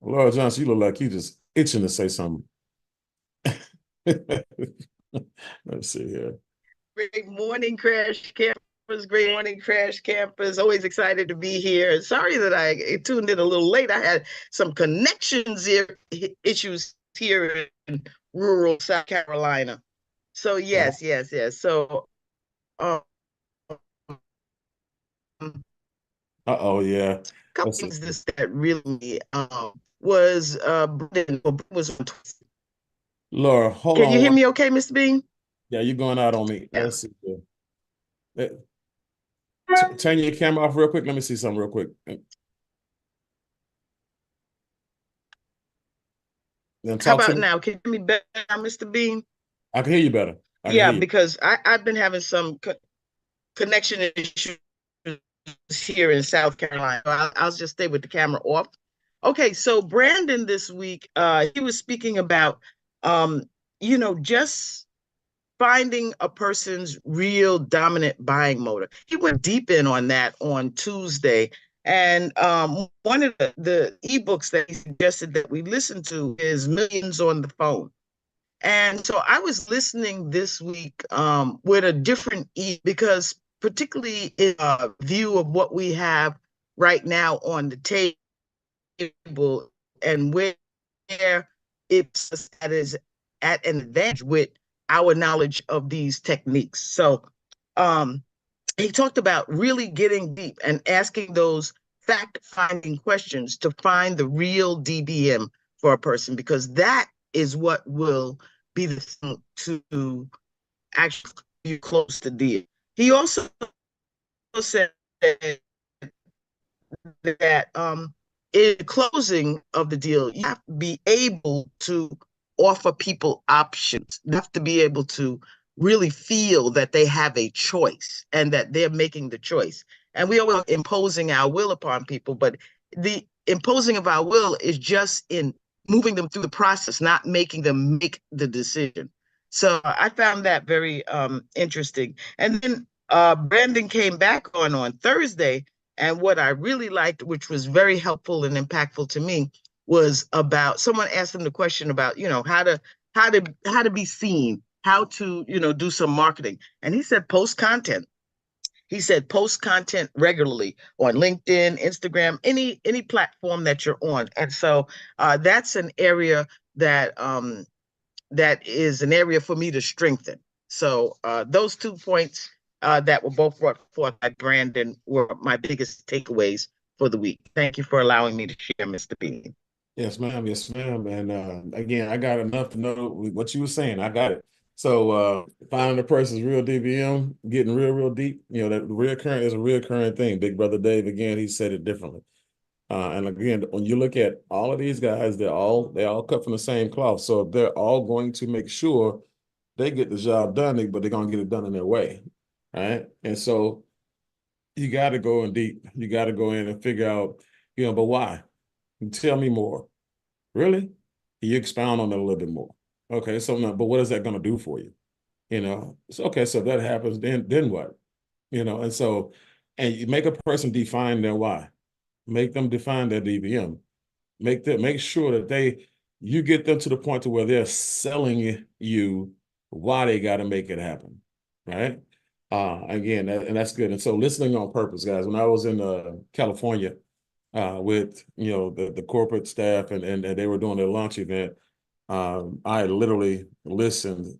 Laura Johnson, you look like you just itching to say something. Let's see here. Great morning, Crash Campers. Great morning, Crash Campers. Always excited to be here. Sorry that I tuned in a little late. I had some connections here, issues here in rural South Carolina. So Oh, yes. So um, a uh-oh, yeah. couple Let's see. things this that really was Brendan was on Laura, hold Can you on hear one. me okay, Mr. Bean? Yeah, you're going out on me. Yeah. Let's see here. Eh, Turn your camera off real quick. Let me see something real quick. Then How talk to about me. now? Can you hear me better now, Mr. Bean? I can hear you better. I can Yeah, hear you. because I've been having some connection issues here in South Carolina. I'll just stay with the camera off. Okay, so Brandon this week, he was speaking about, um, just finding a person's real dominant buying motive. He went deep in on that on Tuesday. And one of the ebooks that he suggested that we listen to is Millions on the Phone. And so I was listening this week with a different because particularly in view of what we have right now on the table and where it's that is at an advantage with our knowledge of these techniques. So um, he talked about really getting deep and asking those fact-finding questions to find the real DBM for a person, because that is what will be the thing to actually you close the deal. He also said that in closing of the deal, you have to be able to offer people options. You have to be able to really feel that they have a choice and that they're making the choice. And we always imposing our will upon people, but the imposing of our will is just in moving them through the process, not making them make the decision. So I found that very interesting. And then Brandon came back on Thursday, and what I really liked, which was very helpful and impactful to me, was about someone asked him the question about, how to be seen, how to, do some marketing. And he said post content. He said post content regularly on LinkedIn, Instagram, any platform that you're on. And so that's an area that is an area for me to strengthen. So those 2 points that were both brought forth by Brandon were my biggest takeaways for the week. Thank you for allowing me to share, Mr. Bean. Yes, ma'am. Yes, ma'am. And again, I got enough to know what you were saying. I got it. So finding the person's real DBM, getting real, real deep, that reoccurring is a reoccurring thing. Big Brother Dave, again, he said it differently. And again, when you look at all of these guys, they all cut from the same cloth. So they're all going to make sure they get the job done, but they're gonna get it done in their way. Right. And so you got to go in deep. You got to go in and figure out, but why? Tell me more. Really? You expound on it a little bit more. Okay, so now, but what is that going to do for you? So okay, so if that happens, then what? And so, and you make a person define their why. Make them define their DVM. Make sure that you get them to the point to where they're selling you why they got to make it happen, right? Again, and that's good. And so, listening on purpose, guys. When I was in California, with the corporate staff and they were doing their launch event. I literally listened,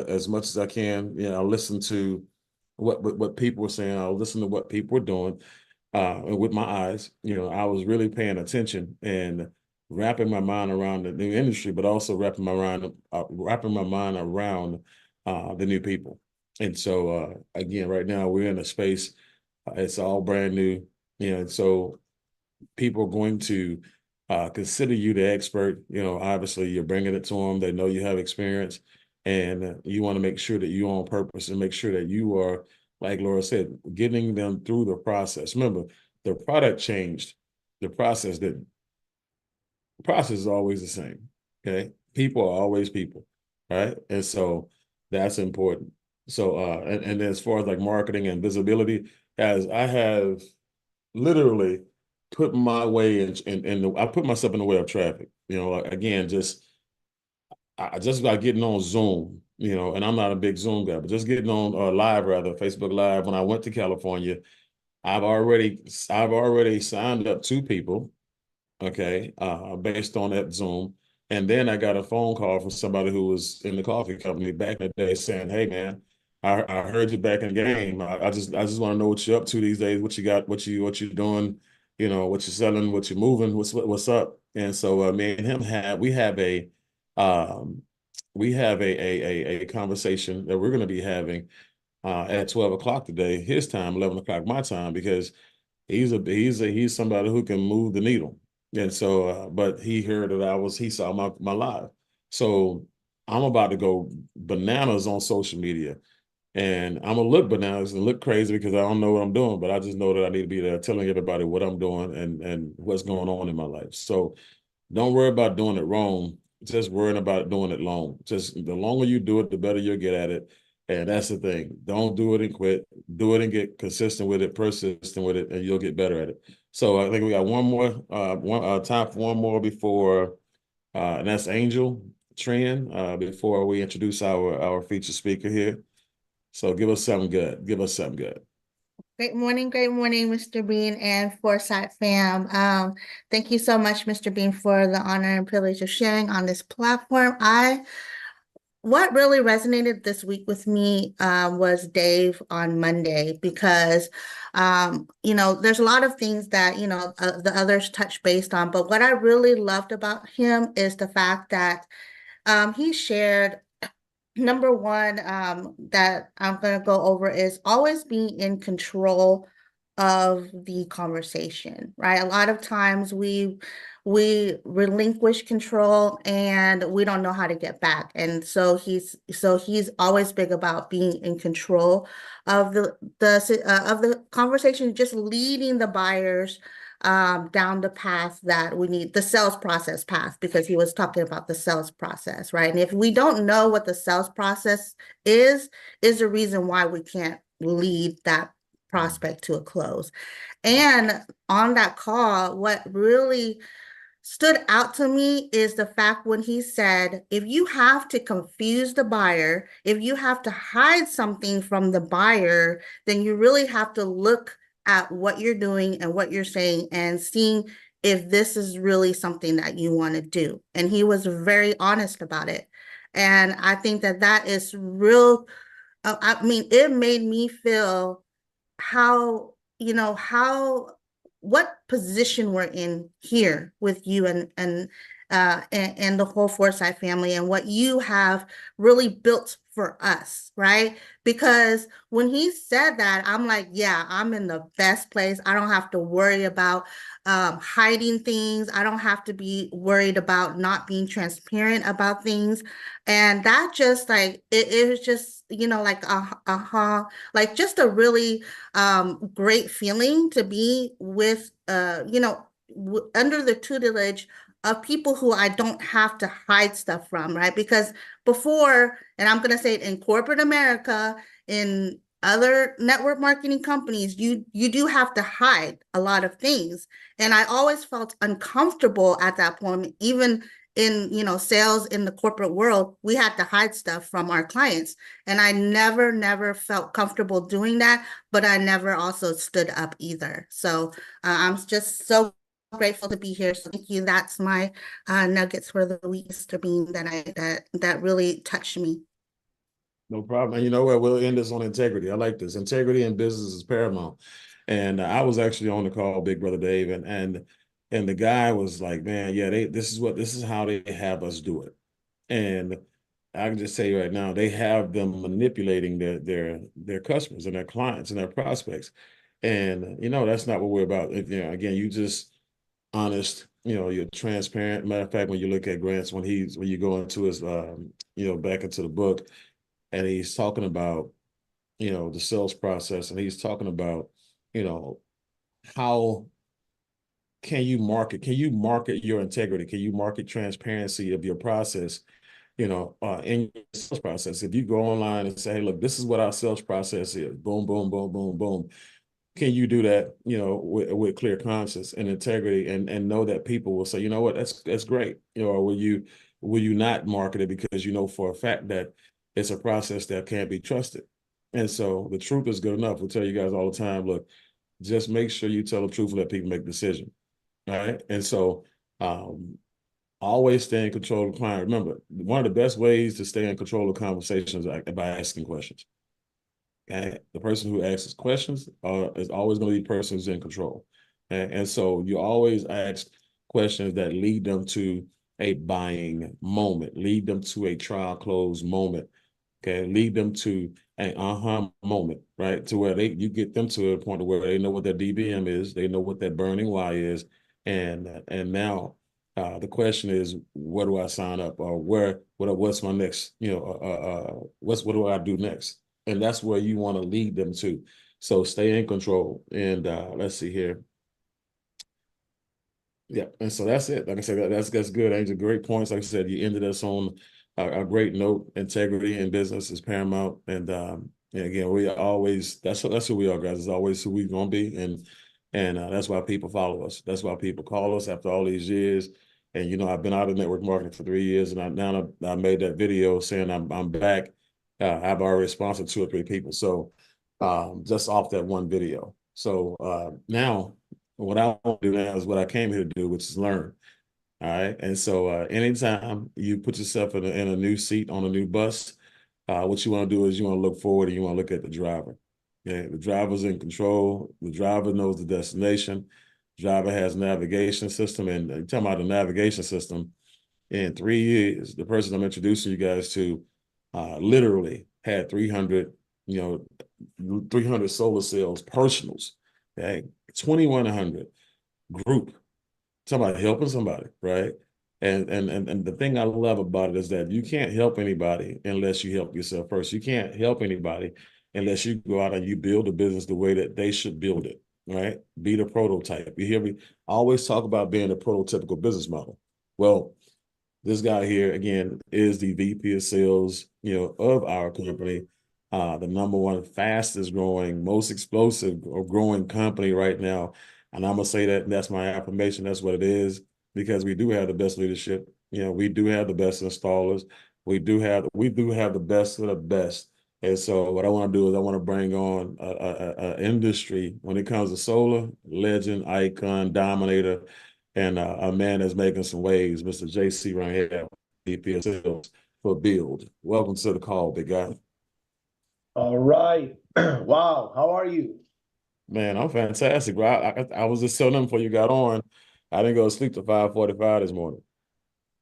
as much as I can. I listened to what people were saying. I listened to what people were doing, and with my eyes. I was really paying attention and wrapping my mind around the new industry, but also wrapping my mind around the new people. And so again, right now we're in a space. It's all brand new. And so people are going to consider you the expert. Obviously you're bringing it to them. They know you have experience, and you want to make sure that you're on purpose and make sure that you are, like Laura said, getting them through the process. Remember, the product changed, the process didn't. The process is always the same. Okay, people are always people, right? And so that's important. So and then as far as like marketing and visibility, as I have literally put my way I put myself in the way of traffic. Like, again, I just got getting on Zoom, and I'm not a big Zoom guy, but just getting on live, rather, Facebook Live. When I went to California, I've already signed up 2 people, okay, based on that Zoom. And then I got a phone call from somebody who was in the coffee company back in the day saying, "Hey man, I heard you back in the game. I just want to know what you're up to these days, what you got, what you doing, what you're selling, what you're moving, what's up." And so me and him um we have a conversation that we're going to be having at 12 o'clock today, his time, 11 o'clock my time, because he's somebody who can move the needle. And so, but he heard that he saw my live. So I'm about to go bananas on social media, and I'm gonna look bananas and look crazy because I don't know what I'm doing, but I just know that I need to be there telling everybody what I'm doing and what's going on in my life. So don't worry about doing it wrong. Just worrying about doing it long. Just the longer you do it, the better you'll get at it. And that's the thing. Don't do it and quit. Do it and get consistent with it, persistent with it, and you'll get better at it. So I think we got one more, time for one more before, and that's Angel Tran, before we introduce our featured speaker here. So give us something good. Give us something good. Great morning, Mr. Bean and Foresight fam. Thank you so much, Mr. Bean, for the honor and privilege of sharing on this platform. What really resonated this week with me was Dave on Monday, because there's a lot of things that the others touch based on, but what I really loved about him is the fact that he shared. Number one, that I'm going to go over is always being in control of the conversation, right? A lot of times we relinquish control and we don't know how to get back. And so he's always big about being in control of the conversation, just leading the buyers down the path that we need, the sales process path, because he was talking about the sales process, right? And if we don't know what the sales process is the reason why we can't lead that prospect to a close. And on that call, what really stood out to me is the fact when he said, if you have to confuse the buyer, if you have to hide something from the buyer, then you really have to look at what you're doing and what you're saying and seeing if this is really something that you want to do. And he was very honest about it. And I think that that is real. I mean, it made me feel how, what position we're in here with you and the whole Foresight family, and what you have really built for us, right? Because when he said that, I'm like, yeah, I'm in the best place. I don't have to worry about hiding things. I don't have to be worried about not being transparent about things. And that just like, it was just, like, like just a really great feeling to be with, under the tutelage of people who I don't have to hide stuff from, right? Because before, and I'm going to say it, in corporate America, in other network marketing companies, you do have to hide a lot of things. And I always felt uncomfortable at that point, even in, sales in the corporate world, we had to hide stuff from our clients. And I never felt comfortable doing that, but I never also stood up either. So I'm just so grateful to be here. So thank you. That's my nuggets for the week, Mr. Bean, that really touched me. No problem. And you know what? We'll end this on integrity. I like this. Integrity in business is paramount. And I was actually on the call, Big Brother Dave, and the guy was like, "Man, yeah, this is how they have us do it." And I can just say right now, they have them manipulating their customers and their clients and their prospects. And that's not what we're about. Again, you just honest, you're transparent. Matter of fact, when you look at Grant's, when you go into his back into the book, and he's talking about the sales process, and he's talking about you know how can you market your integrity, can you market transparency of your process, in your sales process. If you go online and say, hey, look, this is what our sales process is, boom, boom, boom, boom, boom, can you do that, with clear conscience and integrity, and know that people will say, you know what, that's great, or will you not market it because you know for a fact that it's a process that can't be trusted. And so the truth is good enough. We tell you guys all the time, look, just make sure you tell the truth and let people make a decision. All right. And so always stay in control of the client. Remember, one of the best ways to stay in control of conversations is by asking questions. Okay? The person who asks questions is always going to be the person who's in control. And so you always ask questions that lead them to a buying moment, lead them to a trial close moment. Okay, lead them to an moment, right? To where you get them to a point where they know what their DBM is, they know what that burning why is, and now the question is, where do I sign up, or what's my next, what do I do next? And that's where you want to lead them to. So stay in control. And let's see here. Yeah, and so that's it. Like I said, that's good, Angel. Great points. Like I said, you ended us on a great note. Integrity in business is paramount, and again, we always that's who we are, guys. It's always who we're gonna be, and that's why people follow us. That's why people call us after all these years. And I've been out of network marketing for 3 years, and I made that video saying I'm back. I've already sponsored 2 or 3 people, so just off that one video. So now. What I want to do now is what I came here to do, which is learn. All right. And so anytime you put yourself in a new seat on a new bus, what you want to do is you want to look forward and you want to look at the driver. Yeah, the driver's in control. The driver knows the destination. The driver has navigation system. And you're talking about the navigation system. In 3 years, the person I'm introducing you guys to literally had 300, 300 solar cells, personals. Okay. 2,100 group. Somebody helping somebody, right? And the thing I love about it is that you can't help anybody unless you help yourself first. You can't help anybody unless you go out and you build a business the way that they should build it, right? Be the prototype. You hear me? I always talk about being a prototypical business model. Well, this guy here, again, is the VP of sales, of our company, the number one fastest growing, most explosive or growing company right now. And I'm gonna say that's my affirmation. That's what it is, because we do have the best leadership. We do have the best installers. We do have the best of the best. And so what I want to do is I want to bring on a industry when it comes to solar, legend, icon, dominator, and a man that's making some waves, Mr. JC right here, VP of Sales for Build. Welcome to the call, big guy. All right. Wow. How are you? Man, I'm fantastic, bro. I was just telling them before you got on, I didn't go to sleep till 5:45 this morning,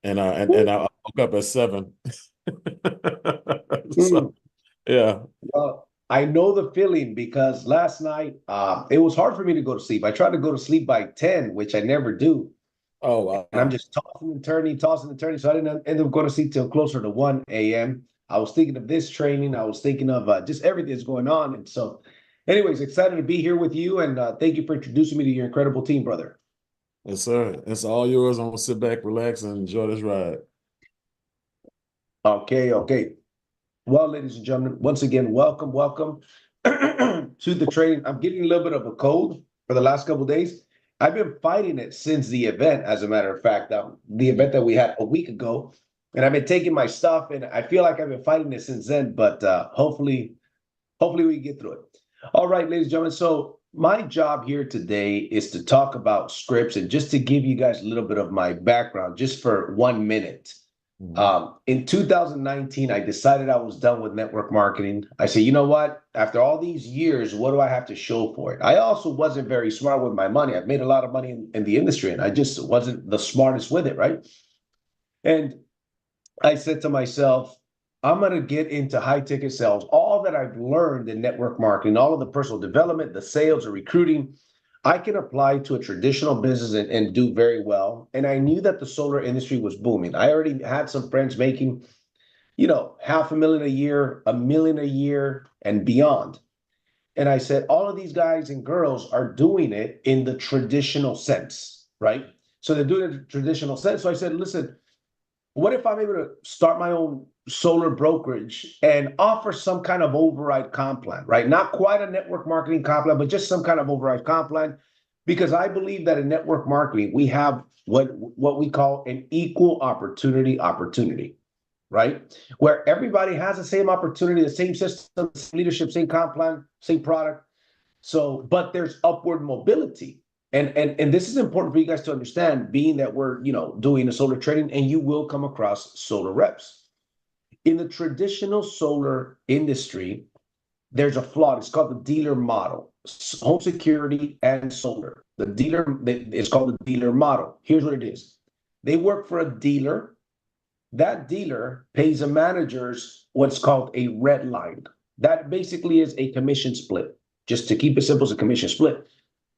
and I woke up at 7. So, yeah. Well, I know the feeling because last night it was hard for me to go to sleep. I tried to go to sleep by 10, which I never do. Oh, And I'm wow. just tossing and turning. So I didn't end up going to sleep till closer to 1 a.m. I was thinking of this training. I was thinking of just everything that's going on. And so, anyways, excited to be here with you. And thank you for introducing me to your incredible team, brother. Yes, sir. It's all yours. I'm gonna sit back, relax, and enjoy this ride. Okay, okay. Well, ladies and gentlemen, once again, welcome to the training. I'm getting a little bit of a cold for the last couple of days. I've been fighting it since the event, as a matter of fact, the event that we had a week ago. And I've been taking my stuff, and I feel like I've been fighting it since then, but hopefully we can get through it. All right, ladies and gentlemen. So my job here today is to talk about scripts and just to give you guys a little bit of my background, just for 1 minute. In 2019, I decided I was done with network marketing. I said, you know what? After all these years, what do I have to show for it? I also wasn't very smart with my money. I've made a lot of money in the industry, and I just wasn't the smartest with it, right? And I said to myself, I'm going to get into high ticket sales. All that I've learned in network marketing, all of the personal development, the sales, the recruiting, I can apply to a traditional business and do very well. And I knew that the solar industry was booming. I already had some friends making, $500,000 a year, $1 million a year, and beyond. And I said, all of these guys and girls are doing it in the traditional sense, right? So they're doing it in the traditional sense. So I said, listen, what if I'm able to start my own solar brokerage and offer some kind of override comp plan, right? Not quite a network marketing comp plan, but just some kind of override comp plan. Because I believe that in network marketing, we have what we call an equal opportunity, right? Where everybody has the same opportunity, the same system, same leadership, same comp plan, same product. So, but there's upward mobility. And this is important for you guys to understand, being that we're, doing the solar trading, and you will come across solar reps. In the traditional solar industry, there's a flaw. It's called the dealer model. Home security and solar. The dealer, it's called the dealer model. Here's what it is. They work for a dealer. That dealer pays the managers what's called a red line. That basically is a commission split. Just to keep it simple, it's a commission split.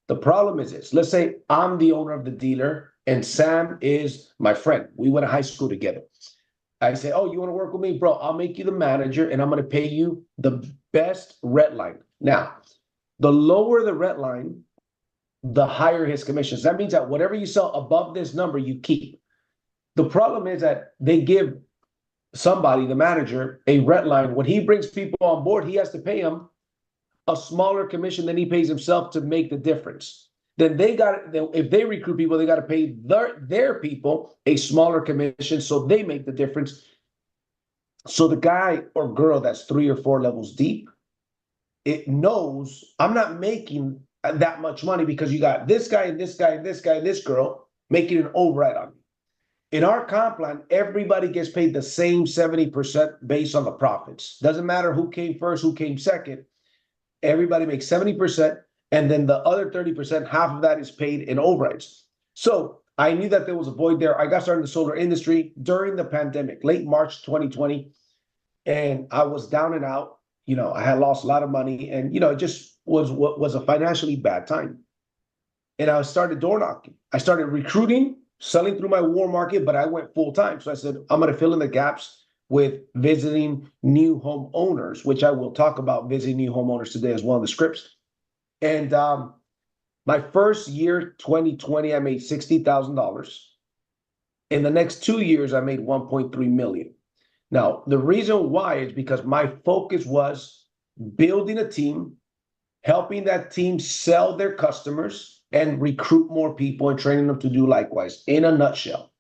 The problem is this. Let's say I'm the owner of the dealer and Sam is my friend. We went to high school together. I say, oh, you want to work with me? Bro, I'll make you the manager and I'm going to pay you the best red line. Now, the lower the red line, the higher his commissions. That means that whatever you sell above this number, you keep. The problem is that they give somebody, the manager, a red line. When he brings people on board, he has to pay them a smaller commission than he pays himself to make the difference. Then if they recruit people, they got to pay their people a smaller commission so they make the difference. So the guy or girl that's 3 or 4 levels deep, it knows I'm not making that much money because you got this guy and this guy and this guy and this girl making an override on me. In our comp plan, everybody gets paid the same 70% based on the profits. Doesn't matter who came first, who came second. Everybody makes 70%, and then the other 30%, half of that is paid in overrides. So I knew that there was a void there. I got started in the solar industry during the pandemic, late March 2020, and I was down and out. I had lost a lot of money, and it just was a financially bad time. And I started door knocking. I started recruiting, selling through my warm market, but I went full time. So I said, I'm going to fill in the gaps with visiting new homeowners, which I will talk about visiting new homeowners today as one of the scripts. And my first year, 2020, I made $60,000. In the next 2 years, I made 1.3 million. Now, the reason why is because my focus was building a team, helping that team sell their customers and recruit more people and training them to do likewise, in a nutshell.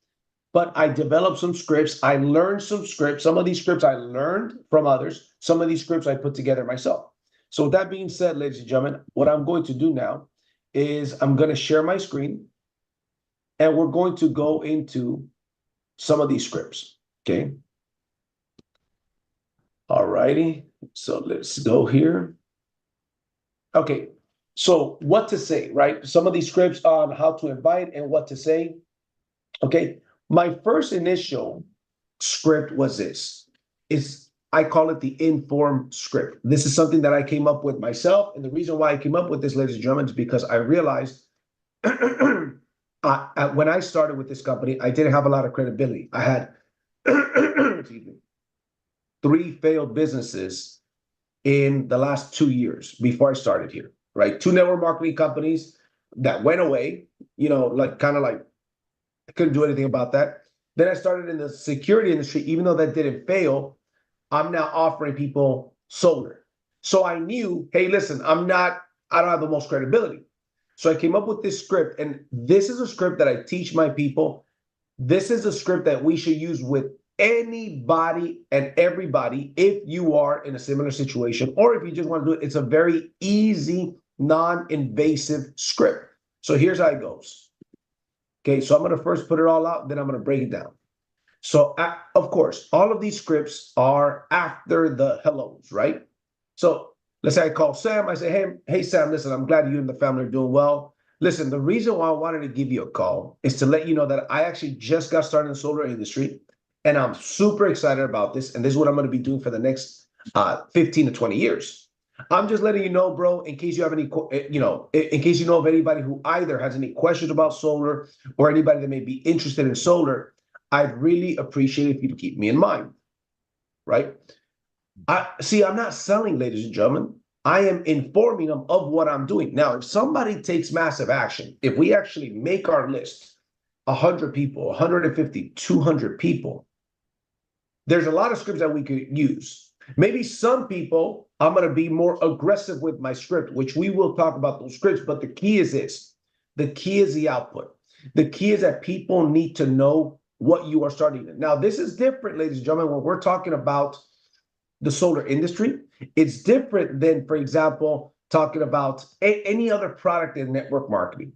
But I developed some scripts. I learned some scripts. Some of these scripts I learned from others. Some of these scripts I put together myself. So with that being said, ladies and gentlemen, what I'm going to do now is I'm going to share my screen and we're going to go into some of these scripts. Okay. All righty. So let's go here. Okay. So what to say, right? Some of these scripts on how to invite and what to say. Okay. My first initial script was this. I call it the informed script. This is something that I came up with myself. And the reason why I came up with this, ladies and gentlemen, is because I realized when I started with this company, I didn't have a lot of credibility. I had 3 failed businesses in the last 2 years before I started here, right? 2 network marketing companies that went away, I couldn't do anything about that. Then I started in the security industry. Even though that didn't fail, I'm now offering people solar. So I knew, hey, listen, I don't have the most credibility. So I came up with this script, and this is a script that I teach my people. This is a script that we should use with anybody and everybody if you are in a similar situation, or if you just want to do it. It's a very easy, non-invasive script. So here's how it goes. Okay, so I'm going to first put it all out, then I'm going to break it down. So, of course, all of these scripts are after the hellos, right? So let's say I call Sam. I say, hey, Sam, listen, I'm glad you and the family are doing well. Listen, the reason why I wanted to give you a call is to let you know that I actually just got started in the solar industry, and I'm super excited about this. And this is what I'm going to be doing for the next 15 to 20 years. I'm just letting you know, bro, in case you have any, in case you know of anybody who either has any questions about solar or anybody that may be interested in solar, I'd really appreciate if you keep me in mind, right? I'm not selling, ladies and gentlemen. I am informing them of what I'm doing. Now, if somebody takes massive action, if we actually make our list, 100 people, 150, 200 people, there's a lot of scripts that we could use. Maybe some people, I'm going to be more aggressive with my script, which we will talk about those scripts. But the key is this. The key is the output. The key is that people need to know what you are starting in. Now, this is different, ladies and gentlemen, when we're talking about the solar industry. It's different than, for example, talking about any other product in network marketing.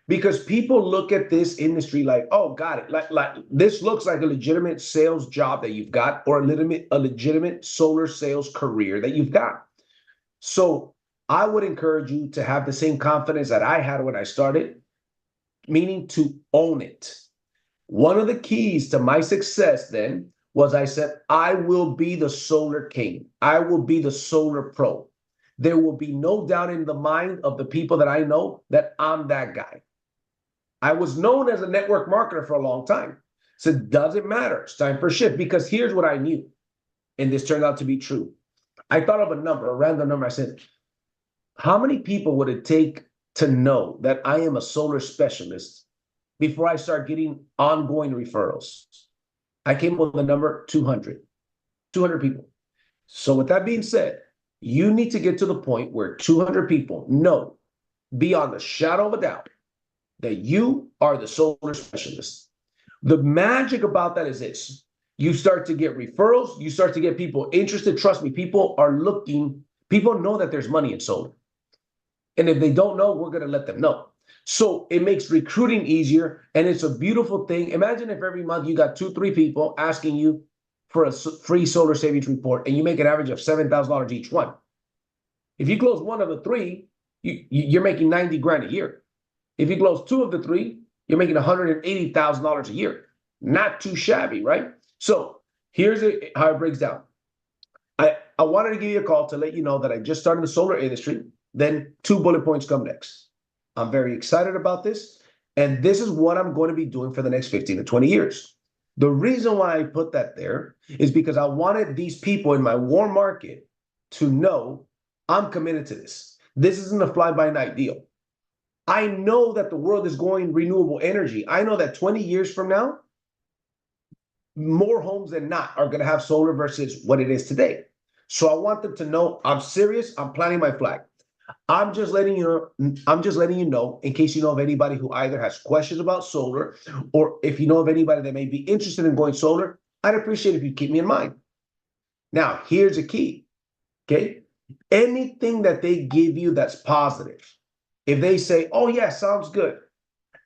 Because people look at this industry like, oh, got it. Like this looks like a legitimate sales job that you've got, or a legitimate solar sales career that you've got. So I would encourage you to have the same confidence that I had when I started, meaning to own it. One of the keys to my success then was I said, I will be the solar king. I will be the solar pro. There will be no doubt in the mind of the people that I know that I'm that guy. I was known as a network marketer for a long time. So it doesn't matter. It's time for a shift, because here's what I knew. And this turned out to be true. I thought of a number, a random number. I said, how many people would it take to know that I am a solar specialist before I start getting ongoing referrals? I came up with the number 200 people. So with that being said, you need to get to the point where 200 people know beyond a shadow of a doubt that you are the solar specialist. The magic about that is this. You start to get referrals. You start to get people interested. Trust me, people are looking. People know that there's money in solar. And if they don't know, we're going to let them know. So it makes recruiting easier, and it's a beautiful thing. Imagine if every month you got 2-3 people asking you for a free solar savings report, and you make an average of $7,000 each one. If you close one of the 3, you're making 90 grand a year. If you close 2 of the 3, you're making $180,000 a year. Not too shabby, right? So here's how it breaks down. I wanted to give you a call to let you know that I just started in the solar industry. Then 2 bullet points come next. I'm very excited about this. And this is what I'm going to be doing for the next 15 to 20 years. The reason why I put that there is because I wanted these people in my warm market to know I'm committed to this. This isn't a fly-by-night deal. I know that the world is going renewable energy. I know that 20 years from now, more homes than not are going to have solar versus what it is today. So I want them to know I'm serious. I'm planting my flag. I'm just letting you know in case you know of anybody who either has questions about solar, or if you know of anybody that may be interested in going solar, I'd appreciate if you keep me in mind. Now, here's the key, okay? Anything that they give you that's positive, if they say, oh yeah, sounds good,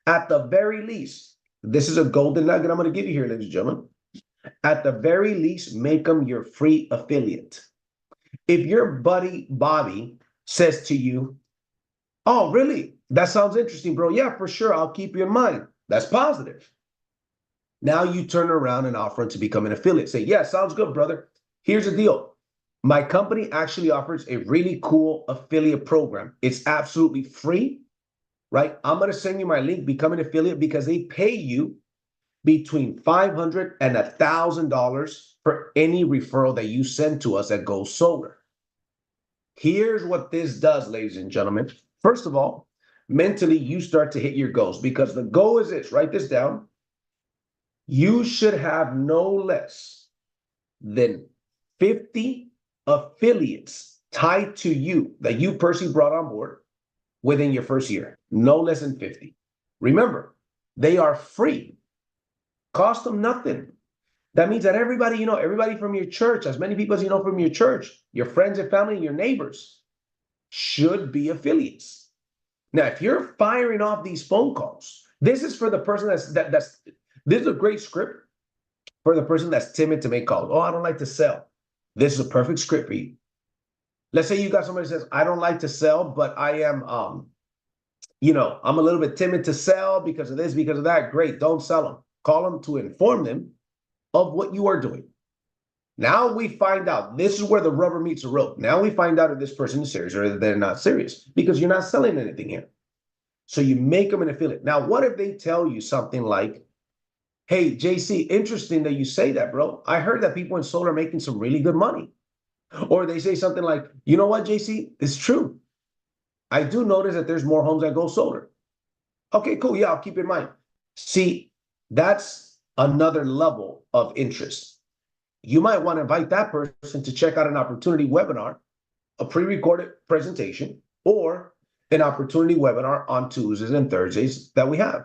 at the very least, this is a golden nugget I'm going to give you here, ladies and gentlemen. At the very least, make them your free affiliate. If your buddy Bobby says to you, oh, really? That sounds interesting, bro. Yeah, for sure. I'll keep you in mind. That's positive. Now you turn around and offer to become an affiliate. Say, yeah, sounds good, brother. Here's the deal. My company actually offers a really cool affiliate program. It's absolutely free, right? I'm going to send you my link, become an affiliate, because they pay you between $500 and $1,000 for any referral that you send to us that goes solar. Here's what this does, ladies and gentlemen. First of all, mentally, you start to hit your goals, because the goal is this. Write this down. You should have no less than 50 affiliates tied to you that you personally brought on board within your first year. No less than 50. Remember, they are free. Cost them nothing. That means that everybody, everybody from your church, as many people as you know from your church, your friends and family, and your neighbors should be affiliates. Now, if you're firing off these phone calls, this is for the person this is a great script for the person that's timid to make calls. Oh, I don't like to sell. This is a perfect script for you. Let's say you got somebody who says, I don't like to sell, but I am, I'm a little bit timid to sell because of this, because of that. Great, don't sell them. Call them to inform them of what you are doing. Now we find out, this is where the rubber meets the road. Now we find out if this person is serious or if they're not serious, because you're not selling anything here. So you make them an affiliate. Now, what if they tell you something like, hey, JC, interesting that you say that, bro. I heard that people in solar are making some really good money. Or they say something like, you know what, JC, it's true. I do notice that there's more homes that go solar. Okay, cool. Yeah, I'll keep in mind. See, That's another level of interest. You might want to invite that person to check out an opportunity webinar, a pre-recorded presentation, or an opportunity webinar on Tuesdays and Thursdays that we have.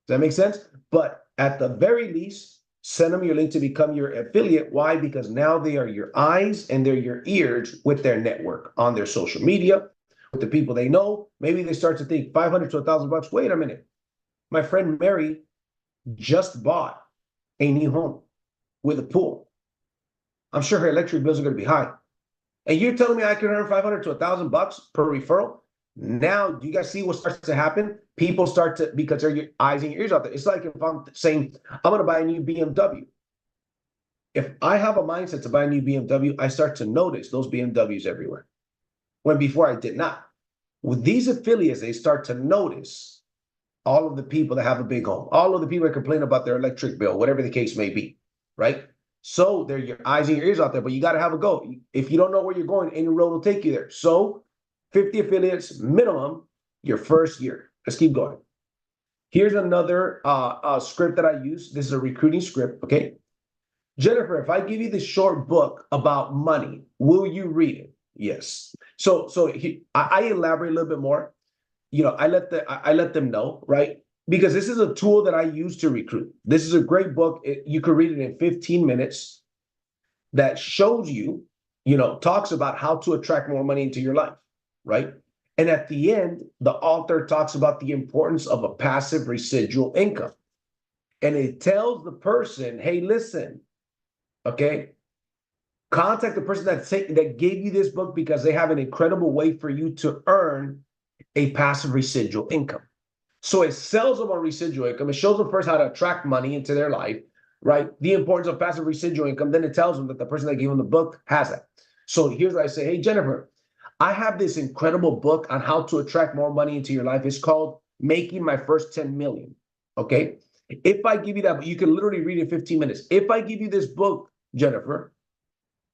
Does that make sense? But at the very least, send them your link to become your affiliate. Why? Because now they are your eyes and they're your ears with their network, on their social media, with the people they know. Maybe they start to think 500 to $1,000. Wait a minute. My friend Mary just bought a new home with a pool. I'm sure her electric bills are going to be high. And you're telling me I can earn 500 to $1,000 per referral? Now, do you guys see what starts to happen? People start to, because they're your eyes and your ears out there. It's like if I'm saying, I'm going to buy a new BMW. If I have a mindset to buy a new BMW, I start to notice those BMWs everywhere, when before I did not. With these affiliates, they start to notice all of the people that have a big home, all of the people that complain about their electric bill, whatever the case may be, right? So they're your eyes and your ears out there, but you got to have a go. If you don't know where you're going, any road will take you there. So 50 affiliates minimum your first year. Let's keep going. Here's another script that I use. This is a recruiting script, okay? Jennifer, if I give you this short book about money, will you read it? Yes. So I elaborate a little bit more. You know, I let them know, right? Because this is a tool that I use to recruit. This is a great book. You can read it in 15 minutes that shows you, you know, talks about how to attract more money into your life, right? And at the end, the author talks about the importance of a passive residual income. And it tells the person, hey, listen, okay, contact the person that gave you this book because they have an incredible way for you to earn a passive residual income. So it sells them on residual income. It shows them first how to attract money into their life, right? The importance of passive residual income. Then it tells them that the person that gave them the book has it. So here's what I say. Hey, Jennifer, I have this incredible book on how to attract more money into your life. It's called Making My First 10 Million. Okay. If I give you that, you can literally read it in 15 minutes. If I give you this book, Jennifer,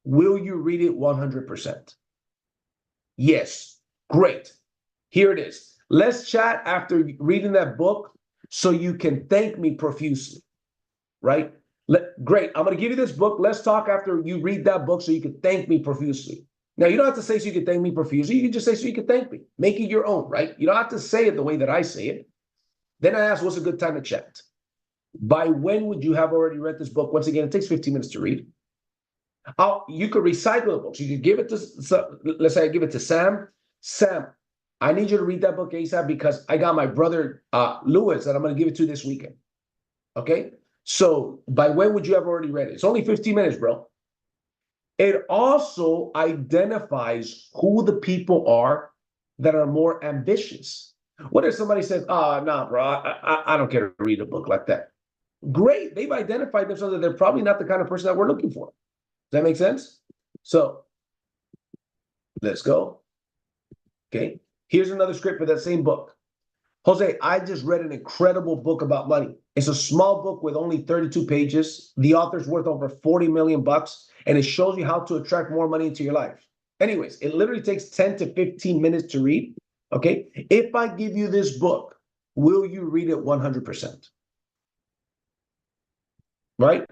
will you read it 100%? Yes. Great. Here it is. Let's chat after reading that book so you can thank me profusely, right? Great. I'm going to give you this book. Let's talk after you read that book so you can thank me profusely. Now, you don't have to say so you can thank me profusely. You can just say so you can thank me. Make it your own, right? You don't have to say it the way that I say it. Then I ask, what's a good time to chat? By when would you have already read this book? Once again, it takes 15 minutes to read. You could recycle the books. You could give it to, let's say I give it to Sam. Sam, I need you to read that book ASAP because I got my brother Lewis that I'm going to give it to this weekend. Okay? So by when would you have already read it? It's only 15 minutes, bro. It also identifies who the people are that are more ambitious. What if somebody says, oh, nah, bro, I don't care to read a book like that? Great. They've identified themselves that they're probably not the kind of person that we're looking for. Does that make sense? So let's go. Okay. Here's another script for that same book. Jose, I just read an incredible book about money. It's a small book with only 32 pages. The author's worth over 40 million bucks, and it shows you how to attract more money into your life. Anyways, it literally takes 10 to 15 minutes to read. Okay. If I give you this book, will you read it 100%? Right?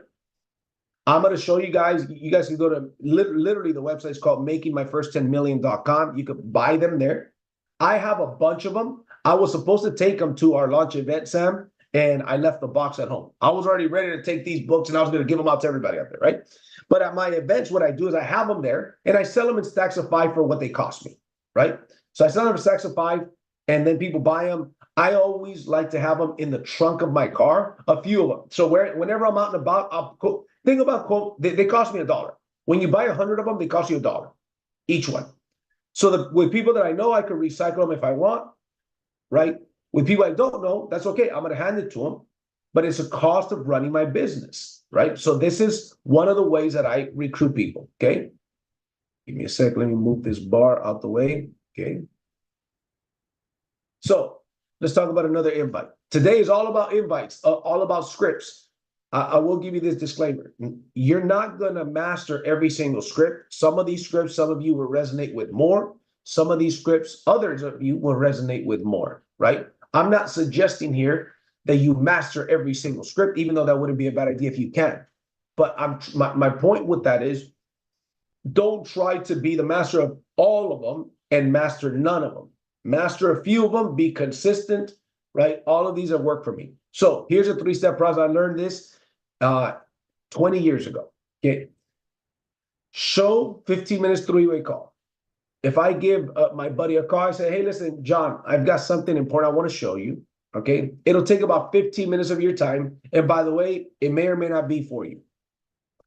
I'm going to show you guys. You guys can go to literally the website is called makingmyfirst10million.com. You can buy them there. I have a bunch of them. I was supposed to take them to our launch event, Sam, and I left the box at home. I was already ready to take these books and I was going to give them out to everybody out there, right? But at my events, what I do is I have them there and I sell them in stacks of 5 for what they cost me, right? So I sell them in stacks of 5 and then people buy them. I always like to have them in the trunk of my car, a few of them. So whenever I'm out and about, I'll go. Think about quote, they cost me $1. When you buy 100 of them, they cost you $1 each one. So with people that I know, I can recycle them if I want, right? With people I don't know, that's okay. I'm going to hand it to them, but it's a cost of running my business, right? So this is one of the ways that I recruit people, okay? Give me a sec. Let me move this bar out the way, okay? So let's talk about another invite. Today is all about invites, all about scripts. I will give you this disclaimer. You're not going to master every single script. Some of these scripts, some of you will resonate with more. Some of these scripts, others of you will resonate with more, right? I'm not suggesting here that you master every single script, even though that wouldn't be a bad idea if you can. But my point with that is, don't try to be the master of all of them and master none of them. Master a few of them, be consistent, right? All of these have worked for me. So here's a 3-step process. I learned this 20 years ago. Okay. Show 15 minutes 3-way call. If I give my buddy a call, I say, hey, listen, John, I've got something important I want to show you. Okay. It'll take about 15 minutes of your time. And by the way, it may or may not be for you.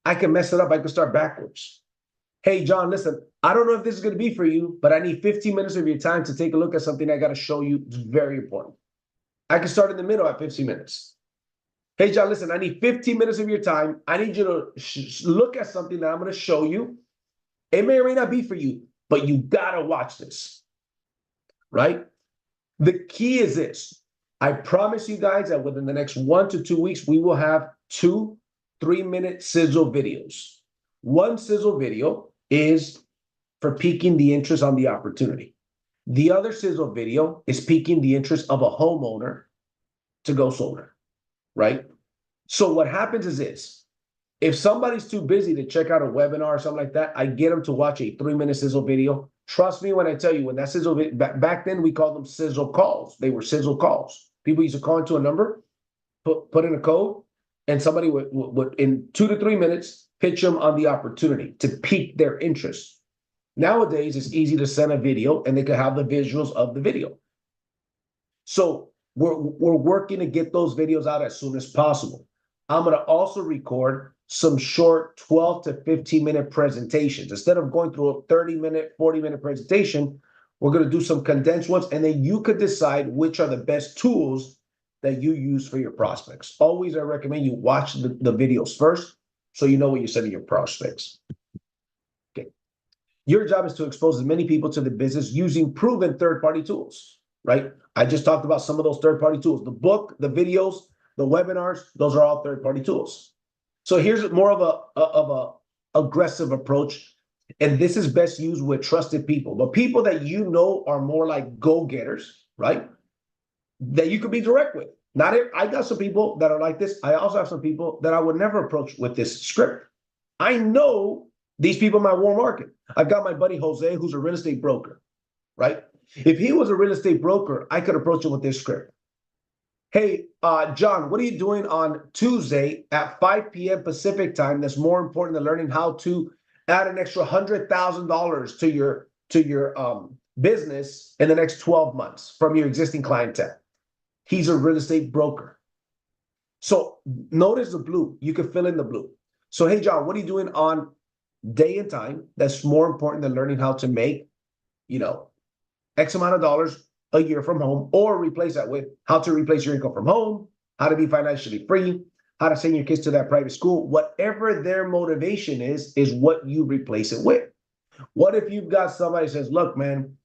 I can mess it up. I can start backwards. Hey, John, listen, I don't know if this is going to be for you, but I need 15 minutes of your time to take a look at something I got to show you. It's very important. I can start in the middle at 15 minutes. Hey, John, listen, I need 15 minutes of your time. I need you to look at something that I'm going to show you. It may or may not be for you, but you got to watch this, right? The key is this. I promise you guys that within the next 1 to 2 weeks, we will have 2 3-minute sizzle videos. One sizzle video is for piquing the interest on the opportunity. The other sizzle video is piquing the interest of a homeowner to go solar, right? So what happens is this. If somebody's too busy to check out a webinar or something like that, I get them to watch a 3-minute sizzle video. Trust me when I tell you, when that sizzle, back then we called them sizzle calls. They were sizzle calls. People used to call into a number, put in a code, and somebody would in 2 to 3 minutes, pitch them on the opportunity to pique their interest. Nowadays, it's easy to send a video and they can have the visuals of the video. So we're working to get those videos out as soon as possible. I'm going to also record some short 12 to 15-minute presentations. Instead of going through a 30-minute, 40-minute presentation, we're going to do some condensed ones, and then you could decide which are the best tools that you use for your prospects. Always, I recommend you watch the videos first so you know what you're sending your prospects. Okay. Your job is to expose as many people to the business using proven third-party tools, right? I just talked about some of those third-party tools. The book, the videos, the webinars, those are all third-party tools. So here's more of a aggressive approach, and this is best used with trusted people, but people that you know are more like go-getters, right? That you could be direct with. I got some people that are like this. I also have some people that I would never approach with this script. I know these people in my warm market. I've got my buddy Jose, who's a real estate broker, right? If he was a real estate broker, I could approach him with this script. Hey, John, what are you doing on Tuesday at 5 p.m. Pacific time that's more important than learning how to add an extra $100,000 to your business in the next 12 months from your existing clientele? He's a real estate broker. So notice the blue. You can fill in the blue. So, hey, John, what are you doing on day and time that's more important than learning how to make, X amount of dollars a year from home, or replace that with how to replace your income from home, how to be financially free, how to send your kids to that private school. Whatever their motivation is what you replace it with. What if you've got somebody who says, look, man,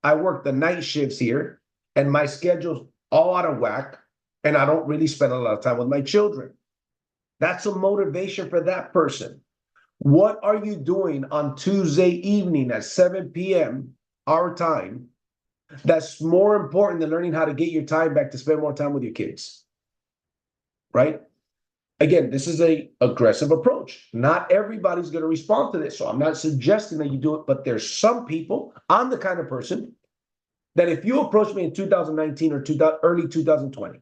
I work the night shifts here and my schedule's all out of whack and I don't really spend a lot of time with my children. That's a motivation for that person. What are you doing on Tuesday evening at 7 p.m. our time that's more important than learning how to get your time back to spend more time with your kids, right? Again, this is an aggressive approach. Not everybody's going to respond to this, so I'm not suggesting that you do it, but there's some people. I'm the kind of person that if you approach me in 2019 or early 2020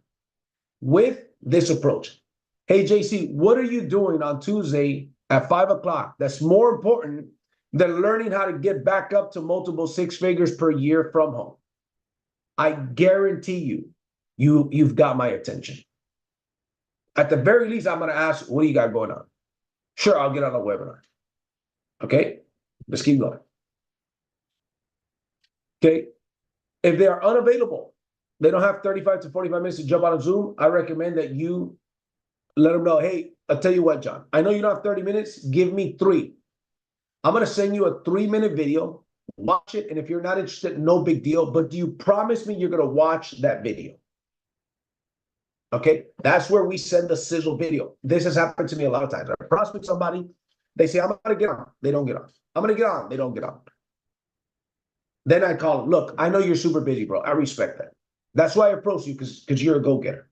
with this approach, hey, JC, what are you doing on Tuesday at 5 o'clock that's more important than learning how to get back up to multiple 6 figures per year from home? I guarantee you've got my attention. At the very least, I'm going to ask, what do you got going on? Sure, I'll get on a webinar. Okay, let's keep going. Okay, if they are unavailable, they don't have 35 to 45 minutes to jump on a Zoom, I recommend that you let them know, hey, I'll tell you what, John, I know you don't have 30 minutes, give me 3. I'm going to send you a 3-minute video. Watch it, and if you're not interested, no big deal, but do you promise me you're going to watch that video? Okay, that's where we send the sizzle video. This has happened to me a lot of times. I prospect somebody, they say, I'm going to get on. They don't get on. I'm going to get on. They don't get on. Then I call them, look, I know you're super busy, bro. I respect that. That's why I approach you, because you're a go-getter.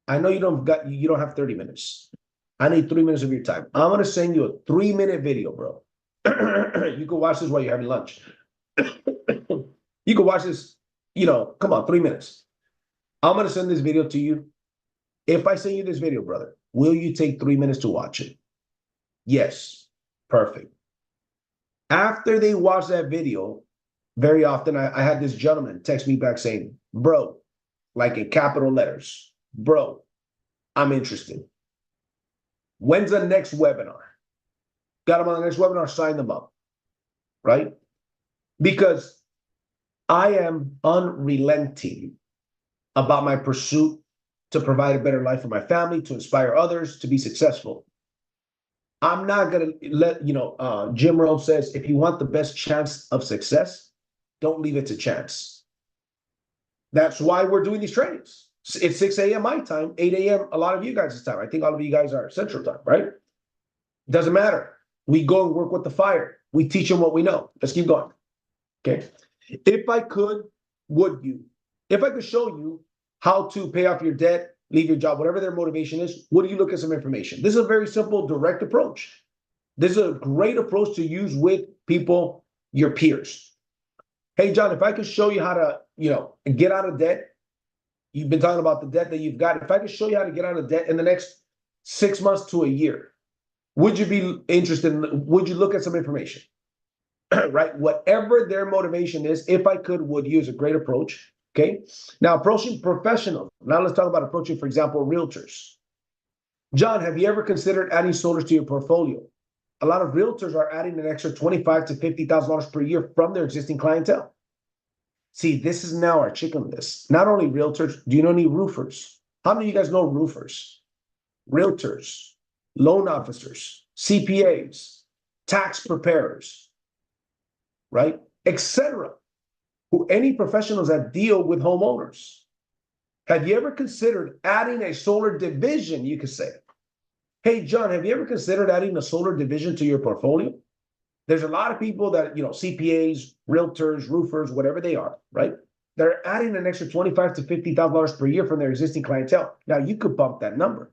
I know you don't have 30 minutes. I need 3 minutes of your time. I'm gonna send you a 3-minute video, bro. You can watch this while you're having lunch. You can watch this, come on, 3 minutes. I'm gonna send this video to you. If I send you this video, brother, will you take 3 minutes to watch it? Yes. Perfect. After they watch that video, very often I had this gentleman text me back saying, bro, like in capital letters, bro, I'm interested. When's the next webinar? Got them on the next webinar, sign them up, right? Because I am unrelenting about my pursuit to provide a better life for my family, to inspire others, to be successful. I'm not going to let, Jim Rohn says, if you want the best chance of success, don't leave it to chance. That's why we're doing these trainings. It's 6 a.m. my time, 8 a.m. a lot of you guys' time. I think all of you guys are Central Time, right? Doesn't matter. We go and work with the fire. We teach them what we know. Let's keep going. Okay. If I could, would you? If I could show you how to pay off your debt, leave your job, whatever their motivation is, would you look at some information? This is a very simple, direct approach. This is a great approach to use with people, your peers. Hey, John, if I could show you how to, get out of debt, you've been talking about the debt that you've got. If I could show you how to get out of debt in the next 6 months to a year, would you be interested would you look at some information? Right? Whatever their motivation is, if I could, would use a great approach. Okay. Now, approaching professionals. Now let's talk about approaching, for example, realtors. John, have you ever considered adding solar to your portfolio? A lot of realtors are adding an extra $25,000 to $50,000 per year from their existing clientele. See, this is now our chicken list. Not only realtors, do you know any roofers? How many of you guys know roofers? Realtors, loan officers, CPAs, tax preparers, right? Etc. Any professionals that deal with homeowners. Have you ever considered adding a solar division, you could say? Hey, John, have you ever considered adding a solar division to your portfolio? There's a lot of people that, CPAs, realtors, roofers, whatever they are, right? They're adding an extra $25,000 to $50,000 per year from their existing clientele. Now, you could bump that number.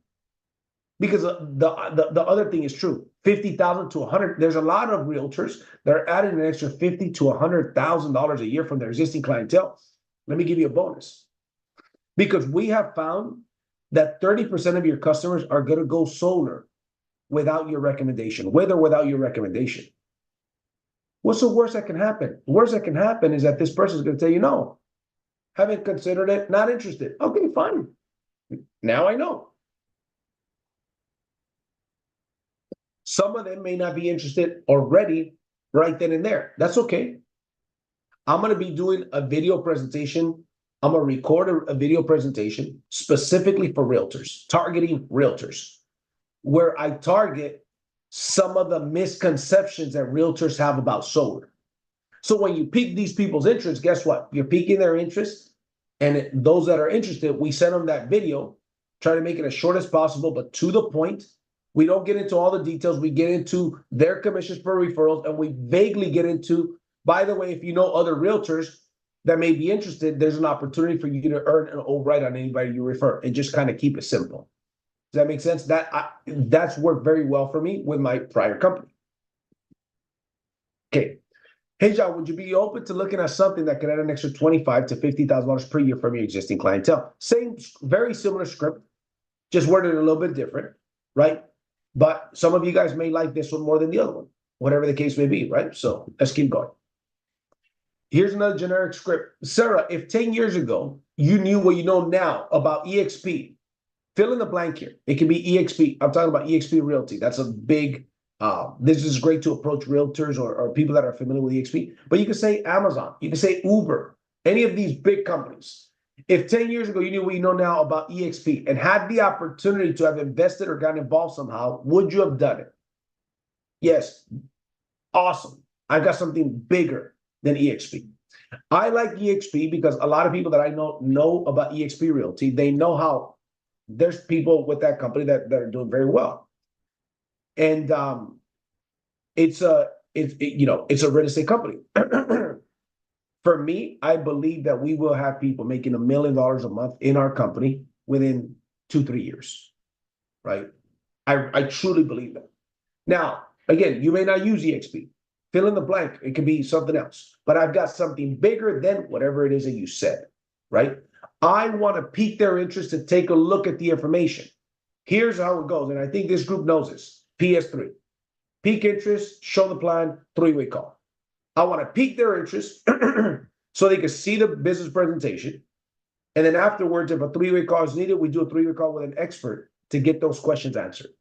Because the other thing is true, 50,000 to 100. There's a lot of realtors that are adding an extra $50,000 to $100,000 a year from their existing clientele. Let me give you a bonus, because we have found that 30% of your customers are going to go solar without your recommendation, with or without your recommendation. What's the worst that can happen? The worst that can happen is that this person is going to tell you, no, haven't considered it, not interested. Okay, fine. Now I know. Some of them may not be interested already right then and there. That's okay. I'm going to be doing a video presentation. I'm going to record a video presentation specifically for realtors, targeting realtors, where I target some of the misconceptions that realtors have about solar. So when you pique these people's interest, guess what? You're piquing their interest. And those that are interested, we send them that video, try to make it as short as possible, but to the point. We don't get into all the details. We get into their commissions per referrals, and we vaguely get into, by the way, if you know other realtors that may be interested, there's an opportunity for you to earn an override on anybody you refer, and just kind of keep it simple. Does that make sense? That's worked very well for me with my prior company. Okay. Hey, John, would you be open to looking at something that could add an extra $25,000 to $50,000 per year from your existing clientele? Same, very similar script, just worded a little bit different, right? But some of you guys may like this one more than the other one, whatever the case may be, right? So let's keep going. Here's another generic script. Sarah, if 10 years ago you knew what you know now about EXP, fill in the blank here. It can be EXP. I'm talking about EXP Realty. That's a big, this is great to approach realtors or people that are familiar with EXP. But you can say Amazon. You can say Uber, any of these big companies. If 10 years ago you knew what you know now about EXP and had the opportunity to have invested or gotten involved somehow, would you have done it? Yes. Awesome. I've got something bigger than EXP. I like EXP because a lot of people that I know about EXP Realty, they know how there's people with that company that are doing very well. And it's a real estate company. For me, I believe that we will have people making $1 million a month in our company within 2-3 years, right? I truly believe that. Now, again, you may not use EXP. Fill in the blank. It could be something else. But I've got something bigger than whatever it is that you said, right? I want to pique their interest to take a look at the information. Here's how it goes, and I think this group knows this. PS3. Pique interest, show the plan, 3-way call. I want to pique their interest so they can see the business presentation. And then afterwards, if a 3-way call is needed, we do a 3-way call with an expert to get those questions answered.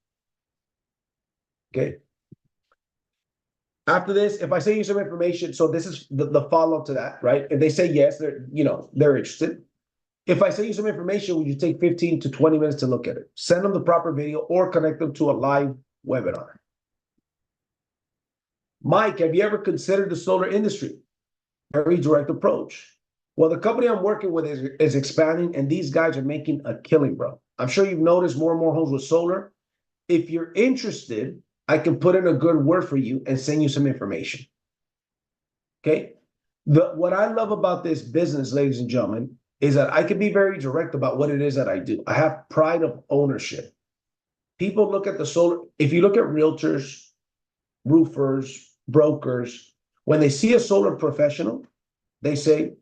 Okay. After this, if I send you some information, so this is the follow-up to that, right? If they say yes, they're interested. If I send you some information, would you take 15 to 20 minutes to look at it? Send them the proper video or connect them to a live webinar. Mike, have you ever considered the solar industry? Very direct approach. Well, the company I'm working with is expanding, and these guys are making a killing, bro. I'm sure you've noticed more and more homes with solar. If you're interested, I can put in a good word for you and send you some information. Okay? What I love about this business, ladies and gentlemen, is that I can be very direct about what it is that I do. I have pride of ownership. People look at the solar, if you look at realtors, roofers, brokers, when they see a solar professional, they say,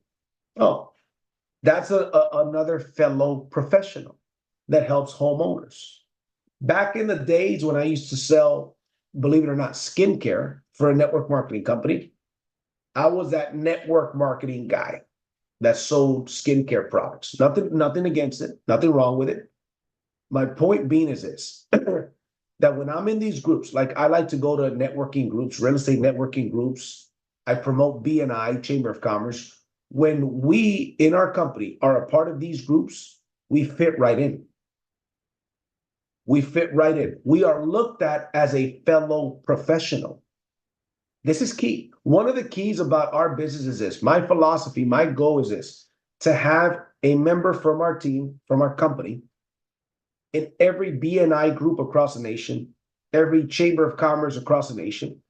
oh, that's another fellow professional that helps homeowners. Back in the days when I used to sell, believe it or not, skincare for a network marketing company, I was that network marketing guy that sold skincare products. Nothing against it, nothing wrong with it. My point being is this, that when I'm in these groups, like I like to go to networking groups, real estate networking groups, I promote BNI, Chamber of Commerce. When we in our company are a part of these groups, we fit right in. We fit right in. We are looked at as a fellow professional. This is key. One of the keys about our business is this. My philosophy, my goal is this, to have a member from our team, from our company, in every BNI group across the nation, every Chamber of Commerce across the nation,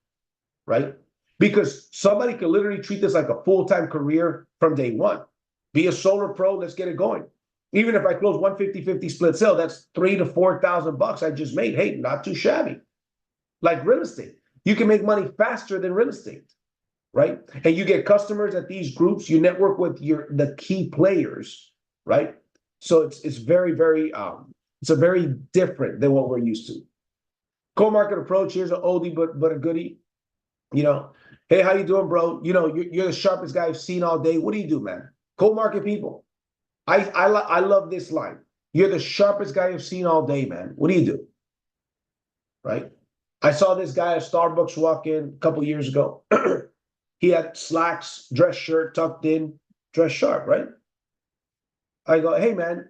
right? Because somebody could literally treat this like a full-time career from day one. Be a solar pro, let's get it going. Even if I close 150-50 split sale, that's $3,000 to $4,000 I just made. Hey, not too shabby. Like real estate. You can make money faster than real estate, right? And you get customers at these groups, you network with the key players, right? So it's very, very it's a very different than what we're used to. Co-market approach, here's an oldie but a goodie. Hey, how you doing, bro? You're the sharpest guy I've seen all day. What do you do, man? Co-market people. I love this line. You're the sharpest guy I've seen all day, man. What do you do? Right? I saw this guy at Starbucks walk in a couple years ago. He had slacks, dress shirt, tucked in, dress sharp, right? I go, hey, man,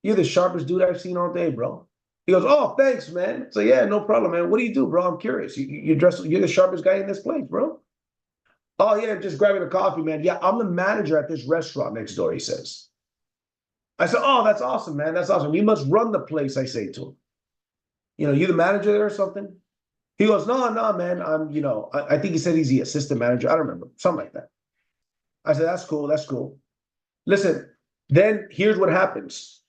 you're the sharpest dude I've seen all day, bro. He goes, oh, thanks, man. So, yeah, no problem, man. What do you do, bro? I'm curious. You're the sharpest guy in this place, bro. Oh, yeah, just grabbing a coffee, man. Yeah, I'm the manager at this restaurant next door, he says. I said, oh, that's awesome, man. That's awesome. You must run the place, I say to him. You the manager there or something? He goes, no, man. I think he said he's the assistant manager. I don't remember. Something like that. I said, that's cool. That's cool. Listen, then here's what happens.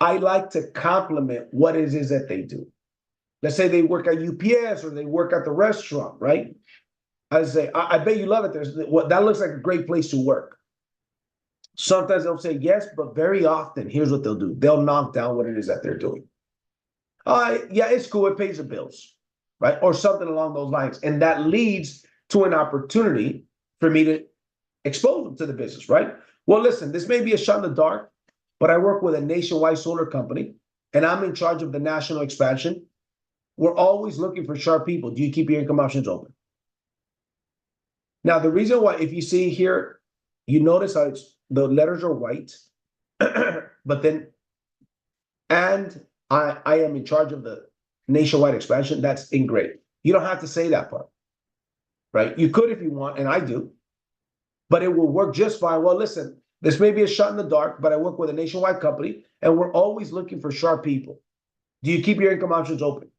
I like to compliment what it is that they do. Let's say they work at UPS or they work at the restaurant, right? I say, I bet you love it. That looks like a great place to work. Sometimes they'll say yes, but very often, here's what they'll do. They'll knock down what it is that they're doing. Yeah, it's cool. It pays the bills, right? Or something along those lines. And that leads to an opportunity for me to expose them to the business, right? Well, listen, this may be a shot in the dark, but I work with a nationwide solar company, and I'm in charge of the national expansion. We're always looking for sharp people. Do you keep your income options open? Now, the reason why, if you see here, you notice how the letters are white, but then, and I am in charge of the nationwide expansion. That's engraved. You don't have to say that part, right? You could if you want, and I do, but it will work just fine. Well, listen, this may be a shot in the dark, but I work with a nationwide company, and we're always looking for sharp people. Do you keep your income options open,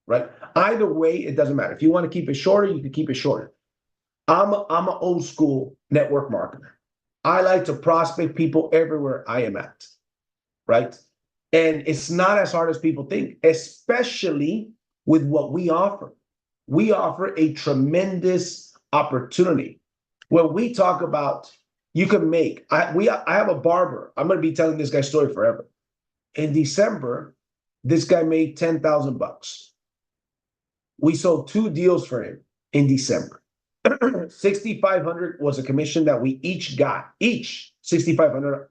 right? Either way, it doesn't matter. If you want to keep it shorter, you can keep it shorter. I'm an old school network marketer. I like to prospect people everywhere I am at, right? And it's not as hard as people think, especially with what we offer. We offer a tremendous opportunity. When we talk about you can make, I have a barber. I'm going to be telling this guy's story forever. In December, this guy made $10,000. We sold 2 deals for him in December. 6,500 was a commission that we each got, each 6,500.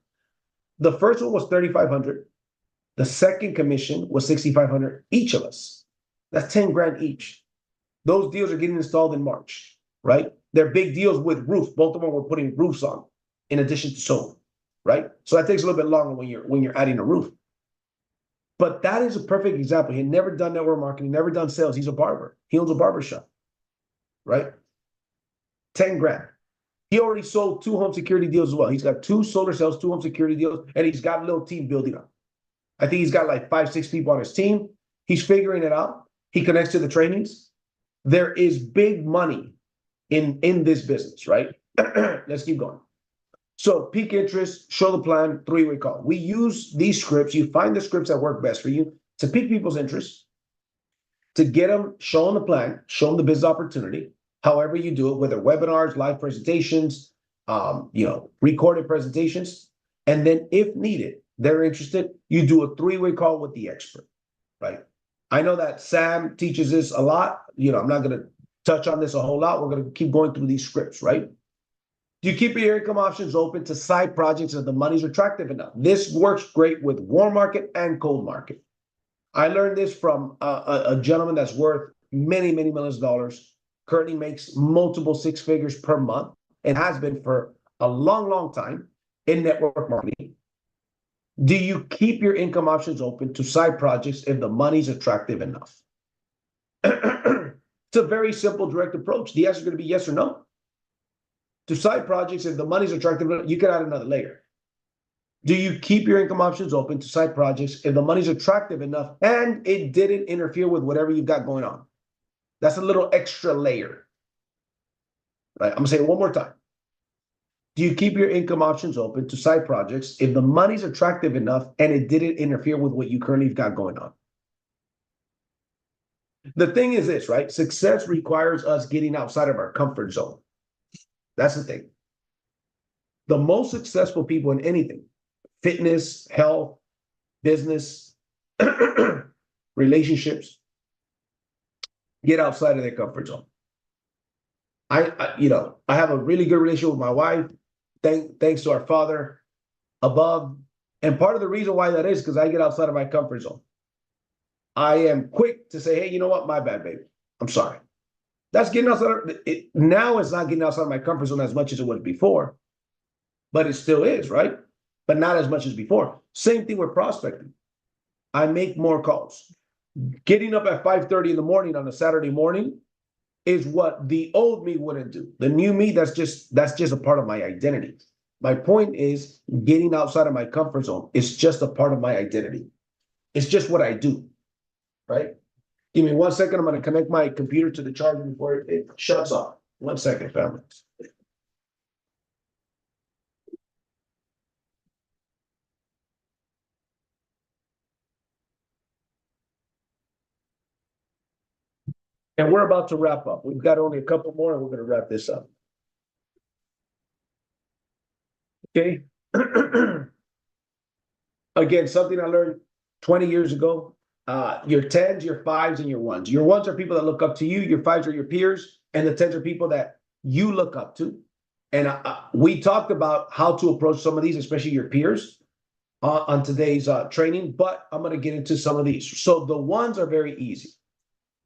The first one was 3,500. The second commission was 6,500 each of us. That's 10 grand each. Those deals are getting installed in March, right? They're big deals with roofs. Both of them were putting roofs on in addition to solar, right? So that takes a little bit longer when you're adding a roof. But that is a perfect example. He had never done network marketing, never done sales. He's a barber. He owns a barber shop, right? 10 grand. He already sold 2 home security deals as well. He's got 2 solar sales, 2 home security deals, and he's got a little team building up. I think he's got like 5, 6 people on his team. He's figuring it out. He connects to the trainings. There is big money in this business, right? Let's keep going. So peak interest, show the plan, 3-way call. We use these scripts. You find the scripts that work best for you to pique people's interest, to get them, show them the plan, show them the business opportunity, however you do it, whether webinars, live presentations, recorded presentations. And then if needed, they're interested, you do a 3-way call with the expert, right? I know that Sam teaches this a lot. I'm not going to touch on this a whole lot. We're going to keep going through these scripts, right? Do you keep your income options open to side projects if the money's attractive enough? This works great with warm market and cold market. I learned this from a gentleman that's worth many, many millions of dollars, currently makes multiple 6 figures per month, and has been for a long, long time in network marketing. Do you keep your income options open to side projects if the money's attractive enough? It's a very simple, direct approach. The answer is going to be yes or no. To side projects, if the money's attractive enough, you can add another layer. Do you keep your income options open to side projects if the money's attractive enough and it didn't interfere with whatever you've got going on? That's a little extra layer. Right? I'm going to say it one more time. Do you keep your income options open to side projects if the money's attractive enough and it didn't interfere with what you currently got going on? The thing is this, right? Success requires us getting outside of our comfort zone. That's the thing. The most successful people in anything, fitness, health, business, relationships, get outside of their comfort zone. I have a really good relationship with my wife, thanks to our Father above. And part of the reason why that is because I get outside of my comfort zone. I am quick to say, hey, you know what? My bad, baby. I'm sorry. That's getting outside. Now it's not getting outside of my comfort zone as much as it was before, but it still is, right? But not as much as before. Same thing with prospecting. I make more calls. Getting up at 5:30 in the morning on a Saturday morning is what the old me wouldn't do. The new me, that's just a part of my identity. My point is getting outside of my comfort zone is just a part of my identity. It's just what I do, right? Give me 1 second. I'm going to connect my computer to the charger before it shuts off. 1 second, family. And we're about to wrap up. We've got only a couple more and we're going to wrap this up. Okay. Again, something I learned 20 years ago. Your 10s, your 5s, and your 1s. Your 1s are people that look up to you. Your 5s are your peers. And the 10s are people that you look up to. And we talked about how to approach some of these, especially your peers, on today's training. But I'm going to get into some of these. So the 1s are very easy.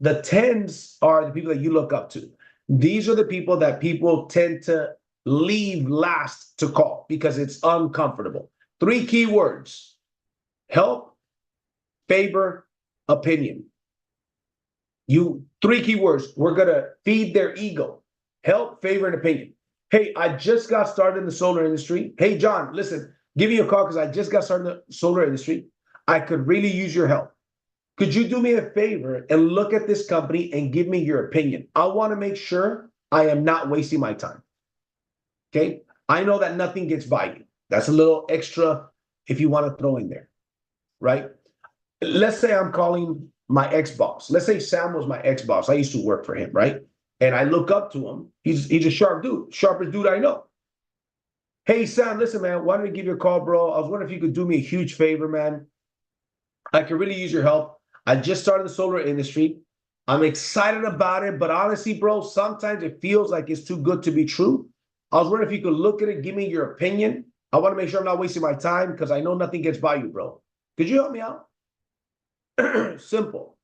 The 10s are the people that you look up to. These are the people that people tend to leave last to call because it's uncomfortable. 3 key words: help, favor, opinion. 3 key words. We're going to feed their ego. Help, favor, and opinion. Hey, I just got started in the solar industry. Hey, John, listen, give me a call because I just got started in the solar industry. I could really use your help. Could you do me a favor and look at this company and give me your opinion? I want to make sure I am not wasting my time. Okay? I know that nothing gets by you. That's a little extra if you want to throw in there. right? Let's say I'm calling my ex-boss. Let's say Sam was my ex-boss. I used to work for him, right? And I look up to him. He's a sharp dude, sharpest dude I know. Hey, Sam, listen, man, why don't I give you a call, bro? I was wondering if you could do me a huge favor, man. I could really use your help. I just started the solar industry. I'm excited about it, but honestly, bro, sometimes it feels like it's too good to be true. I was wondering if you could look at it, give me your opinion. I want to make sure I'm not wasting my time because I know nothing gets by you, bro. Could you help me out? Simple.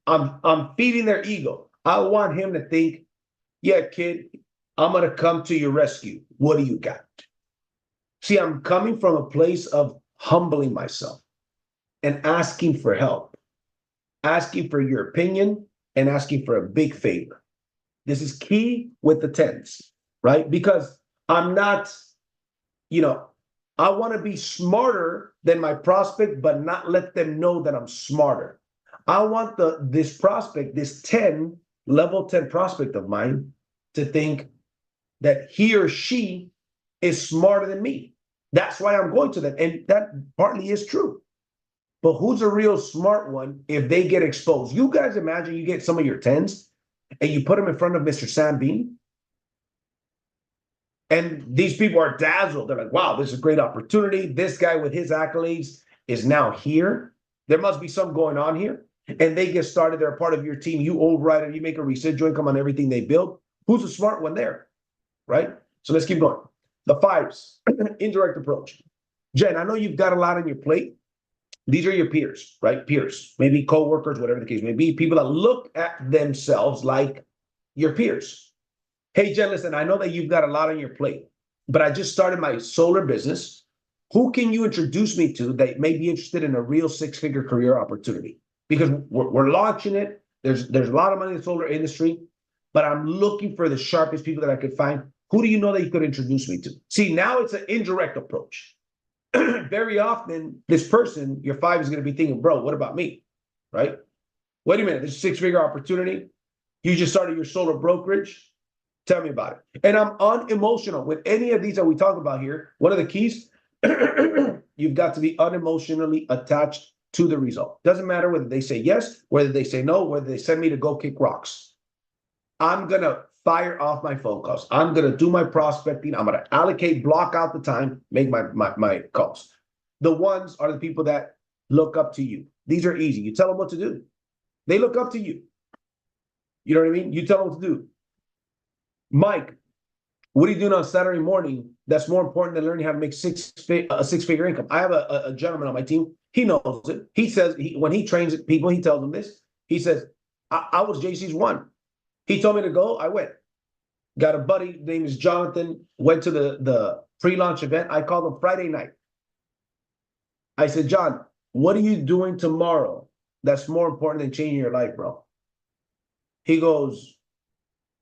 I'm feeding their ego. I want him to think, yeah, kid, I'm gonna come to your rescue. What do you got? See, I'm coming from a place of humbling myself and asking for help, asking for your opinion, and asking for a big favor. This is key with the tens, right? Because I'm not, you know, I want to be smarter than my prospect, but not let them know that I'm smarter. I want this prospect, this 10, level 10 prospect of mine, to think that he or she is smarter than me. That's why I'm going to them. And that partly is true. But who's a real smart one if they get exposed? You guys imagine you get some of your 10s and you put them in front of Mr. Sam Bean. And these people are dazzled. They're like, wow, this is a great opportunity. This guy with his accolades is now here. There must be something going on here. And they get started. They're a part of your team. You override it. You make a residual income on everything they build. Who's the smart one there? Right? So let's keep going. The fives, indirect approach. Jen, I know you've got a lot on your plate. These are your peers, right? Peers, maybe co-workers, whatever the case may be, people that look at themselves like your peers. Hey, Jen, listen, I know that you've got a lot on your plate, but I just started my solar business. Who can you introduce me to that may be interested in a real six-figure career opportunity? Because we're launching it. There's a lot of money in the solar industry, but I'm looking for the sharpest people that I could find. Who do you know that you could introduce me to? See, now it's an indirect approach. Very often, this person, your five, is going to be thinking, bro, what about me? Right? Wait a minute, this is a six-figure opportunity. You just started your solar brokerage. Tell me about it. And I'm unemotional with any of these that we talk about here. One of the keys, you've got to be unemotionally attached to the result. Doesn't matter whether they say yes, whether they say no, whether they send me to go kick rocks. I'm going to fire off my phone calls. I'm going to do my prospecting. I'm going to allocate, block out the time, make my calls. The ones are the people that look up to you. These are easy. You tell them what to do. They look up to you. You know what I mean? You tell them what to do. Mike, what are you doing on Saturday morning that's more important than learning how to make a six-figure income? I have a gentleman on my team. He knows it. He says, when he trains people, he tells them this. He says, I was JC's one. He told me to go. I went. Got a buddy named is Jonathan. Went to the pre-launch event. I called him Friday night. I said, John, what are you doing tomorrow that's more important than changing your life, bro? He goes,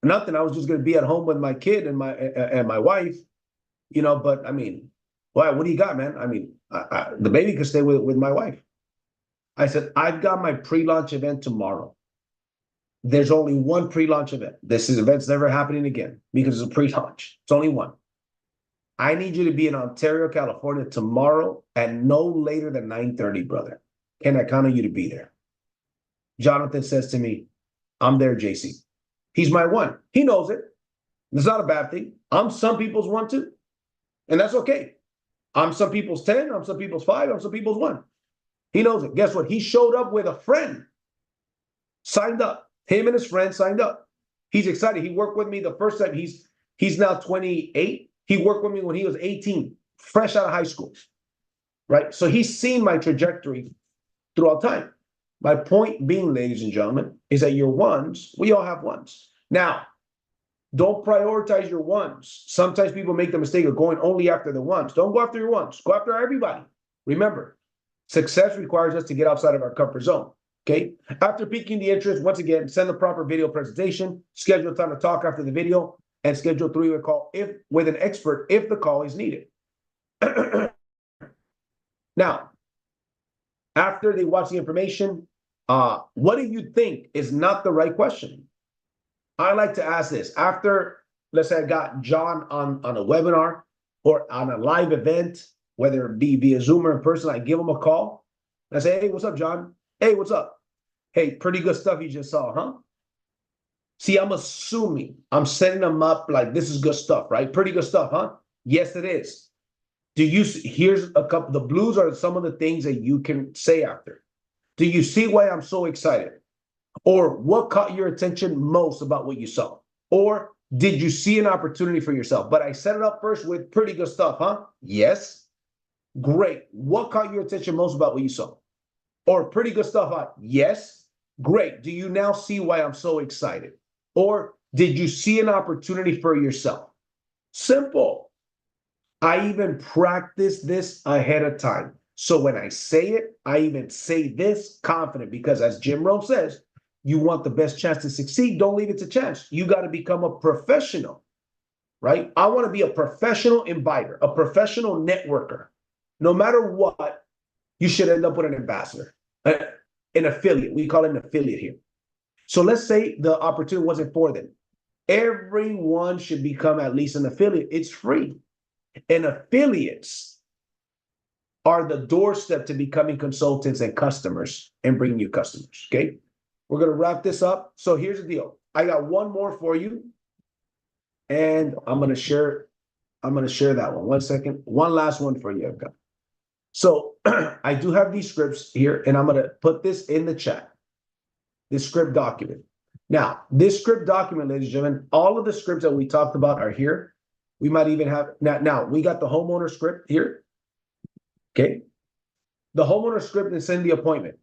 nothing. I was just going to be at home with my kid and my wife, you know. But I mean, why? What do you got, man? I mean, the baby could stay with my wife. I said, I've got my pre-launch event tomorrow. There's only one pre-launch event. This event's never happening again because it's a pre-launch. It's only one. I need you to be in Ontario, California tomorrow at no later than 9:30, brother. Can I count on you to be there? Jonathan says to me, I'm there, JC. He's my one. He knows it. It's not a bad thing. I'm some people's one too. And that's okay. I'm some people's 10. I'm some people's 5. I'm some people's 1. He knows it. Guess what? He showed up with a friend. Signed up. Him and his friend signed up. He's excited. He worked with me the first time. He's now 28. He worked with me when he was 18, fresh out of high school. Right? So he's seen my trajectory throughout time. My point being, ladies and gentlemen, is that your ones, we all have ones. Now, don't prioritize your ones. Sometimes people make the mistake of going only after the ones. Don't go after your ones. Go after everybody. Remember, success requires us to get outside of our comfort zone. Okay. After piquing the interest, once again, send the proper video presentation, schedule time to talk after the video, and schedule 3-way call with an expert if the call is needed. Now, after they watch the information, what do you think is not the right question? I like to ask this. After, let's say I got John on a webinar or on a live event, whether it be via Zoom or in person, I give him a call. I say, hey, what's up, John? Hey, what's up? Hey, pretty good stuff you just saw, huh? See, I'm assuming, I'm setting them up like this is good stuff, right? Pretty good stuff, huh? Yes, it is. Here's a couple, the blues are some of the things that you can say after. Do you see why I'm so excited? Or what caught your attention most about what you saw? Or did you see an opportunity for yourself? But I set it up first with pretty good stuff, huh? Yes. Great. What caught your attention most about what you saw? Or pretty good stuff, huh? Yes. Great. Do you now see why I'm so excited? Or did you see an opportunity for yourself? Simple. I even practice this ahead of time. So when I say it, I even say this confident because as Jim Rohn says, you want the best chance to succeed. Don't leave it to chance. You got to become a professional, right? I want to be a professional inviter, a professional networker. No matter what, you should end up with an ambassador, an affiliate. We call it an affiliate here. So let's say the opportunity wasn't for them. Everyone should become at least an affiliate. It's free. And affiliates are the doorstep to becoming consultants and customers and bringing you customers, okay? We're going to wrap this up. So here's the deal. I got one more for you. And I'm going to share that one. 1 second. One last one for you, okay? So I do have these scripts here, and I'm going to put this in the chat. This script document. Now, this script document, ladies and gentlemen, all of the scripts that we talked about are here. We might even have, now we got the homeowner script here. Okay. The homeowner script and send the appointment.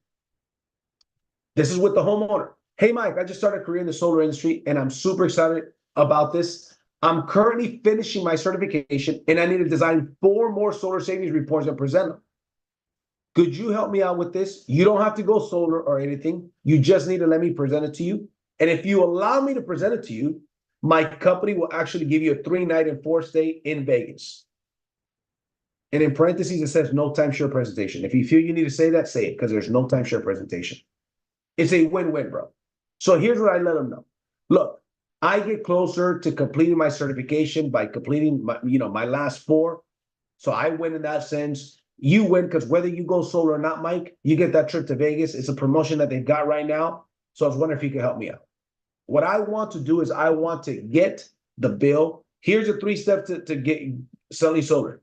This is with the homeowner. Hey, Mike, I just started a career in the solar industry and I'm super excited about this. I'm currently finishing my certification and I need to design 4 more solar savings reports and present them. Could you help me out with this? You don't have to go solar or anything. You just need to let me present it to you. And if you allow me to present it to you, my company will actually give you a 3-night and 4-stay in Vegas. And in parentheses, it says no timeshare presentation. If you feel you need to say that, say it, because there's no timeshare presentation. It's a win-win, bro. So here's what I let them know. Look, I get closer to completing my certification by completing my last 4. So I win in that sense. You win because whether you go solar or not, Mike, you get that trip to Vegas. It's a promotion that they've got right now. So I was wondering if you could help me out. What I want to do is I want to get the bill. Here's the 3 steps to get selling solar.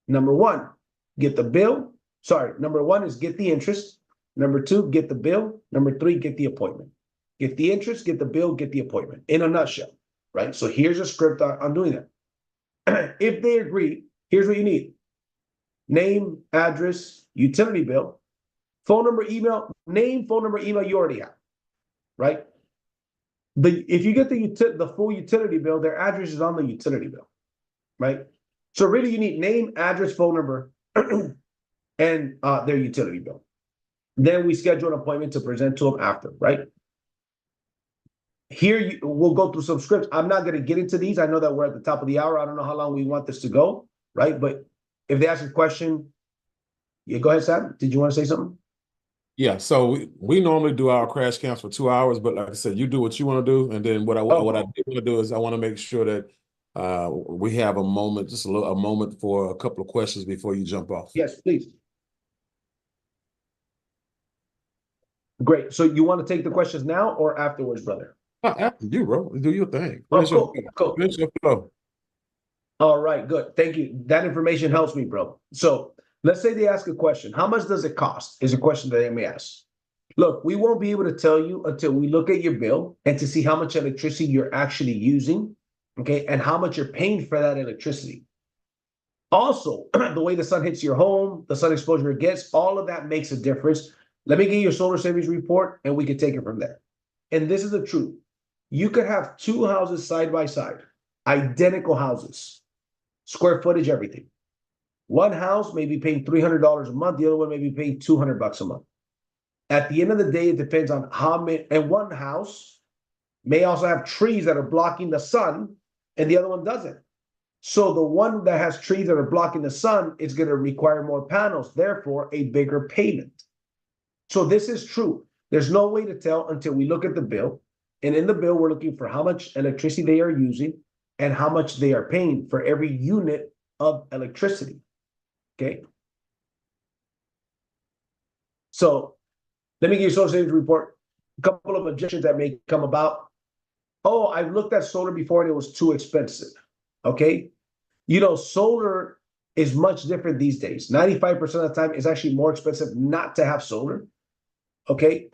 Number 1, get the bill. Number 1 is get the interest. Number 2, get the bill. Number 3, get the appointment. Get the interest, get the bill, get the appointment. In a nutshell, right? So here's a script on doing that. If they agree, here's what you need. Name, address, utility bill, phone number, email, name, phone number, email you already have, right? If you get the full utility bill, their address is on the utility bill, right? So really you need name, address, phone number, and their utility bill. Then we schedule an appointment to present to them after, right? Here we'll go through some scripts. I'm not going to get into these. I know that we're at the top of the hour. I don't know how long we want this to go, right? But if they ask a question, yeah, go ahead, Sam. Did you want to say something? Yeah, so we normally do our crash camps for 2 hours, but like I said, you do what you want to do, and then what I want to do is I want to make sure that we have a moment, just a moment for a couple of questions before you jump off. Yes, please. Great. So you want to take the questions now or afterwards, brother? After you, bro. Do your thing. Cool. Finish your flow. All right, good. Thank you. That information helps me, bro. So let's say they ask a question. How much does it cost? Is a question that they may ask. Look, we won't be able to tell you until we look at your bill and to see how much electricity you're actually using, okay, and how much you're paying for that electricity. Also, the way the sun hits your home, the sun exposure it gets, all of that makes a difference. Let me get you a solar savings report and we can take it from there. And this is the truth. You could have 2 houses side by side, identical houses, square footage, everything. One house may be paying $300 a month. The other one may be paying $200 a month. At the end of the day, it depends on how many, and one house may also have trees that are blocking the sun and the other one doesn't. So the one that has trees that are blocking the sun is going to require more panels, therefore a bigger payment. So this is true. There's no way to tell until we look at the bill. And in the bill, we're looking for how much electricity they are using and how much they are paying for every unit of electricity. Okay. So let me give you a solar savings report. A couple of objections that may come about. Oh, I've looked at solar before and it was too expensive. Okay. You know, solar is much different these days. 95% of the time, it's actually more expensive not to have solar. Okay.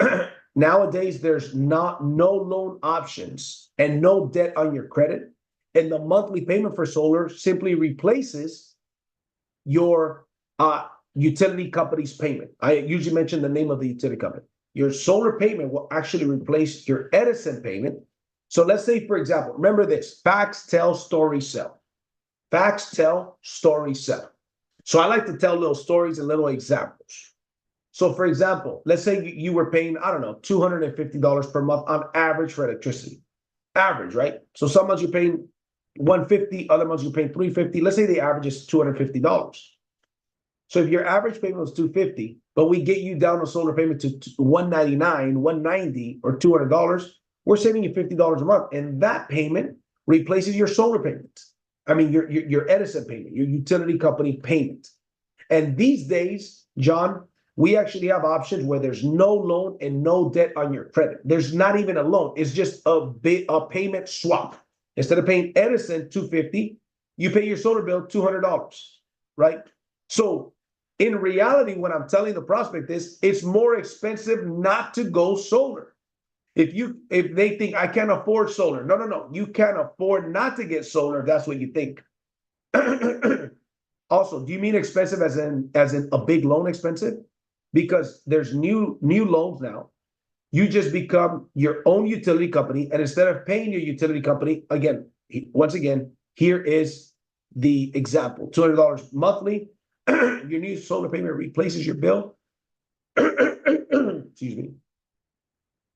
Nowadays, there's no loan options and no debt on your credit. And the monthly payment for solar simply replaces your utility company's payment. I usually mention the name of the utility company. Your solar payment will actually replace your Edison payment. So let's say, for example, remember this: fax, tell, story, sell. Fax, tell, story, sell. So I like to tell little stories and little examples. So for example, let's say you were paying, I don't know, $250 per month on average for electricity. Average, right? So some months you're paying $150, other months you're paying $350. Let's say the average is $250. So if your average payment was $250, but we get you down a solar payment to $199, $190, or $200, we're saving you $50 a month. And that payment replaces your solar payment. I mean, your Edison payment, your utility company payment. And these days, John, we actually have options where there's no loan and no debt on your credit. There's not even a loan. It's just a payment swap. Instead of paying Edison $250, you pay your solar bill $200, right? So in reality, what I'm telling the prospect is it's more expensive not to go solar. If they think I can't afford solar, no. You can't afford not to get solar if that's what you think. Also, do you mean expensive as in a big loan expensive? Because there's new loans now. You just become your own utility company, and instead of paying your utility company, once again, here is the example: $200 monthly. Your new solar payment replaces your bill. Excuse me.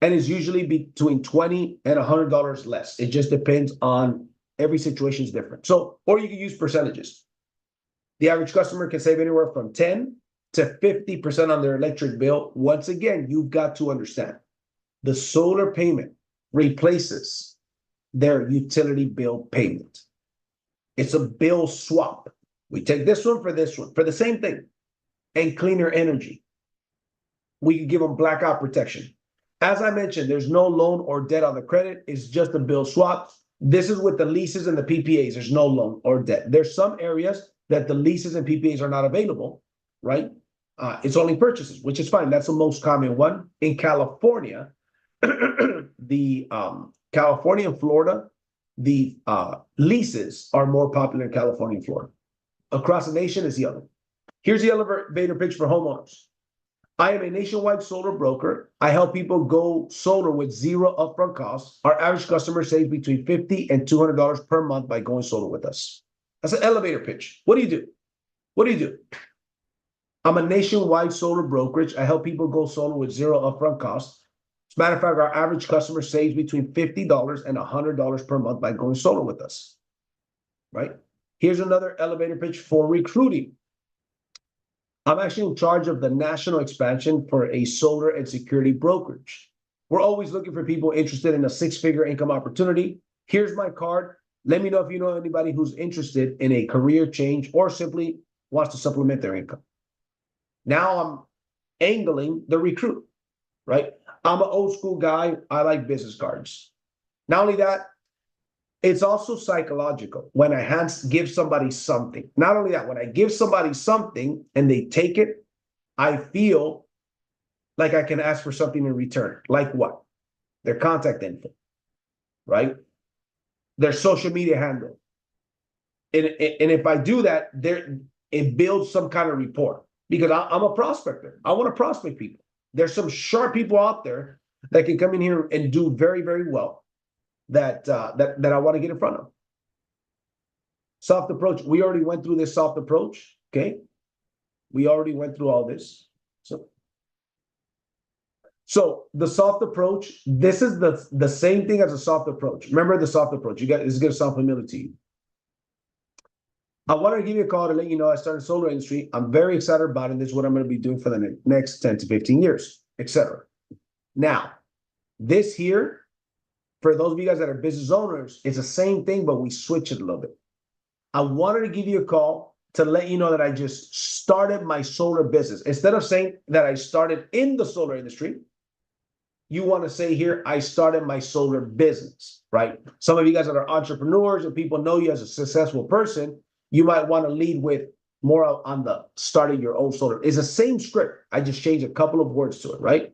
And is usually between $20 and $100 less. It just depends on every situation is different. So, or you can use percentages. The average customer can save anywhere from 10 to 50% on their electric bill. Once again, you've got to understand the solar payment replaces their utility bill payment. It's a bill swap. We take this one for the same thing, and cleaner energy. We can give them blackout protection. As I mentioned, there's no loan or debt on the credit. It's just a bill swap. This is with the leases and the PPAs. There's no loan or debt. There's some areas that the leases and PPAs are not available, right? It's only purchases, which is fine. That's the most common one. In California, California and Florida, the leases are more popular in California and Florida. Across the nation is the other. Here's the elevator pitch for homeowners. I am a nationwide solar broker. I help people go solar with zero upfront costs. Our average customer saves between $50 and $200 per month by going solar with us. That's an elevator pitch. What do you do? What do you do? I'm a nationwide solar brokerage. I help people go solar with zero upfront costs. As a matter of fact, our average customer saves between $50 and $100 per month by going solar with us, right? Here's another elevator pitch for recruiting. I'm actually in charge of the national expansion for a solar and security brokerage. We're always looking for people interested in a six-figure income opportunity. Here's my card. Let me know if you know anybody who's interested in a career change or simply wants to supplement their income. Now I'm angling the recruit, right? I'm an old school guy. I like business cards. Not only that, it's also psychological when I give somebody something. Not only that, when I give somebody something and they take it, I feel like I can ask for something in return. Like what? Their contact info, right? Their social media handle. And if I do that, it builds some kind of rapport because I'm a prospector. I want to prospect people. There's some sharp people out there that can come in here and do very, very well. That I want to get in front of. Soft approach. We already went through this soft approach. Okay. We already went through all this. So the soft approach, this is the same thing as a soft approach. Remember the soft approach. This is going to sound familiar to you. I wanted to give you a call to let you know I started solar industry. I'm very excited about it. This is what I'm going to be doing for the next 10 to 15 years, etc. Now, this here, for those of you guys that are business owners, it's the same thing, but we switch it a little bit. I wanted to give you a call to let you know that I just started my solar business. Instead of saying that I started in the solar industry, you want to say here, I started my solar business, right? Some of you guys that are entrepreneurs and people know you as a successful person, you might want to lead with more on the starting your own solar. It's the same script. I just changed a couple of words to it, right?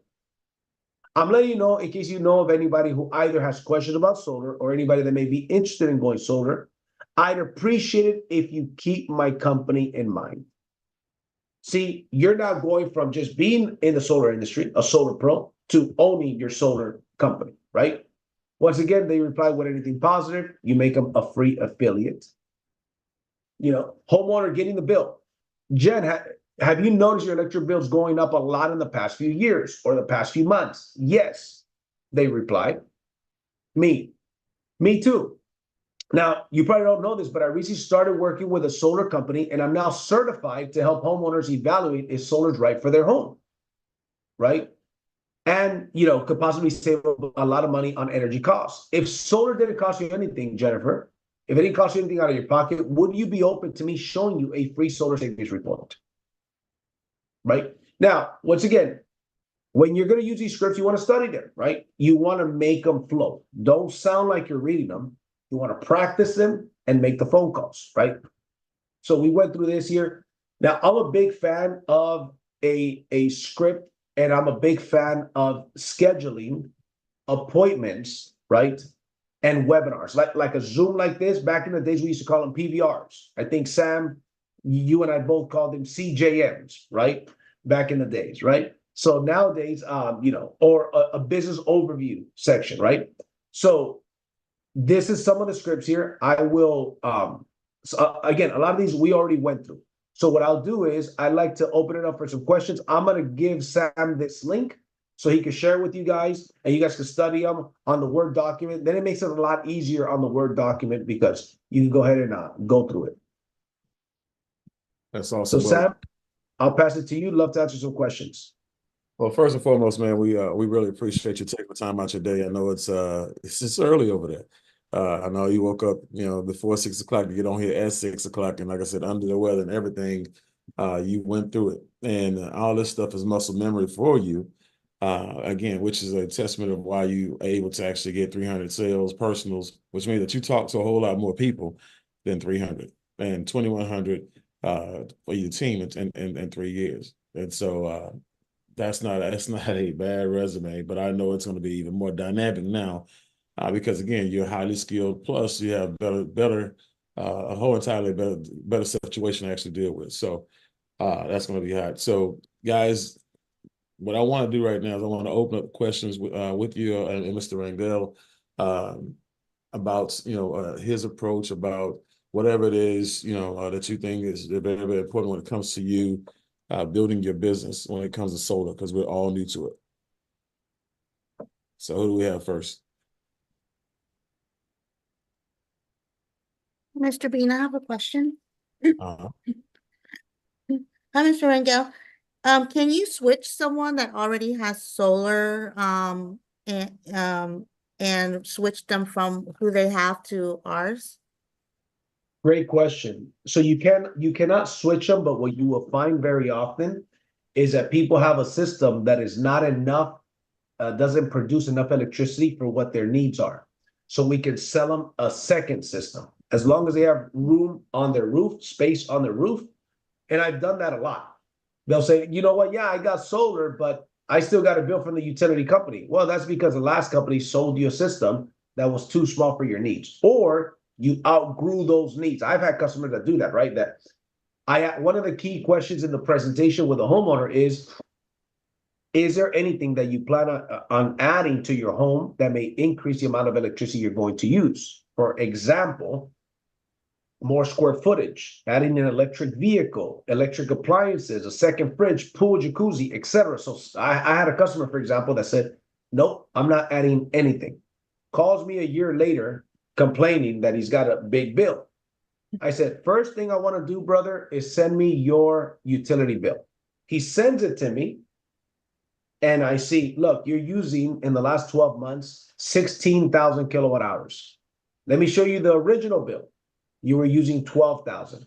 I'm letting you know in case you know of anybody who either has questions about solar or anybody that may be interested in going solar. I'd appreciate it if you keep my company in mind. See, you're now going from just being in the solar industry, a solar pro, to owning your solar company, right? Once again, they reply with anything positive, you make them a free affiliate. You know, homeowner getting the bill. Jen, have you noticed your electric bills going up a lot in the past few years or the past few months? Yes, they replied. Me too. Now, you probably don't know this, but I recently started working with a solar company, and I'm now certified to help homeowners evaluate if solar is right for their home, right? And, you know, could possibly save a lot of money on energy costs. If solar didn't cost you anything, Jennifer, if it didn't cost you anything out of your pocket, would you be open to me showing you a free solar savings report? Right? Now, once again, when you're going to use these scripts, you want to study them, right? You want to make them flow. Don't sound like you're reading them. You want to practice them and make the phone calls, right? So we went through this here. Now, I'm a big fan of a script, and I'm a big fan of scheduling appointments, right? And webinars, like a Zoom like this. Back in the days, we used to call them PVRs. I think, Sam, you and I both called them CJMs, right? Back in the days, right? So nowadays, you know, or a business overview section, right? So this is some of the scripts here. I will, again, a lot of these we already went through. So what I'll do is I like to open it up for some questions. I'm going to give Sam this link so he can share it with you guys, and you guys can study them on the Word document. Then it makes it a lot easier on the Word document because you can go ahead and go through it. That's awesome. So Sam, I'll pass it to you. Love to answer some questions. Well, first and foremost, man, we really appreciate you taking the time out your day. I know it's just early over there. I know you woke up, you know, before 6 o'clock to get on here at 6 o'clock, and like I said, under the weather and everything, you went through it, and all this stuff is muscle memory for you. Again, which is a testament of why you are able to actually get 300 sales personals, which means that you talk to a whole lot more people than 300 and 2,100 for your team in 3 years, and so. That's not a bad resume, but I know it's going to be even more dynamic now because again, you're highly skilled. Plus, you have a whole entirely better situation to actually deal with. So that's going to be hot. So, guys, what I want to do right now is I want to open up questions with you and Mr. Rangel about his approach, about whatever it is that you think is very, very important when it comes to you. Building your business when it comes to solar, because we're all new to it. So who do we have first? Mr. Bean, I have a question. Hi, Mr. Rangel. Can you switch someone that already has solar and switch them from who they have to ours? Great question. So you cannot switch them, but what you will find very often is that people have a system that is not enough, doesn't produce enough electricity for what their needs are. So we can sell them a second system as long as they have room on their roof, space on their roof. And I've done that a lot. They'll say, you know what? Yeah, I got solar, but I still got a bill from the utility company. Well, that's because the last company sold you a system that was too small for your needs, or you outgrew those needs. I've had customers that do that, right? One of the key questions in the presentation with a homeowner is there anything that you plan on adding to your home that may increase the amount of electricity you're going to use? For example, more square footage, adding an electric vehicle, electric appliances, a second fridge, pool, jacuzzi, etc. So I had a customer, for example, that said, nope, I'm not adding anything. Calls me a year later complaining that he's got a big bill. I said, first thing I want to do, brother, is send me your utility bill. He sends it to me, and I see, look, you're using in the last 12 months 16,000 kilowatt hours. Let me show you the original bill. You were using 12,000.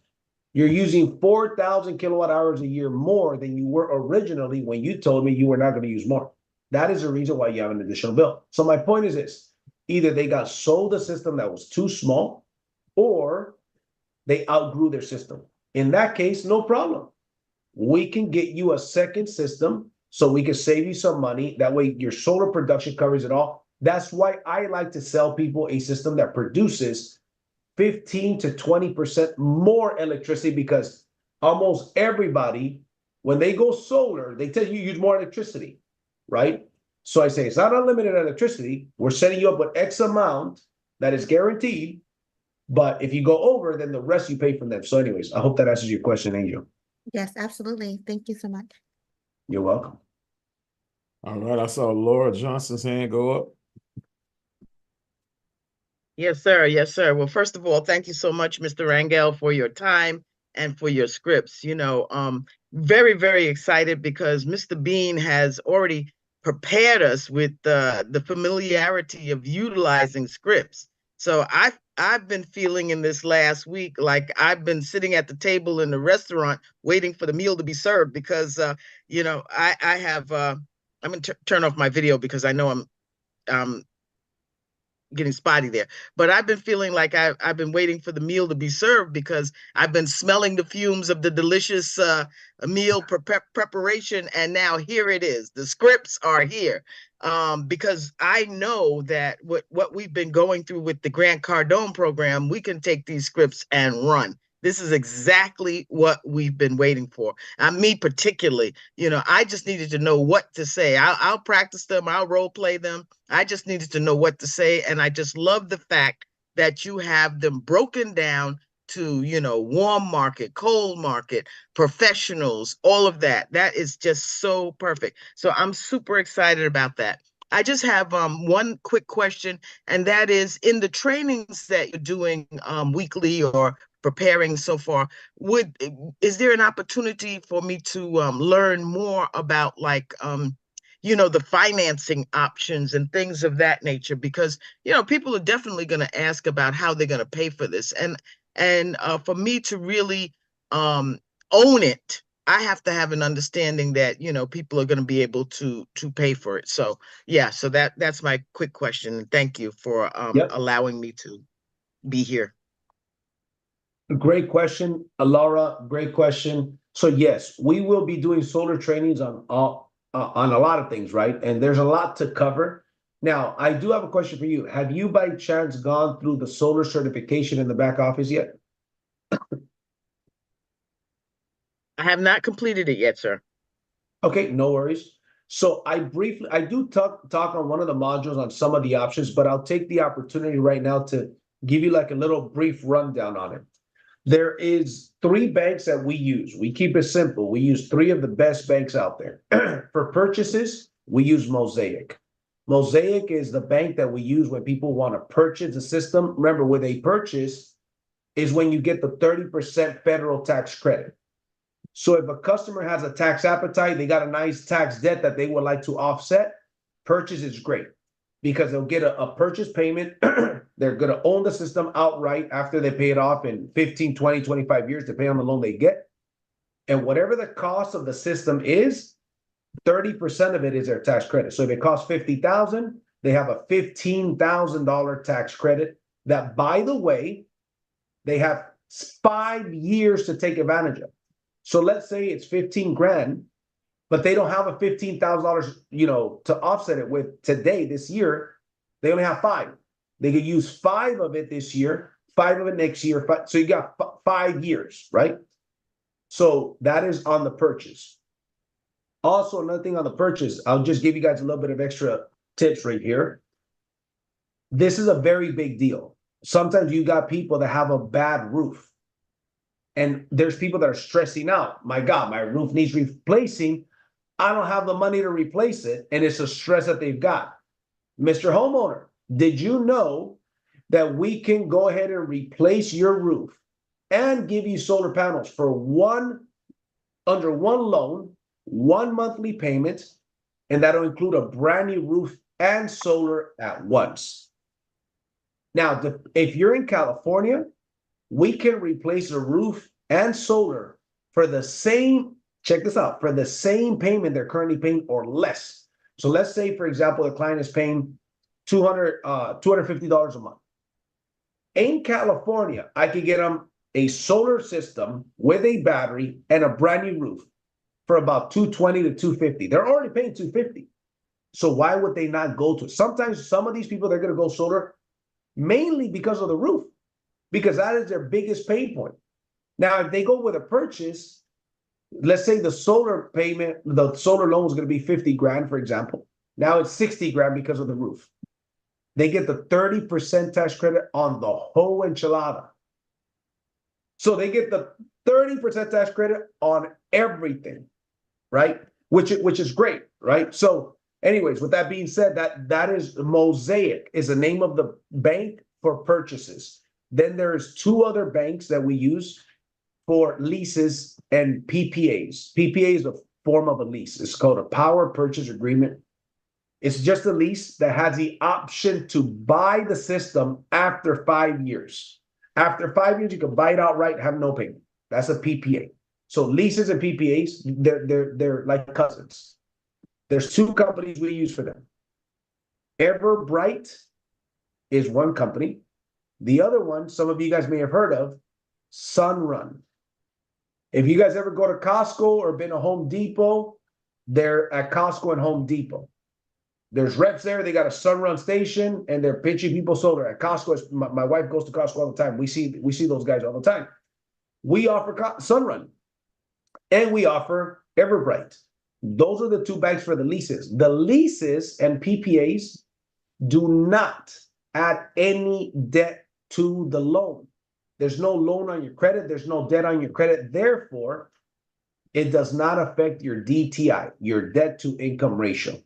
You're using 4,000 kilowatt hours a year more than you were originally when you told me you were not going to use more. That is the reason why you have an additional bill. So my point is this: either they got sold a system that was too small, or they outgrew their system. In that case, no problem. We can get you a second system so we can save you some money. That way your solar production covers it all. That's why I like to sell people a system that produces 15 to 20% more electricity, because almost everybody, when they go solar, they tell you use more electricity, right? So I say, it's not unlimited electricity. We're setting you up with X amount that is guaranteed. But if you go over, then the rest you pay from them. So anyways, I hope that answers your question, Angel. Yes, absolutely. Thank you so much. You're welcome. All right, I saw Laura Johnson's hand go up. Yes, sir. Yes, sir. Well, first of all, thank you so much, Mr. Rangel, for your time and for your scripts. Very, very excited because Mr. Bean has already prepared us with the familiarity of utilizing scripts. So I've been feeling in this last week like I've been sitting at the table in the restaurant waiting for the meal to be served, because I have I'm gonna turn off my video because I know I'm getting spotty there. But I've been feeling like I've been waiting for the meal to be served, because I've been smelling the fumes of the delicious meal preparation, and now here it is. The scripts are here, because I know that what we've been going through with the Grant Cardone program, we can take these scripts and run. This is exactly what we've been waiting for. Me particularly, I just needed to know what to say. I'll practice them. I'll role play them. I just needed to know what to say. And I just love the fact that you have them broken down to, warm market, cold market, professionals, all of that. That is just so perfect. So I'm super excited about that. I just have one quick question, and that is, in the trainings that you're doing weekly or preparing so far, is there an opportunity for me to learn more about, like, the financing options and things of that nature? Because people are definitely going to ask about how they're going to pay for this, and for me to really own it, I have to have an understanding that people are going to be able to pay for it. So yeah, so that's my quick question, and thank you for Yep. allowing me to be here. Great question, Laura. Great question. So yes, we will be doing solar trainings on a lot of things, right? And there's a lot to cover. Now, I do have a question for you. Have you by chance gone through the solar certification in the back office yet? I have not completed it yet, sir. Okay, no worries. So I do talk on one of the modules on some of the options, but I'll take the opportunity right now to give you like a little brief rundown on it. There is 3 banks that we use. We keep it simple. We use 3 of the best banks out there. For purchases, we use Mosaic. Mosaic is the bank that we use when people want to purchase a system. Remember, with a purchase is when you get the 30% federal tax credit. So if a customer has a tax appetite, they got a nice tax debt that they would like to offset, purchase is great, because they'll get a purchase payment. They're going to own the system outright after they pay it off in 15, 20, 25 years, depending on the loan they get. And whatever the cost of the system is, 30% of it is their tax credit. So if it costs $50,000, they have a $15,000 tax credit that, by the way, they have 5 years to take advantage of. So let's say it's 15 grand, but they don't have a $15,000, to offset it with today, this year. They only have 5. They could use 5 of it this year, 5 of it next year. So you got 5 years, right? So that is on the purchase. Also, another thing on the purchase, I'll just give you guys a little bit of extra tips right here. This is a very big deal. Sometimes you got people that have a bad roof. And there's people that are stressing out. My God, my roof needs replacing. I don't have the money to replace it. And it's a stress that they've got. Mr. Homeowner, did you know that we can go ahead and replace your roof and give you solar panels for under one loan, 1 monthly payment, and that'll include a brand new roof and solar at once? Now, if you're in California, we can replace a roof and solar for the same, check this out, for the same payment they're currently paying or less. So let's say, for example, the client is paying $250 a month. In California, I could get them a solar system with a battery and a brand new roof for about $220 to $250. They're already paying $250. So why would they not go to? Sometimes some of these people, they're going to go solar mainly because of the roof, because that is their biggest pain point. Now, if they go with a purchase, let's say the solar payment, the solar loan is going to be 50 grand, for example. Now it's 60 grand because of the roof. They get the 30% tax credit on the whole enchilada. So they get the 30% tax credit on everything, right? Which is great, right? So anyways, with that being said, that is Mosaic is the name of the bank for purchases. Then there's two other banks that we use for leases and PPAs. PPA is a form of a lease. It's called a power purchase agreement. It's just a lease that has the option to buy the system after 5 years. After 5 years, you can buy it outright, have no payment. That's a PPA. So leases and PPAs, they're like cousins. There's two companies we use for them. Everbright is one company. The other one, some of you guys may have heard of, Sunrun. If you guys ever go to Costco or been to Home Depot, they're at Costco and Home Depot. There's reps there. They got a Sunrun station, and they're pitching people solar. At Costco, my wife goes to Costco all the time. We see those guys all the time. We offer Sunrun, and we offer Everbright. Those are the two banks for the leases. The leases and PPAs do not add any debt to the loan. There's no loan on your credit. There's no debt on your credit. Therefore, it does not affect your DTI, your debt to income ratio.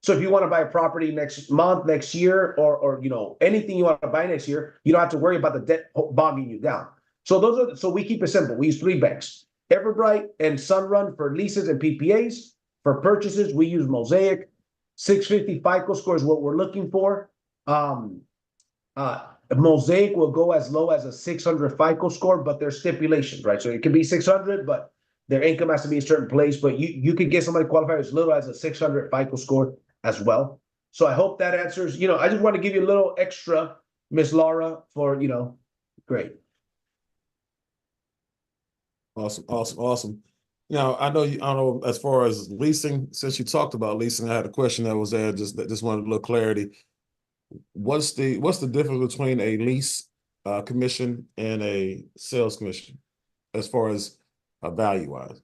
So if you want to buy a property next month, next year, or anything you want to buy next year, you don't have to worry about the debt bogging you down. So we keep it simple. We use three banks: Everbright and Sunrun for leases and PPAs. For purchases, we use Mosaic. 650 FICO score is what we're looking for. Mosaic will go as low as a 600 FICO score, but there's stipulations, right? So it can be 600, but their income has to be a certain place. But you could get somebody qualified as little as a 600 FICO score as well. So I hope that answers, I just want to give you a little extra, Miss Laura, for, great. Awesome. I know as far as leasing, since you talked about leasing, I had a question that was there, just wanted a little clarity. What's the difference between a lease commission and a sales commission as far as value wise?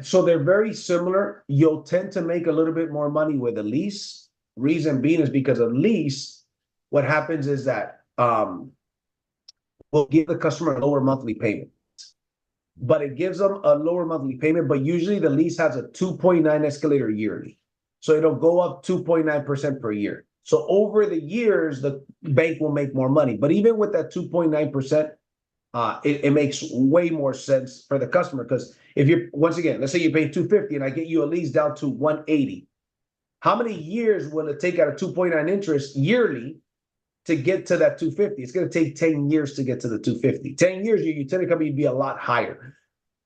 So they're very similar. You'll tend to make a little bit more money with a lease. Reason being is because a lease, what happens is that we'll give the customer a lower monthly payment. But it gives them a lower monthly payment, but usually the lease has a 2.9 escalator yearly. So it'll go up 2.9% per year. So over the years, the bank will make more money. But even with that 2.9%, it makes way more sense for the customer, because if you're, once again, let's say you pay $250 and I get you a lease down to $180. How many years will it take at a 2.9 interest yearly to get to that $250? It's going to take 10 years to get to the $250. 10 years, your utility company would be a lot higher.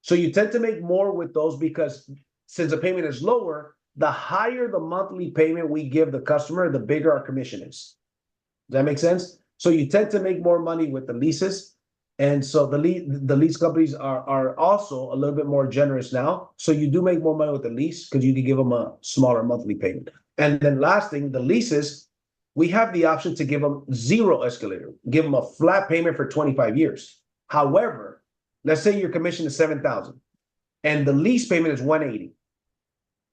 So you tend to make more with those, because since the payment is lower, the higher the monthly payment we give the customer, the bigger our commission is. Does that make sense? So you tend to make more money with the leases. And so the lease companies are also a little bit more generous now. So you do make more money with the lease because you can give them a smaller monthly payment. And then last thing, the leases, we have the option to give them zero escalator, give them a flat payment for 25 years. However, let's say your commission is $7,000 and the lease payment is $180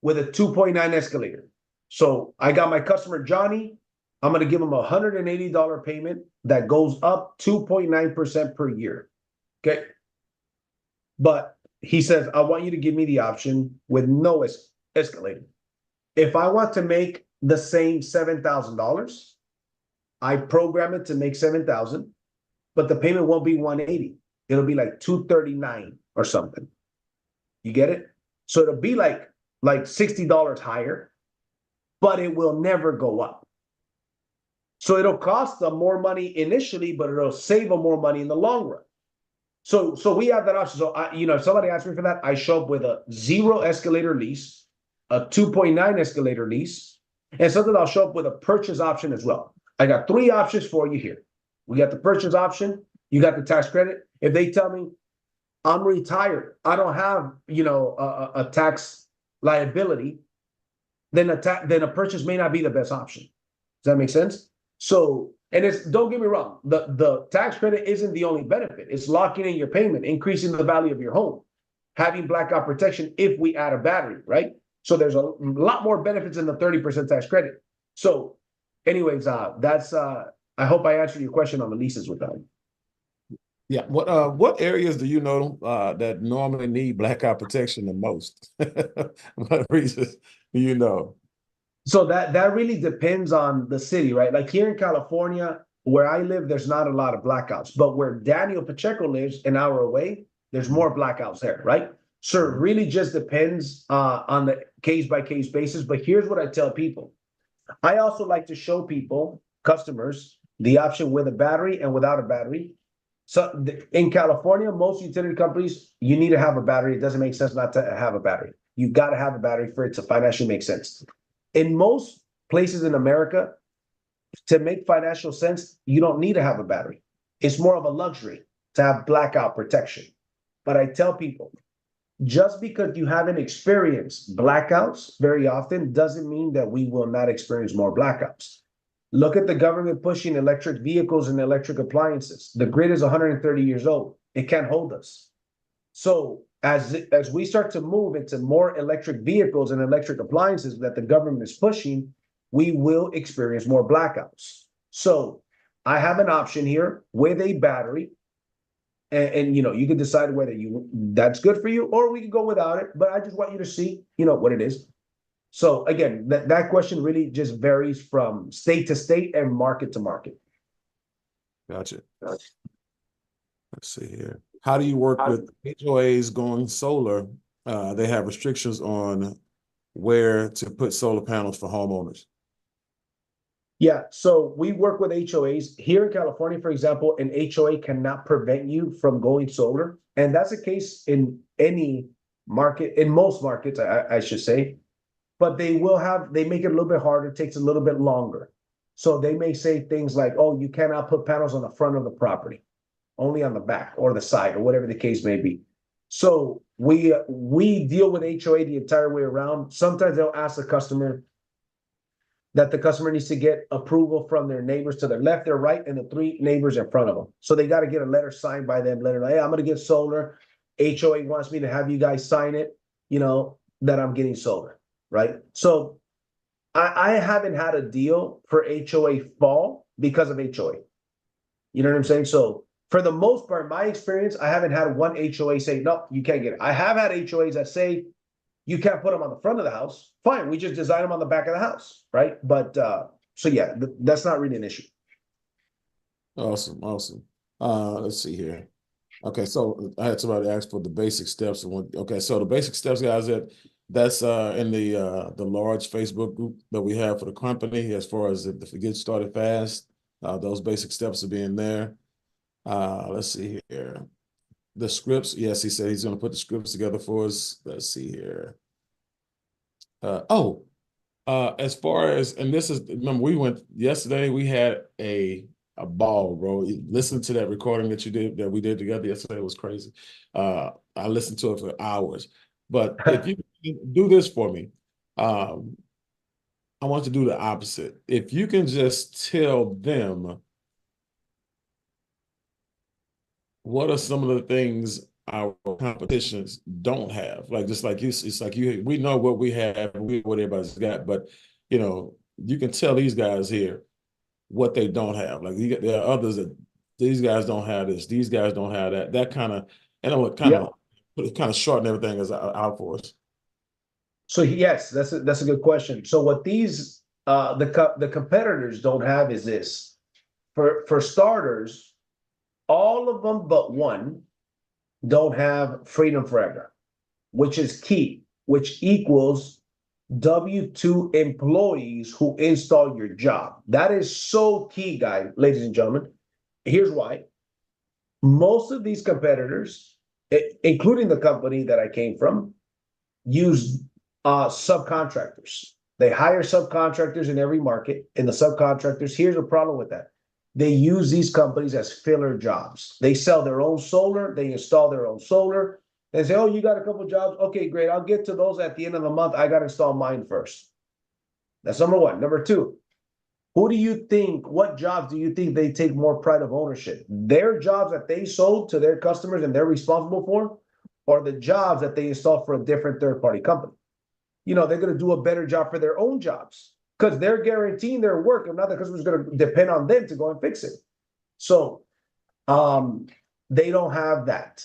with a 2.9 escalator. So I got my customer, Johnny, I'm going to give him a $180 payment that goes up 2.9% per year. Okay. But he says, I want you to give me the option with no escalator. If I want to make the same $7,000, I program it to make $7,000, but the payment won't be $180. It'll be like $239 or something. You get it? So it'll be like $60 higher, but it will never go up. So it'll cost them more money initially, but it'll save them more money in the long run. So we have that option. So if somebody asks me for that, I show up with a 0 escalator lease, a 2.9 escalator lease, and sometimes I'll show up with a purchase option as well. I got 3 options for you here. We got the purchase option, you got the tax credit. If they tell me I'm retired, I don't have a tax liability, then a purchase may not be the best option. Does that make sense? So, and it's, don't get me wrong, the tax credit isn't the only benefit. It's locking in your payment, increasing the value of your home, having blackout protection if we add a battery, right? So there's a lot more benefits than the 30% tax credit. So, anyways, that's I hope I answered your question on the leases with that. Yeah. What areas do you know that normally need blackout protection the most? What reasons do you know? So that really depends on the city, right? Like here in California, where I live, there's not a lot of blackouts, but where Daniel Pacheco lives, an hour away, there's more blackouts there, right? So it really just depends on the case by case basis. But here's what I tell people. I also like to show people, customers, the option with a battery and without a battery. So in California, most utility companies, you need to have a battery. It doesn't make sense not to have a battery. You've got to have a battery for it to financially make sense. In most places in America, to make financial sense, you don't need to have a battery. It's more of a luxury to have blackout protection. But I tell people, just because you haven't experienced blackouts very often doesn't mean that we will not experience more blackouts. Look at the government pushing electric vehicles and electric appliances. The grid is 130 years old. It can't hold us. So as we start to move into more electric vehicles and electric appliances that the government is pushing, we will experience more blackouts. So I have an option here with a battery, and you can decide whether that's good for you, or we can go without it. But I just want you to see, what it is. So again, that question really just varies from state to state and market to market. Gotcha. Let's see here. How do you work with HOAs going solar? They have restrictions on where to put solar panels for homeowners. Yeah, so we work with HOAs. Here in California, for example, an HOA cannot prevent you from going solar. And that's the case in any market, in most markets, I should say. But they make it a little bit harder, it takes a little bit longer. So they may say things like, oh, you cannot put panels on the front of the property, only on the back or the side or whatever the case may be. So we deal with HOA the entire way around. Sometimes they'll ask the customer that the customer needs to get approval from their neighbors to their left, their right, and the 3 neighbors in front of them. So they got to get a letter signed by them, letter like, hey, I'm going to get solar. HOA wants me to have you guys sign it, that I'm getting solar, right? So I haven't had a deal for HOA fall because of HOA. You know what I'm saying? So for the most part, my experience, I haven't had one HOA say, no, you can't get it. I have had HOAs that say, you can't put them on the front of the house. Fine, we just design them on the back of the house, right? But so yeah, that's not really an issue. Awesome. Let's see here. Okay, so I had somebody ask for the basic steps. Okay, so the basic steps, guys, that's in the large Facebook group that we have for the company. As far as if you get started fast, those basic steps will be in there. Let's see here. The scripts, yes, he said he's going to put the scripts together for us. Let's see here. As far as, and this is, remember, we went yesterday, we had a ball, bro. Listen to that recording that we did together yesterday. It was crazy. I listened to it for hours. But if you do this for me, I want to do the opposite. If you can just tell them what are some of the things our competitions don't have? Like, just like you, it's like we know what we have, what everybody's got, but you can tell these guys here what they don't have. Like there are others that these guys don't have this, these guys don't have that. That kind of, and it'll kind of shorten everything out for us. So yes, that's a good question. So what these the competitors don't have is this. For starters, all of them but one don't have freedom forever, which is key, which equals W-2 employees who install your job. That is so key, guys, ladies and gentlemen. Here's why. Most of these competitors, including the company that I came from, use subcontractors. They hire subcontractors in every market, and the subcontractors, here's a problem with that. They use these companies as filler jobs. They sell their own solar, they install their own solar. They say, oh, you got a couple jobs? Okay, great. I'll get to those at the end of the month. I got to install mine first. That's number one. Number two, what jobs do you think they take more pride of ownership? Their jobs that they sold to their customers and they're responsible for, or the jobs that they install for a different third-party company? They're going to do a better job for their own jobs because they're guaranteeing their work, and not the customer's going to depend on them to go and fix it. So they don't have that.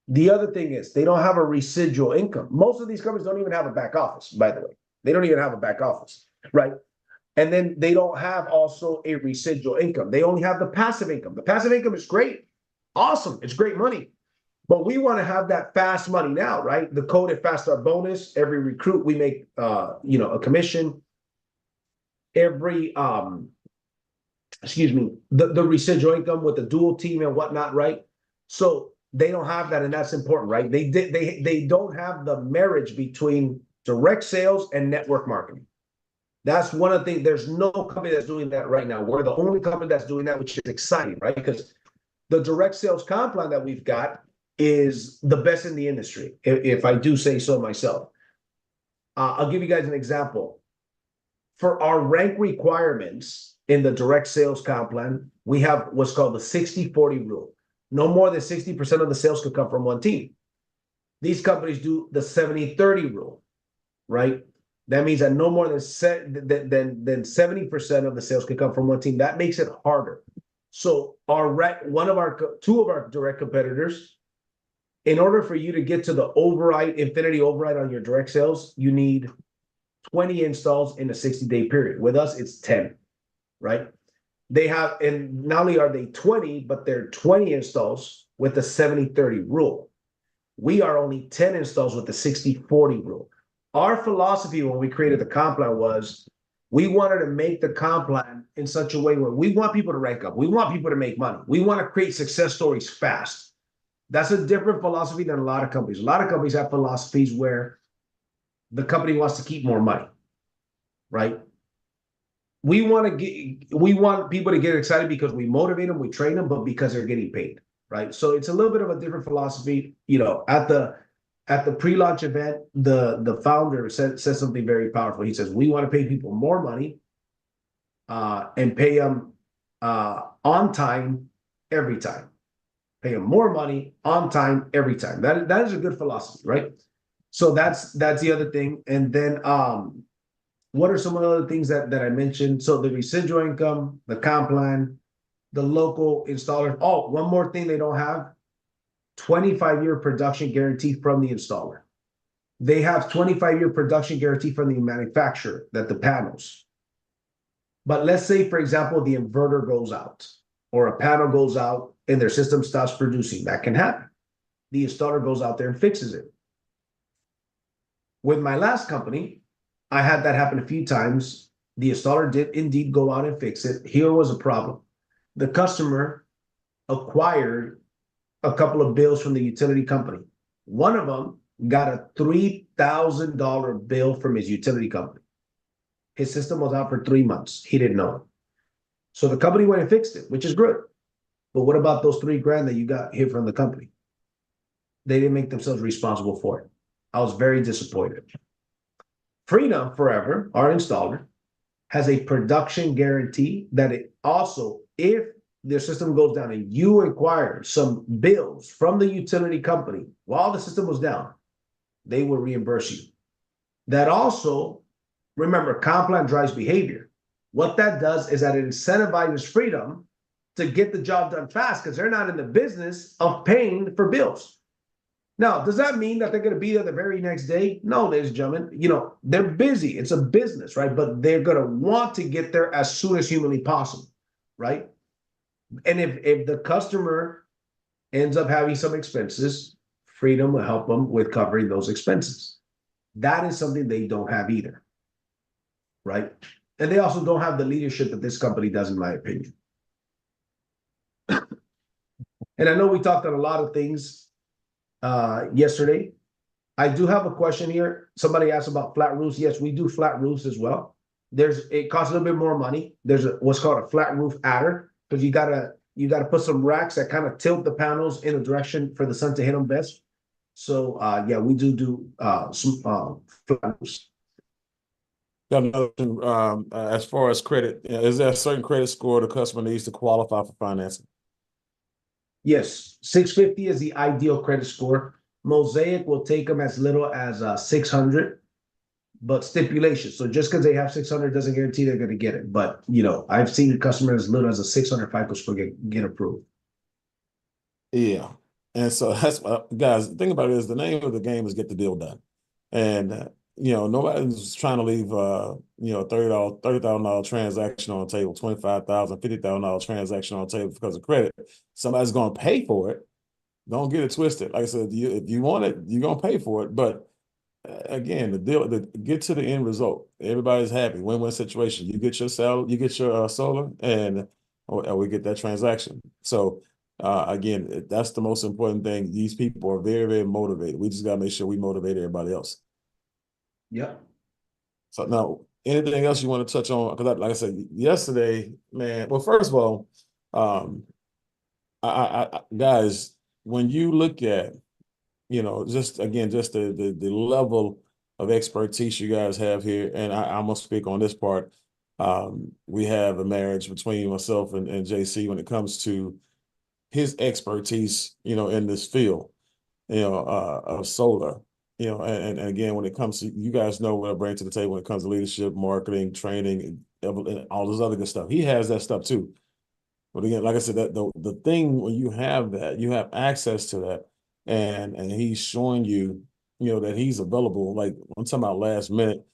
The other thing is they don't have a residual income. Most of these companies don't even have a back office, by the way. They don't even have a back office, right? And then they don't have also a residual income. They only have the passive income. The passive income is great. Awesome. It's great money. But we want to have that fast money now, right? The code at Fast Start bonus. Every recruit, we make a commission. Every the residual income with the dual team and whatnot, right? So they don't have that, and that's important, right? They don't have the marriage between direct sales and network marketing. That's one of the things. There's no company that's doing that right now. We're the only company that's doing that, which is exciting, right? Because the direct sales comp plan that we've got is the best in the industry, if I do say so myself. I'll give you guys an example. For our rank requirements in the direct sales comp plan, we have what's called the 60-40 rule. No more than 60% of the sales could come from one team. These companies do the 70-30 rule, right? That means that no more than 70% of the sales could come from one team. That makes it harder. So two of our direct competitors, in order for you to get to the infinity override on your direct sales, you need 20 installs in a 60-day period. With us, it's 10, right? And not only are they 20, but they're 20 installs with the 70-30 rule. We are only 10 installs with the 60-40 rule. Our philosophy when we created the comp plan was we wanted to make the comp plan in such a way where we want people to rank up. We want people to make money. We want to create success stories fast. That's a different philosophy than a lot of companies. A lot of companies have philosophies where the company wants to keep more money, right? We want people to get excited because we motivate them, we train them, but because they're getting paid, right? So it's a little bit of a different philosophy. At the pre-launch event, the founder said something very powerful. He says, we want to pay people more money and pay them on time every time. Pay them more money on time every time. That is a good philosophy, right? So that's the other thing. And then what are some of the other things that I mentioned? So the residual income, the comp plan, the local installer. Oh, one more thing they don't have: 25-year production guarantee from the installer. They have 25-year production guarantee from the manufacturer that the panels. But let's say, for example, the inverter goes out or a panel goes out and their system stops producing. That can happen. The installer goes out there and fixes it. With my last company, I had that happen a few times. The installer did indeed go out and fix it. Here was a problem. The customer acquired a couple of bills from the utility company. One of them got a $3,000 bill from his utility company. His system was out for 3 months. He didn't know it. So the company went and fixed it, which is good. But what about those $3,000 that you got here from the company? They didn't make themselves responsible for it. I was very disappointed. Freedom Forever, our installer, has a production guarantee that it also, if their system goes down and you acquire some bills from the utility company while the system was down, they will reimburse you. That also, remember, comp plan drives behavior. What that does is that it incentivizes Freedom to get the job done fast because they're not in the business of paying for bills. Now, does that mean that they're going to be there the very next day? No, ladies and gentlemen, they're busy. It's a business, right? But they're going to want to get there as soon as humanly possible, right? And if the customer ends up having some expenses, Freedom will help them with covering those expenses. That is something they don't have either, right? And they also don't have the leadership that this company does, in my opinion. And I know we talked on a lot of things yesterday. I do have a question here. Somebody asked about flat roofs. Yes, we do flat roofs as well. It costs a little bit more money. There's what's called a flat roof adder, because you gotta put some racks that kind of tilt the panels in a direction for the sun to hit them best. So yeah, we do some flat roofs. Got another thing, as far as credit, is there a certain credit score the customer needs to qualify for financing? Yes, 650 is the ideal credit score. Mosaic will take them as little as 600, but stipulation. So just because they have 600 doesn't guarantee they're going to get it. But I've seen customers as little as a 600 FICO score get approved. Yeah, and so that's guys. The thing about it is the name of the game is get the deal done, and nobody's trying to leave $30,000 transaction on the table, $25,000, $50,000 transaction on the table because of credit. Somebody's going to pay for it. Don't get it twisted. Like I said, if you want it, you're going to pay for it. But again, get to the end result. Everybody's happy. Win-win situation. You get your you get your solar, and we get that transaction. So again, that's the most important thing. These people are very, very motivated. We just got to make sure we motivate everybody else. Yeah. So now, anything else you want to touch on? Because like I said yesterday, man. Well, first of all, guys, when you look at just the level of expertise you guys have here, and I'm gonna speak on this part. We have a marriage between myself and JC when it comes to his expertise, in this field, of solar, and again, when it comes to, you guys know what I bring to the table when it comes to leadership, marketing, training, and all this other good stuff. He has that stuff too. But again, like I said, that the thing when you have that, you have access to that, and he's showing you, that he's available. Like I'm talking about last minute,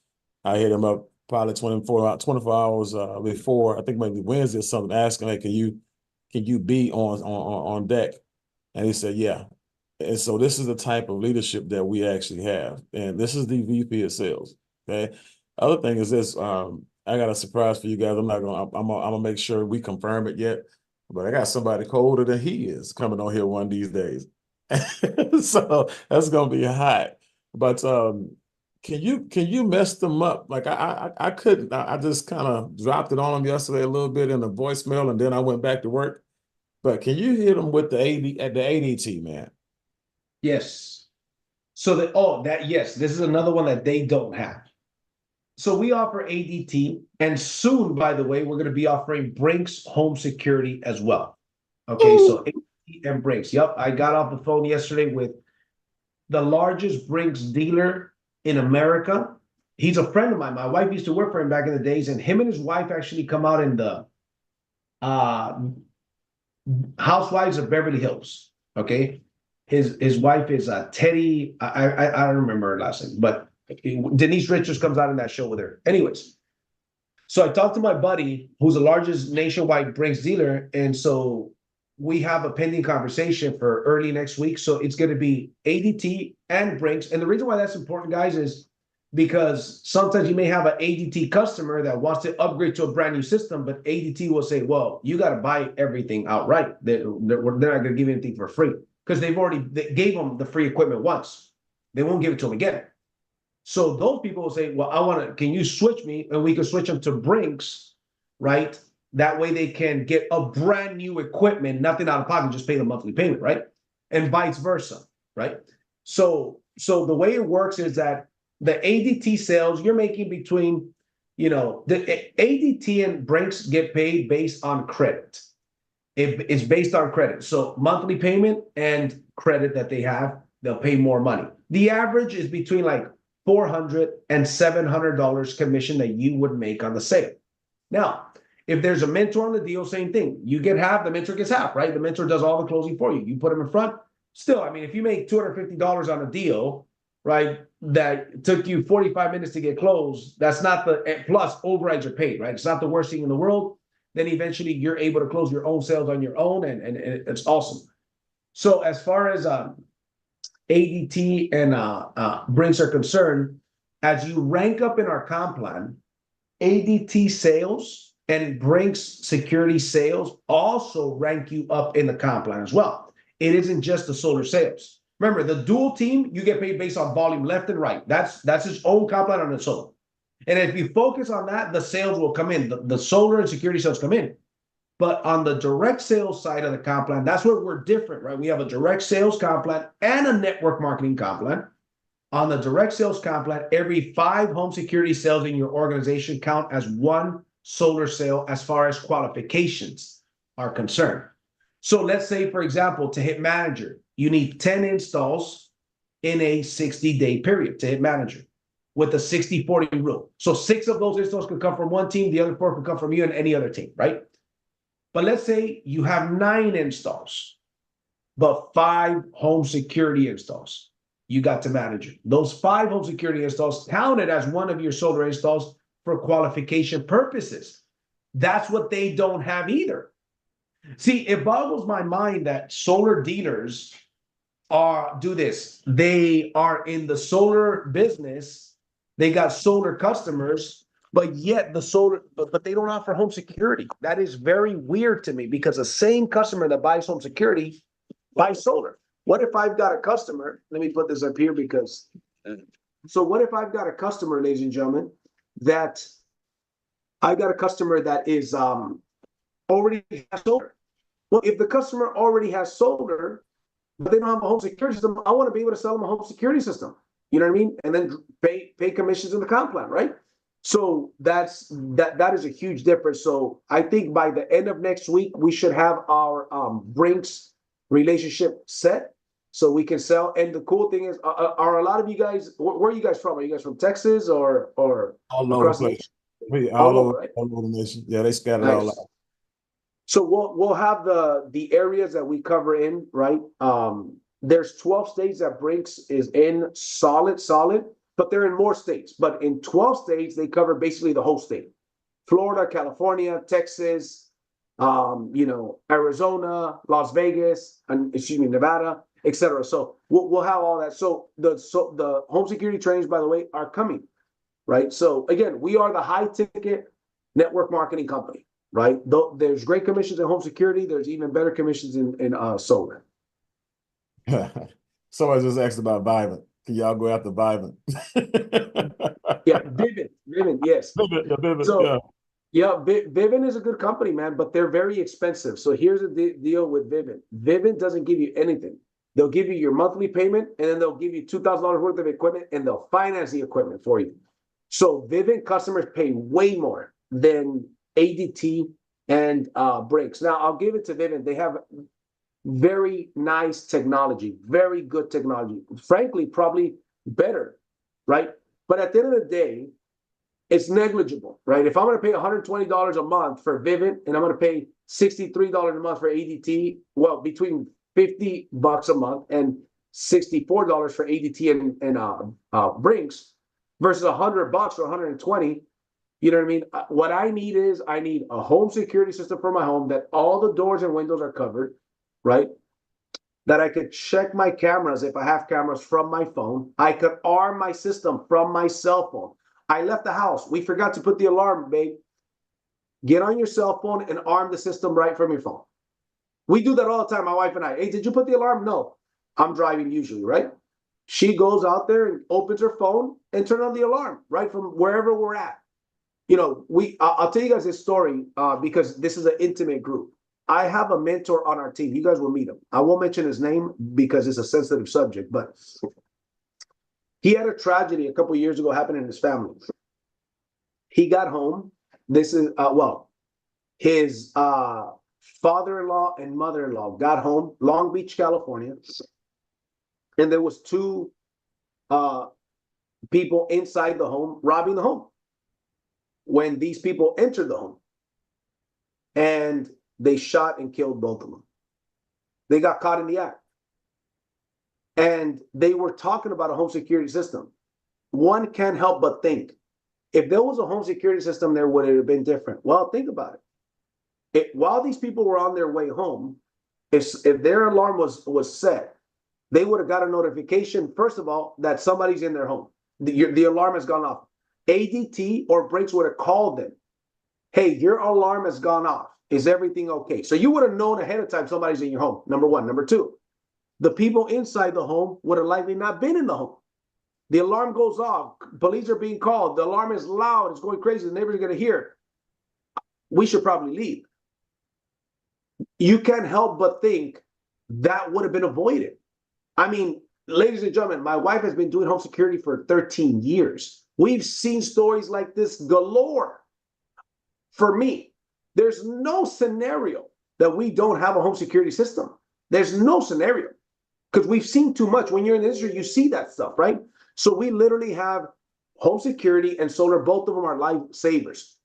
I hit him up probably 24 hours before, I think maybe Wednesday or something, asking, hey, can you be on deck? And he said, yeah. And so this is the type of leadership that we actually have, and this is the VP of sales. Okay. Other thing is this. I got a surprise for you guys. I'm gonna make sure we confirm it yet, but I got somebody colder than he is coming on here one of these days. So that's gonna be hot. But can you mess them up? Like I couldn't. I just kind of dropped it on them yesterday a little bit in the voicemail, and then I went back to work. But can you hit them with the ADT, man? Yes. So yes, this is another one that they don't have. So we offer ADT, and soon, by the way, we're going to be offering Brinks Home Security as well. Okay, Ooh. So ADT and Brinks. Yep, I got off the phone yesterday with the largest Brinks dealer in America. He's a friend of mine. My wife used to work for him back in the days, and him and his wife actually come out in the Housewives of Beverly Hills. Okay, his wife is Teddy. I don't remember her last name, but Denise Richards comes out in that show with her. Anyways, so I talked to my buddy, who's the largest nationwide Brinks dealer, and so we have a pending conversation for early next week. So it's going to be ADT and Brinks. And the reason why that's important, guys, is because sometimes you may have an ADT customer that wants to upgrade to a brand new system, but ADT will say, well, you got to buy everything outright. They're not going to give you anything for free because they gave them the free equipment once. They won't give it to them again. So those people will say, well, can you switch me? And we can switch them to Brinks, right? That way they can get a brand new equipment, nothing out of pocket, just pay the monthly payment, right? And vice versa, right? So the way it works is that the ADT sales, you're making between, the ADT and Brinks get paid based on credit. It's based on credit. So monthly payment and credit that they have, they'll pay more money. The average is between like $400 and $700 commission that you would make on the sale. Now, if there's a mentor on the deal, same thing. You get half, the mentor gets half, right? The mentor does all the closing for you. You put them in front. Still, I mean, if you make $250 on a deal, right, that took you 45 minutes to get closed, that's not the plus overrides are paid, right? It's not the worst thing in the world. Then eventually you're able to close your own sales on your own, and it's awesome. So as far as ADT and Brinks are concerned, as you rank up in our comp plan, ADT sales and Brinks security sales also rank you up in the comp plan as well. it isn't just the solar sales. Remember, the dual team, you get paid based on volume left and right. That's its own comp plan on its own. And if you focus on that, the sales will come in. The solar and security sales come in. But on the direct sales side of the comp plan, that's where we're different, right? We have a direct sales comp plan and a network marketing comp plan. On the direct sales comp plan, every 5 home security sales in your organization count as 1 solar sale as far as qualifications are concerned. So let's say, for example, to hit manager, you need 10 installs in a 60-day period to hit manager with the 60-40 rule. So 6 of those installs could come from one team, the other 4 could come from you and any other team, right? But let's say you have 9 installs, but 5 home security installs you got to manager. Those 5 home security installs counted as one of your solar installs for qualification purposes. That's what they don't have either. See, it boggles my mind that solar dealers do this. They are in the solar business. They got solar customers, but yet but they don't offer home security. That is very weird to me because the same customer that buys home security buys solar. What if I've got a customer? Let me put this up here so what if I've got a customer, ladies and gentlemen, that is already has solar. Well, if the customer already has solar, but they don't have a home security system, I want to be able to sell them a home security system. You know what I mean? And then pay commissions in the comp plan, right? So that is a huge difference. So I think by the end of next week, we should have our Brinks relationship set so we can sell. And the cool thing is, are a lot of you guys, where are you guys from? Are you guys from Texas or all over the place? All over the nation. Yeah, they scattered all out. So we'll have the areas that we cover in, right? There's 12 states that Brinks is in solid, but they're in more states. But in 12 states, they cover basically the whole state. Florida, California, Texas, Arizona, Las Vegas, and Nevada, etc. So we'll have all that. So the home security trainings, by the way, are coming, right? So again, we are the high ticket network marketing company, right? There's great commissions in home security. There's even better commissions in solar. Someone just asked about Vivint. Can y'all go after Vivint? Yeah, Vivint, yes. Vivint, so, yeah, Vivint is a good company, man, but they're very expensive. So here's the deal with Vivint. Vivint doesn't give you anything. They'll give you your monthly payment, and then they'll give you $2,000 worth of equipment, and they'll finance the equipment for you. So Vivint customers pay way more than ADT and Brinks. Now, I'll give it to Vivint. They have very nice technology, very good technology. Frankly, probably better, right? But at the end of the day, it's negligible, right? If I'm going to pay $120 a month for Vivint and I'm going to pay $63 a month for ADT, well, between $50 a month and $64 for ADT and Brinks versus $100 or $120, you know what I mean? What I need a home security system for my home that all the doors and windows are covered, right? That I could check my cameras if I have cameras from my phone. I could arm my system from my cell phone. I left the house. We forgot to put the alarm, babe. Get on your cell phone and arm the system right from your phone. We do that all the time, my wife and I. Hey, did you put the alarm? No. I'm driving usually, right? She goes out there and opens her phone and turns on the alarm right from wherever we're at. You know, I'll tell you guys this story because this is an intimate group. I have a mentor on our team. You guys will meet him. I won't mention his name because it's a sensitive subject, but he had a tragedy a couple of years ago happen in his family. He got home. This is, his father-in-law and mother-in-law got home, Long Beach, California, and there was 2 people inside the home robbing the home. When these people entered the home, and they shot and killed both of them. They got caught in the act. And they were talking about a home security system. One can't help but think, if there was a home security system there, would it have been different? Well, think about it. While these people were on their way home, if their alarm was set, they would have got a notification, first of all, that somebody's in their home. The alarm has gone off. ADT or Brinks would have called them. Hey, your alarm has gone off. Is everything okay? So you would have known ahead of time somebody's in your home, number one. Number two, the people inside the home would have likely not been in the home. The alarm goes off, police are being called, the alarm is loud, it's going crazy, the neighbors are going to hear. We should probably leave. You can't help but think that would have been avoided. I mean, ladies and gentlemen, my wife has been doing home security for 13 years. We've seen stories like this galore. For me, there's no scenario that we don't have a home security system. There's no scenario, because we've seen too much. When you're in the industry, you see that stuff, right? So we literally have home security and solar. Both of them are lifesavers.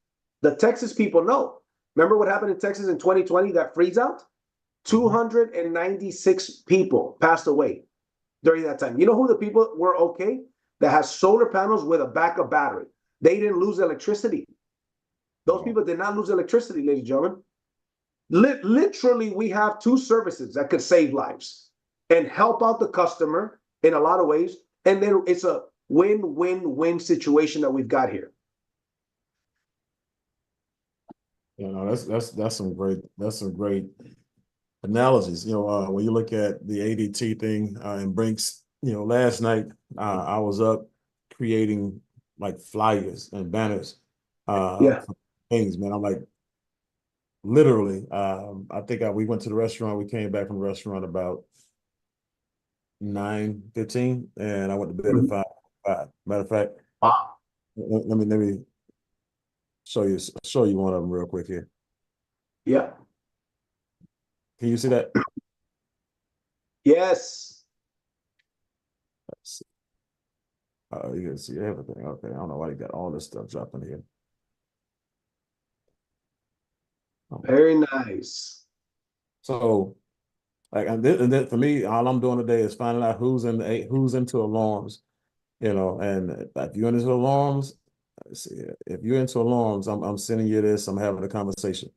The Texas people know. Remember what happened in Texas in 2020, that freeze out? 296 people passed away during that time. You know who the people were okay? That has solar panels with a backup battery. They didn't lose electricity. Those people did not lose electricity, ladies and gentlemen. Literally, we have two services that could save lives and help out the customer in a lot of ways. And then it's a win-win-win situation that we've got here. You know, that's some great analogies. You know, when you look at the ADT thing and Brinks, you know, last night I was up creating like flyers and banners for things, man. I'm like, literally, I think we went to the restaurant. We came back from the restaurant about 9:15, and I went to bed at 5. Matter of fact, Wow. let me show you one of them real quick here. Yeah. Can you see that? Yes. Let's see. You can see everything. Okay, I don't know why they got all this stuff dropped in here. Very nice. So, like, and then for me, all I'm doing today is finding out who's into alarms, you know. And if you're into alarms, let's see, if you're into alarms, I'm sending you this. I'm having a conversation.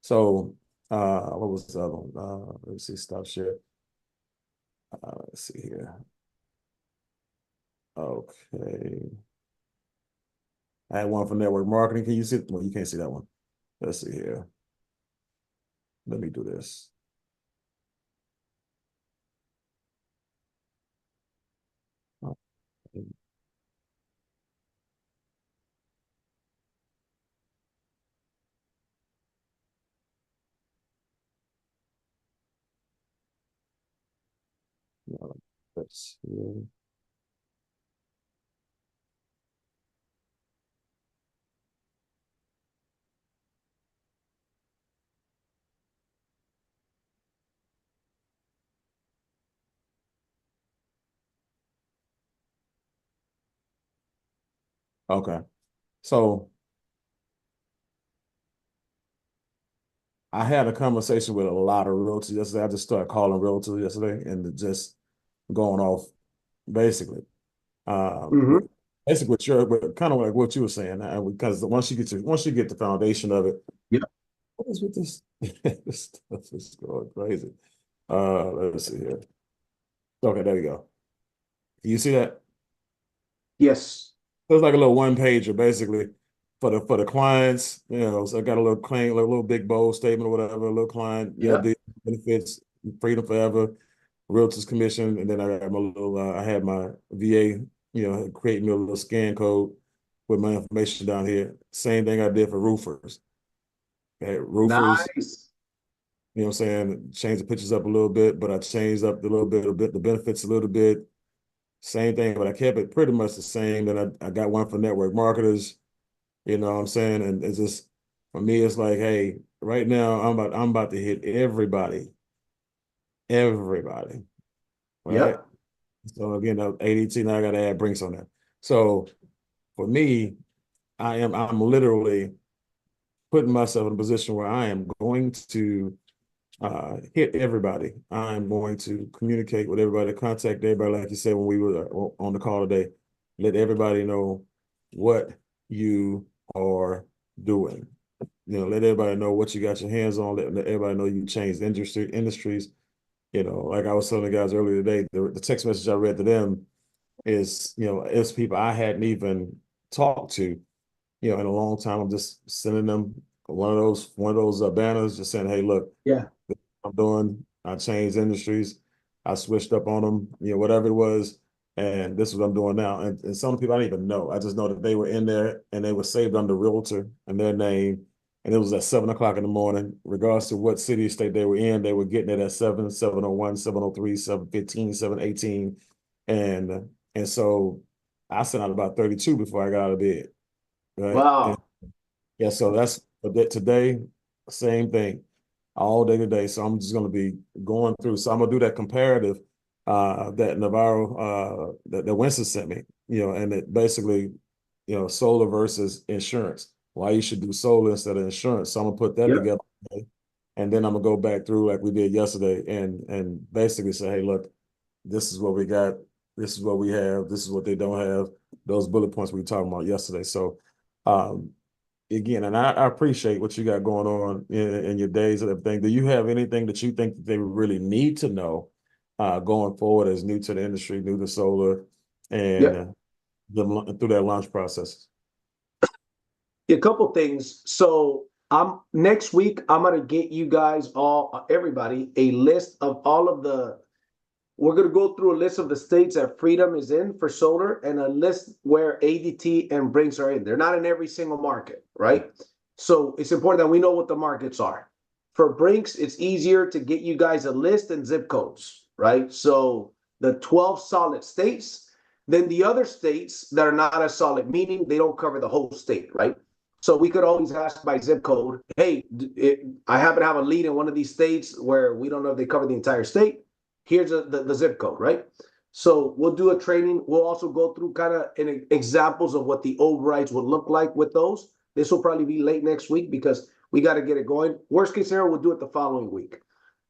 So, what was the other one? Let's see, stop share. Let's see here. Okay. I had one for network marketing. Can you see? Well, you can't see that one. Let's see here. Let me do this. Okay. Let's see. Okay. So I had a conversation with a lot of realtors yesterday. I just started calling realtors yesterday and just going off basically. Basically kind of like what you were saying, because once you get the foundation of it, yeah. What is with this? This stuff is going crazy. Let's see here. Okay, there you go. You see that? Yes. It's like a little one pager basically for the clients, you know. So I got a little claim, like a little big bold statement or whatever, a little client, you know, the benefits, freedom forever, realtors commission, and then I got my little I had my VA, you know, create me a little scan code with my information down here. Same thing I did for roofers. Roofers, Nice. you know what I'm saying? Change the pictures up a little bit, but I changed up the the benefits a little bit. Same thing, but I kept it pretty much the same. Then I got one for network marketers, you know what I'm saying? And it's just, for me, it's like, hey, right now I'm about to hit everybody. Everybody. Right? Yeah. So again, ADT, now I gotta add Brinks on that. So for me, I'm literally putting myself in a position where I am going to hit everybody. I'm going to communicate with everybody, contact everybody, like you said when we were on the call today. Let everybody know what you are doing. You know, let everybody know what you got your hands on. Let everybody know you changed industries. You know, like I was telling the guys earlier today, the text message I read to them is, you know, it's people I hadn't even talked to, you know, in a long time. I'm just sending them one of those banners, just saying, hey, look, Yeah. I'm doing. I changed industries. I switched up on them, whatever it was. And this is what I'm doing now. And some people I didn't even know. I just know that they were in there and they were saved under realtor and their name. And it was at 7 o'clock in the morning, regardless of what city or state they were in, they were getting it at 7, 7:01, 7:03, 7:15, 7:18. And so I sent out about 32 before I got out of bed. Right. And Wow. yeah, so that's today, same thing, all day today. So I'm just going to be going through. So I'm gonna do that comparative that Navarro that Winston sent me, and it basically, solar versus insurance. Why you should do solar instead of insurance. So I'm gonna put that Yep. together today, and then I'm gonna go back through like we did yesterday and basically say, hey, look, this is what we got, this is what we have, this is what they don't have, those bullet points we were talking about yesterday. So again, and I appreciate what you got going on in your days and everything. Do you have anything that you think that they really need to know going forward as new to the industry, new to solar, and Yep. through that launch process? A couple things. So I'm next week, I'm gonna get you guys all, everybody, a list of all of the. We're gonna go through a list of the states that Freedom is in for solar, and a list where ADT and Brinks are in. They're not in every single market, right? So it's important that we know what the markets are. For Brinks, it's easier to get you guys a list and zip codes, right? So the 12 solid states, then the other states that are not as solid, meaning they don't cover the whole state, right? So we could always ask by zip code, hey, I happen to have a lead in one of these states where we don't know if they cover the entire state. Here's the zip code, right? So we'll do a training. We'll also go through kind of examples of what the overrides would look like with those. This will probably be late next week because we got to get it going. Worst case scenario, we'll do it the following week.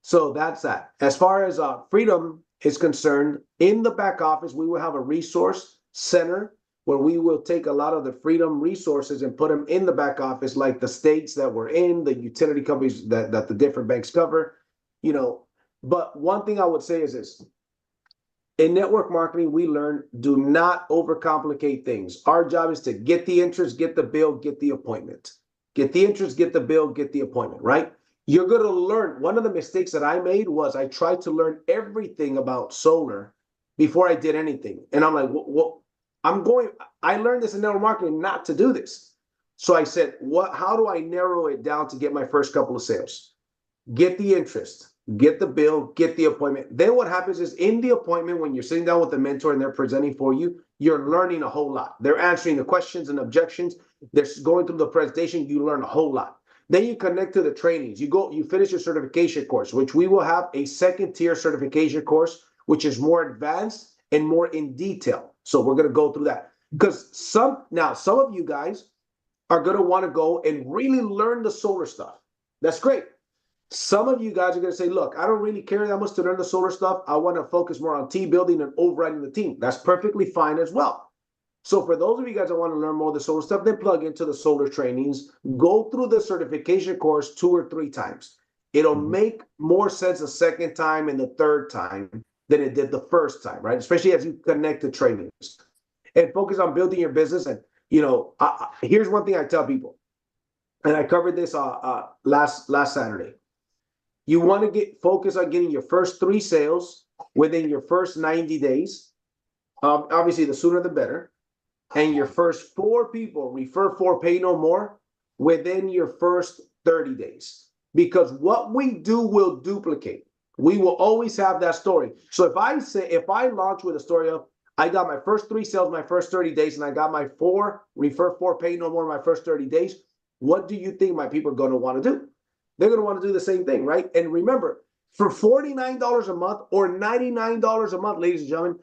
So that's that. As far as Freedom is concerned, in the back office, we will have a resource center where we will take a lot of the Freedom resources and put them in the back office, like the states that we're in, the utility companies that the different banks cover, But one thing I would say is this. In network marketing, we learn, do not overcomplicate things. Our job is to get the interest, get the bill, get the appointment. Get the interest, get the bill, get the appointment, right? You're going to learn. One of the mistakes that I made was I tried to learn everything about solar before I did anything. And I'm like, well, I learned this in network marketing not to do this. So I said, how do I narrow it down to get my first couple of sales? Get the interest, get the bill, get the appointment. Then what happens is in the appointment, when you're sitting down with the mentor and they're presenting for you, you're learning a whole lot. They're answering the questions and objections. They're going through the presentation. You learn a whole lot. Then you connect to the trainings. You finish your certification course, which we will have a second tier certification course, which is more advanced and more in detail. So we're going to go through that because some of you guys are going to want to go and really learn the solar stuff. That's great. Some of you guys are going to say, look, I don't really care that much to learn the solar stuff. I want to focus more on team building and overriding the team. That's perfectly fine as well. So for those of you guys that want to learn more of the solar stuff, then plug into the solar trainings. Go through the certification course 2 or 3 times. It'll make more sense the second time and the third time than it did the first time, right? Especially as you connect to trainings. And focus on building your business. And, here's one thing I tell people. And I covered this last Saturday. You want to get focused on getting your first 3 sales within your first 90 days. Obviously, the sooner the better. And your first 4 people, refer 4, pay no more, within your first 30 days. Because what we do will duplicate. We will always have that story. So if I launch with a story of, I got my first 3 sales my first 30 days, and I got my 4, refer 4, pay no more my first 30 days, what do you think my people are going to want to do? They're going to want to do the same thing, right? And remember, for $49 a month or $99 a month, ladies and gentlemen,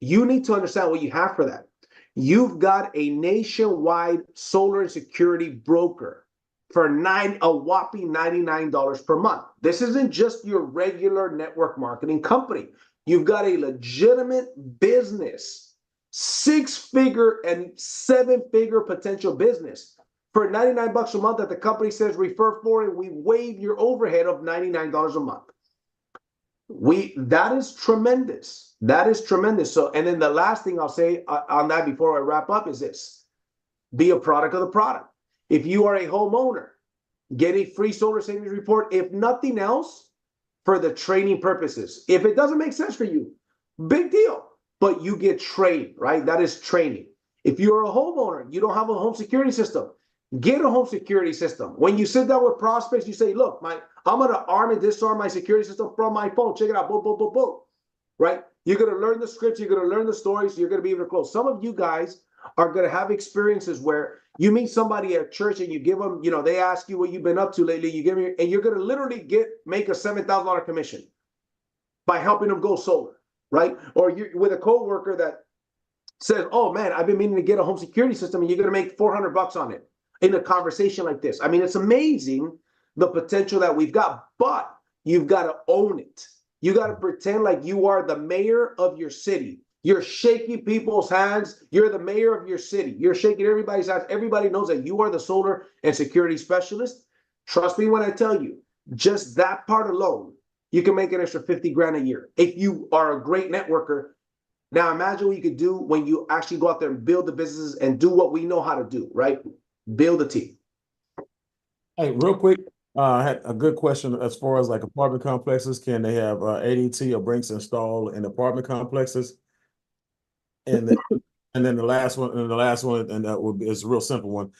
you need to understand what you have for that. You've got a nationwide solar and security broker for a whopping $99 per month. This isn't just your regular network marketing company. You've got a legitimate business, 6-figure and 7-figure potential business. For $99 a month that the company says refer 4, and we waive your overhead of $99 a month. That is tremendous. That is tremendous. So, and then the last thing I'll say on that before I wrap up is this: be a product of the product. If you are a homeowner, get a free solar savings report. If nothing else, for the training purposes. If it doesn't make sense for you, big deal. But you get trained, right? That is training. If you're a homeowner, you don't have a home security system, get a home security system. When you sit down with prospects, you say, look, I'm going to arm and disarm my security system from my phone. Check it out. Boom, boom, boom, boom. Right? You're going to learn the scripts. You're going to learn the stories. You're going to be able to close. Some of you guys are going to have experiences where you meet somebody at church and you give them, they ask you what you've been up to lately. You give them, and you're going to literally make a $7,000 commission by helping them go solar, right? Or you're with a coworker that says, oh man, I've been meaning to get a home security system, and you're going to make $400 on it in a conversation like this. I mean, it's amazing the potential that we've got, but you've got to own it. You got to pretend like you are the mayor of your city. You're shaking people's hands. You're the mayor of your city. You're shaking everybody's hands. Everybody knows that you are the solar and security specialist. Trust me when I tell you, just that part alone, you can make an extra 50 grand a year. If you are a great networker, now imagine what you could do when you actually go out there and build the businesses and do what we know how to do, right? Build a team. Hey, real quick, I had a good question as far as like apartment complexes. Can they have ADT or Brinks installed in apartment complexes? And then the last one, and that would be it's a real simple one.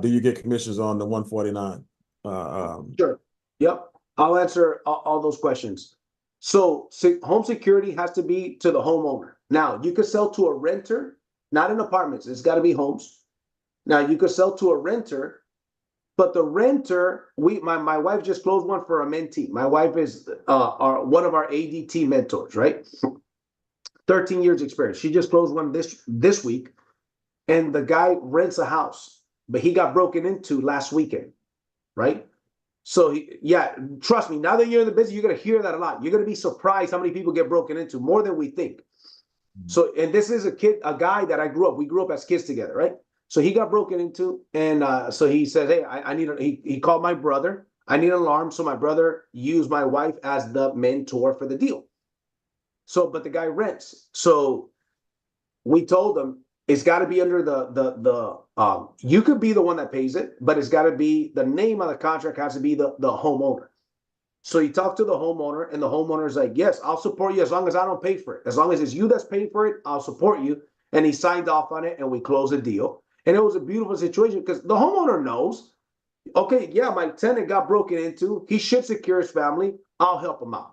Do you get commissions on the 149? Sure. Yep. I'll answer all those questions. So home security has to be to the homeowner. Now, you could sell to a renter, not in apartments. It's got to be homes. Now, you could sell to a renter, but the renter, my wife just closed one for a mentee. My wife is one of our ADT mentors, right? 13 years experience. She just closed one this week, and the guy rents a house, but he got broken into last weekend, right? So trust me, now that you're in the business, you're going to hear that a lot. You're going to be surprised how many people get broken into, more than we think. So, and this is a guy that we grew up as kids together, right? So he got broken into, and so he said, hey, he called my brother. I need an alarm. So my brother used my wife as the mentor for the deal. So, but the guy rents. So we told him it's got to be under you could be the one that pays it, but it's got to be the name of the contract has to be the homeowner. So he talked to the homeowner, and the homeowner's like, yes, I'll support you as long as I don't pay for it. As long as it's you that's paying for it, I'll support you. And he signed off on it, and we closed the deal. And it was a beautiful situation because the homeowner knows, okay, yeah, my tenant got broken into. He should secure his family. I'll help him out,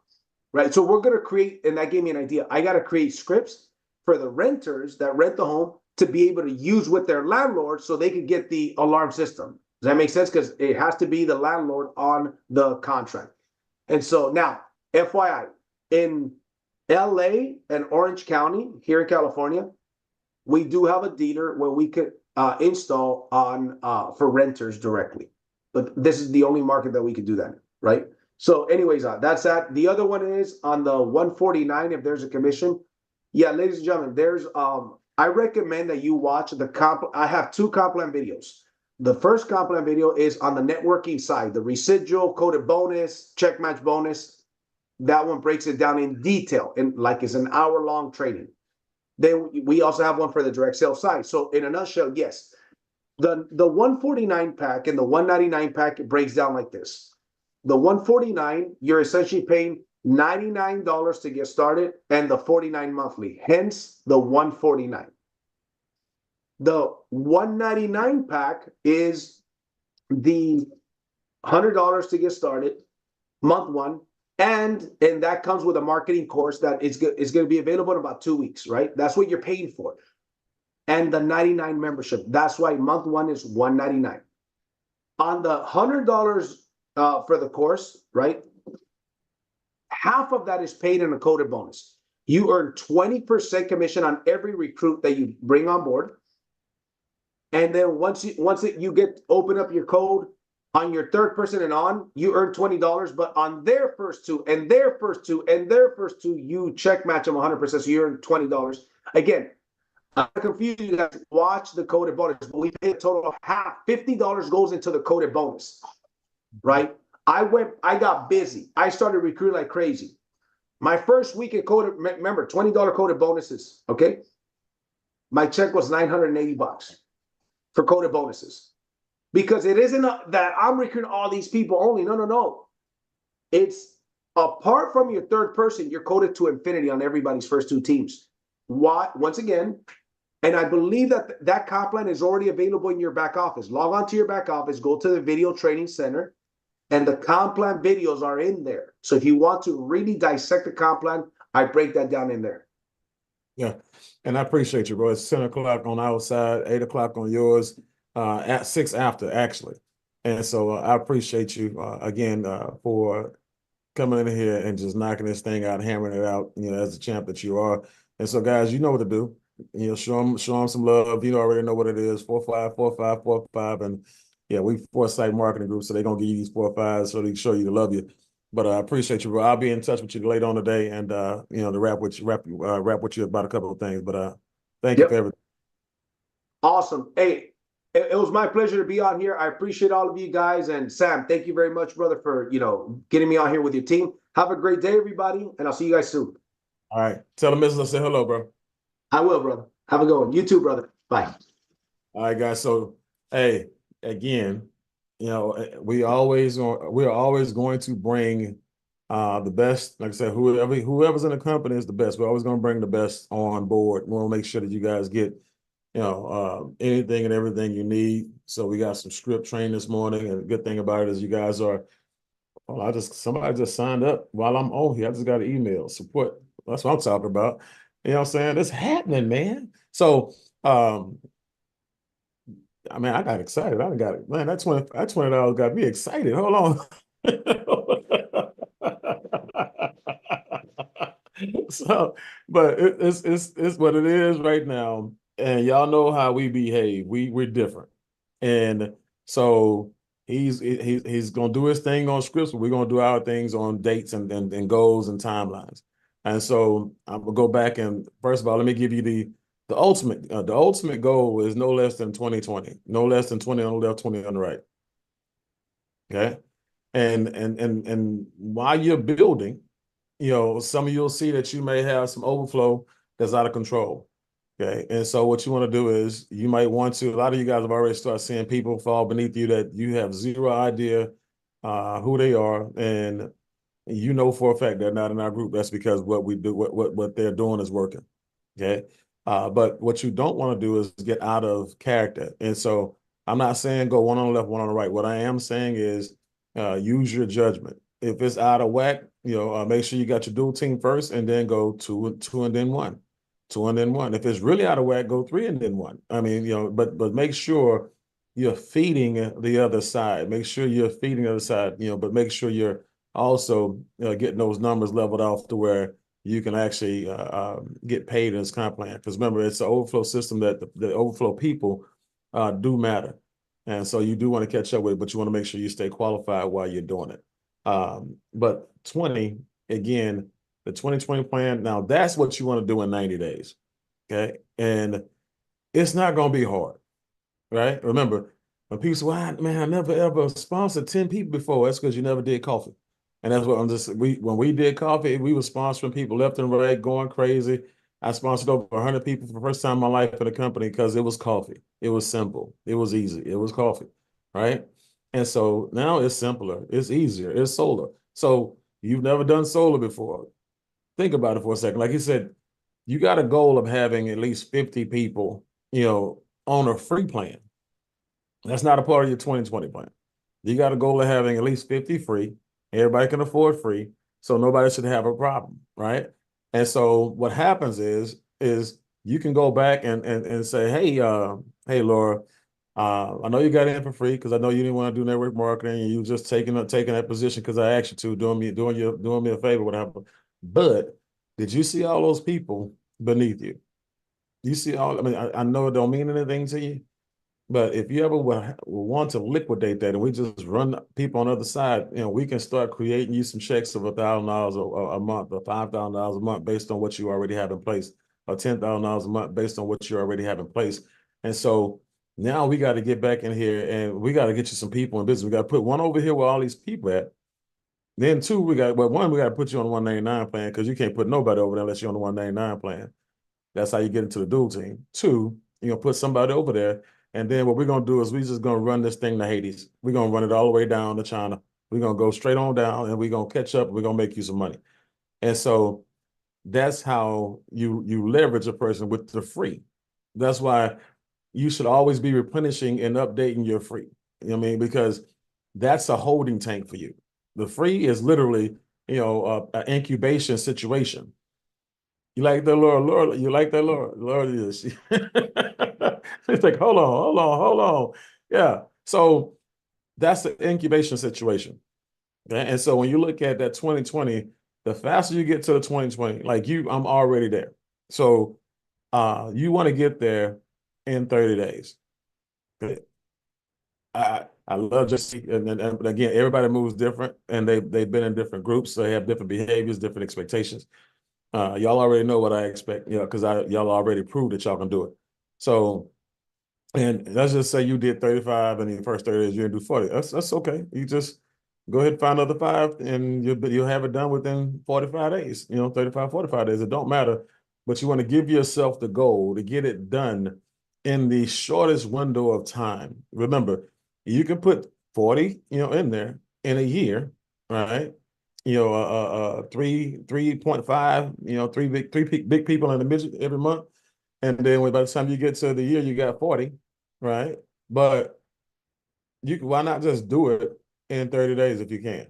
right? So we're going to create, and that gave me an idea. I got to create scripts for the renters that rent the home to be able to use with their landlord so they can get the alarm system. Does that make sense? Because it has to be the landlord on the contract. And so now, FYI, in LA and Orange County here in California, we do have a dealer where we could install on for renters directly. But this is the only market that we could do that, right? So anyways, that's that. The other one is on the 149, if there's a commission. Yeah, ladies and gentlemen, there's I recommend that you watch I have 2 Complan videos. The first Complan video is on the networking side, the residual, coded bonus, check match bonus. That one breaks it down in detail, and like it's an hour-long training. Then we also have one for the direct sales side. So in a nutshell, yes, the 149 pack and the 199 pack, it breaks down like this. The 149, you're essentially paying $99 to get started, and the $49 monthly, hence the 149. The 199 pack is the $100 to get started, month 1, and that comes with a marketing course that is going to be available in about 2 weeks, right? That's what you're paying for. And the 99 membership. That's why month 1 is $199. On the $100 for the course, right? Half of that is paid in a coded bonus. You earn 20% commission on every recruit that you bring on board. And then once you get open up your code on your 3rd person and on, you earn $20. But on their first 2 and their first 2 and their first 2, you check match them 100%. So you earn $20. Again, I'm confused you guys. Watch the coded bonus. But we pay a total of half. $50 goes into the coded bonus, right? I got busy. I started recruiting like crazy. My first week in coded, remember, $20 coded bonuses, okay? My check was $980 for coded bonuses. Because it isn't that I'm recruiting all these people only. No. It's Apart from your third person, you're coded to infinity on everybody's first two teams. Why? Once again, and I believe that that comp plan is already available in your back office. Log on to your back office, go to the video training center, and the comp plan videos are in there. So if you want to really dissect the comp plan, I break that down in there. Yeah, and I appreciate you, bro. It's 10 o'clock on our side, 8 o'clock on yours, at 6 after, actually. And so I appreciate you again for coming in here and just knocking this thing out, hammering it out, as the champ that you are. And so, guys, you know what to do. Show them some love. You already know what it is. 4-5-4-5-4-5. And yeah, we Foresight Marketing Group, so they're gonna give you these 4-5s so they can show you to love you. But I appreciate you, bro. I'll be in touch with you later on today, and to wrap with you about a couple of things. But thank you for everything. Awesome. Hey, it was my pleasure to be on here. I appreciate all of you guys. And Sam, thank you very much, brother, for getting me on here with your team. Have a great day, everybody, and I'll see you guys soon. All right. Tell the missus I say hello, bro. I will, brother. Have a good one. You too, brother. Bye. All right, guys. So, hey, again, we're always going to bring the best. Like I said, whoever's in the company is the best. We're always going to bring the best on board. We want to make sure that you guys get anything and everything you need. So we got some script training this morning, and the good thing about it is you guys are. Well, somebody just signed up while I'm on here. I just got an email support. That's what I'm talking about. You know what I'm saying? It's happening, man. So I mean, I got excited. I got it, man. That $20 got me excited. Hold on. So, but it's what it is right now, and y'all know how we behave. We're different, and so he's gonna do his thing on scripts, but we're gonna do our things on dates and goals and timelines. And so I'm gonna go back and first of all, let me give you the ultimate goal is no less than 2020, no less than 20 on the left, 20 on the right. Okay, and while you're building, some of you'll see that you may have some overflow that's out of control. Okay. And so what you want to do is you might want to, a lot of you guys have already started seeing people fall beneath you that you have zero idea who they are. And for a fact they're not in our group. That's because what we do, what they're doing is working. Okay. But what you don't want to do is get out of character. And so I'm not saying go one on the left, one on the right. What I am saying is use your judgment. If it's out of whack, make sure you got your dual team first and then go two and then one. 2 and then 1. If it's really out of whack, go 3 and then 1. I mean, but make sure you're feeding the other side. Make sure you're feeding the other side, but make sure you're also getting those numbers leveled off to where you can actually get paid in this comp plan. Because remember, it's an overflow system that the overflow people do matter. And so you do want to catch up with it, but you want to make sure you stay qualified while you're doing it. But 20, again, the 2020 plan, now that's what you want to do in 90 days, okay? And it's not going to be hard, right? Remember, when people say, well, man, I never ever sponsored 10 people before, that's because you never did coffee. And that's what when we did coffee, we were sponsoring people left and right, going crazy. I sponsored over 100 people for the first time in my life in the company because it was coffee. It was simple. It was easy. It was coffee, right? And so now it's simpler. It's easier. It's solar. So you've never done solar before. Think about it for a second. Like you said, you got a goal of having at least 50 people, on a free plan. That's not a part of your 2020 plan. You got a goal of having at least 50 free. Everybody can afford free, so nobody should have a problem, right? And so what happens is you can go back and say, hey, Laura, I know you got in for free because I know you didn't want to do network marketing and you just taking that position because I asked you to, doing me a favor, whatever. But did you see all those people beneath you? You see all, I mean, I know it don't mean anything to you, but if you ever will want to liquidate that and we just run people on the other side, we can start creating you some checks of $1,000 a month or $5,000 a month based on what you already have in place, or $10,000 a month based on what you already have in place. And so now we got to get back in here and we got to get you some people in business. We got to put one over here where all these people at. Then two, we got to put you on the 199 plan because you can't put nobody over there unless you're on the 199 plan. That's how you get into the dual team. Two, put somebody over there. And then what we're going to do is we're just going to run this thing to Hades. We're going to run it all the way down to China. We're going to go straight on down and we're going to catch up. We're going to make you some money. And so that's how you leverage a person with the free. That's why you should always be replenishing and updating your free. You know what I mean? Because that's a holding tank for you. The free is literally, an incubation situation. You like the Lord, you like that Lord is. It's like, hold on. Yeah. So that's the incubation situation. Okay? And so when you look at that 2020, the faster you get to the 2020, like I'm already there. So you want to get there in 30 days. Okay? I love just and again, everybody moves different and they've been in different groups, so they have different behaviors, different expectations. Y'all already know what I expect, because y'all already proved that y'all can do it. So, and let's just say you did 35 in the first 30 days, you didn't do 40. That's okay. You just go ahead and find another 5 and you'll have it done within 45 days, 35, 45 days. It don't matter, but you want to give yourself the goal to get it done in the shortest window of time. Remember, you can put 40, in there in a year, right? 3.5, three big people in the midget every month. And then by the time you get to the year, you got 40, right? But why not just do it in 30 days if you can?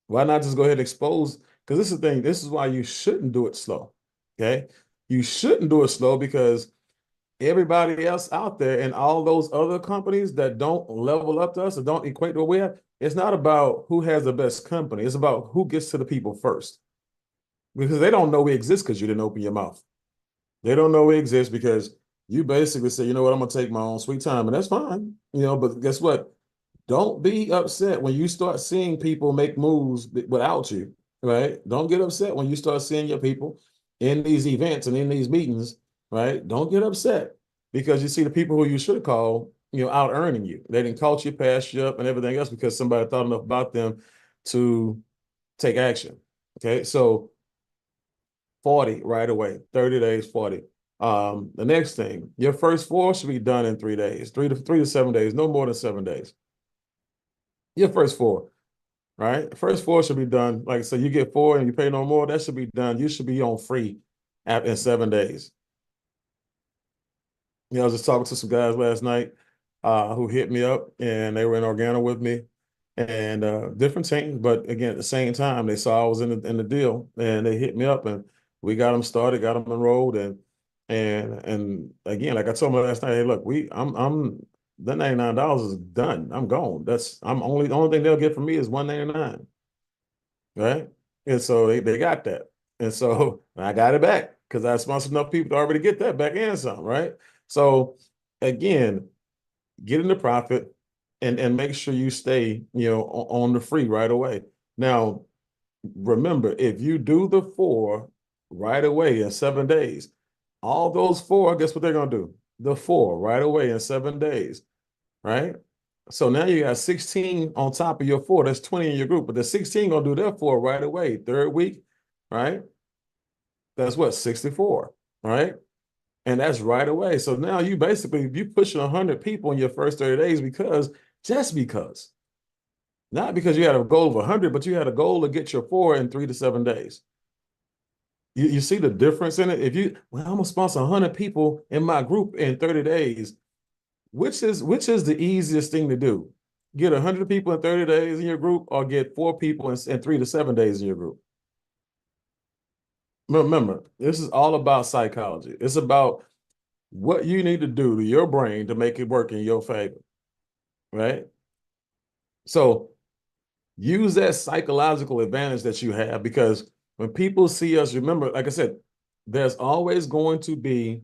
Why not just go ahead and expose? Because this is the thing, this is why you shouldn't do it slow. Okay. You shouldn't do it slow because everybody else out there and all those other companies that don't level up to us or don't equate to what we have, it's not about who has the best company. It's about who gets to the people first. Because they don't know we exist because you didn't open your mouth. They don't know we exist because you basically say, you know what, I'm going to take my own sweet time. And that's fine. But guess what? Don't be upset when you start seeing people make moves without you, right? Don't get upset when you start seeing your people in these events and in these meetings, right? Don't get upset because you see the people who you should call, out earning you. They didn't call you, pass you up, and everything else because somebody thought enough about them to take action. Okay, so 40 right away, 30 days, 40. The next thing, your first 4 should be done in 3 days, 3 to 7 days, no more than 7 days. Your first 4, right? First 4 should be done. Like, so you get 4 and you pay no more, that should be done. You should be on free in 7 days. I was just talking to some guys last night who hit me up and they were in Organo with me and different teams, but again, at the same time, they saw I was in the deal and they hit me up and we got them started, got them enrolled and again, like I told them last night, hey, look, I'm the $99 is done. I'm gone. The only thing they'll get from me is $199. Right? And so they got that. And so I got it back because I sponsored enough people to already get that back and some, right? So again, get in the profit and make sure you stay, on the free right away. Now, remember, if you do the 4 right away in 7 days, all those 4, guess what they're gonna do? The 4 right away in 7 days, right? So now you got 16 on top of your 4. That's 20 in your group, but the 16 gonna do their 4 right away. 3rd week, right? That's what, 64, right? And that's right away. So now you pushing 100 people in your first 30 days just because. Not because you had a goal of 100, but you had a goal to get your 4 in 3 to 7 days. You see the difference in it? I'm gonna sponsor 100 people in my group in 30 days. Which is the easiest thing to do? Get 100 people in 30 days in your group or get 4 people in 3 to 7 days in your group? Remember, this is all about psychology. It's about what you need to do to your brain to make it work in your favor, right? So use that psychological advantage that you have because when people see us, remember, like I said, there's always going to be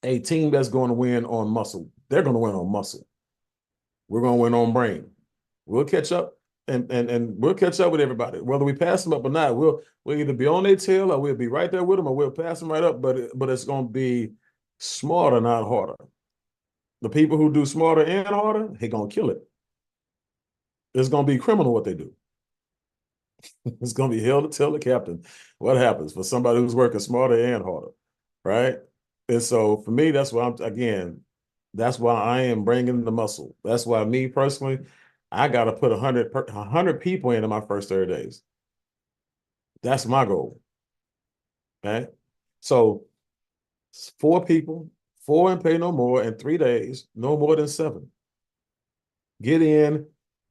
a team that's going to win on muscle. They're going to win on muscle. We're going to win on brain. We'll catch up and we'll catch up with everybody. Whether we pass them up or not, we'll either be on their tail or we'll be right there with them or we'll pass them right up, but it's going to be smarter, not harder. The people who do smarter and harder, they're going to kill it. It's going to be criminal what they do. It's going to be hell to tell the captain what happens for somebody who's working smarter and harder, right? And so for me, that's why I am bringing the muscle. That's why me personally, I got to put 100 people into my first 30 days. That's my goal. Okay. So 4 people, 4 and pay no more in 3 days, no more than 7. Get in,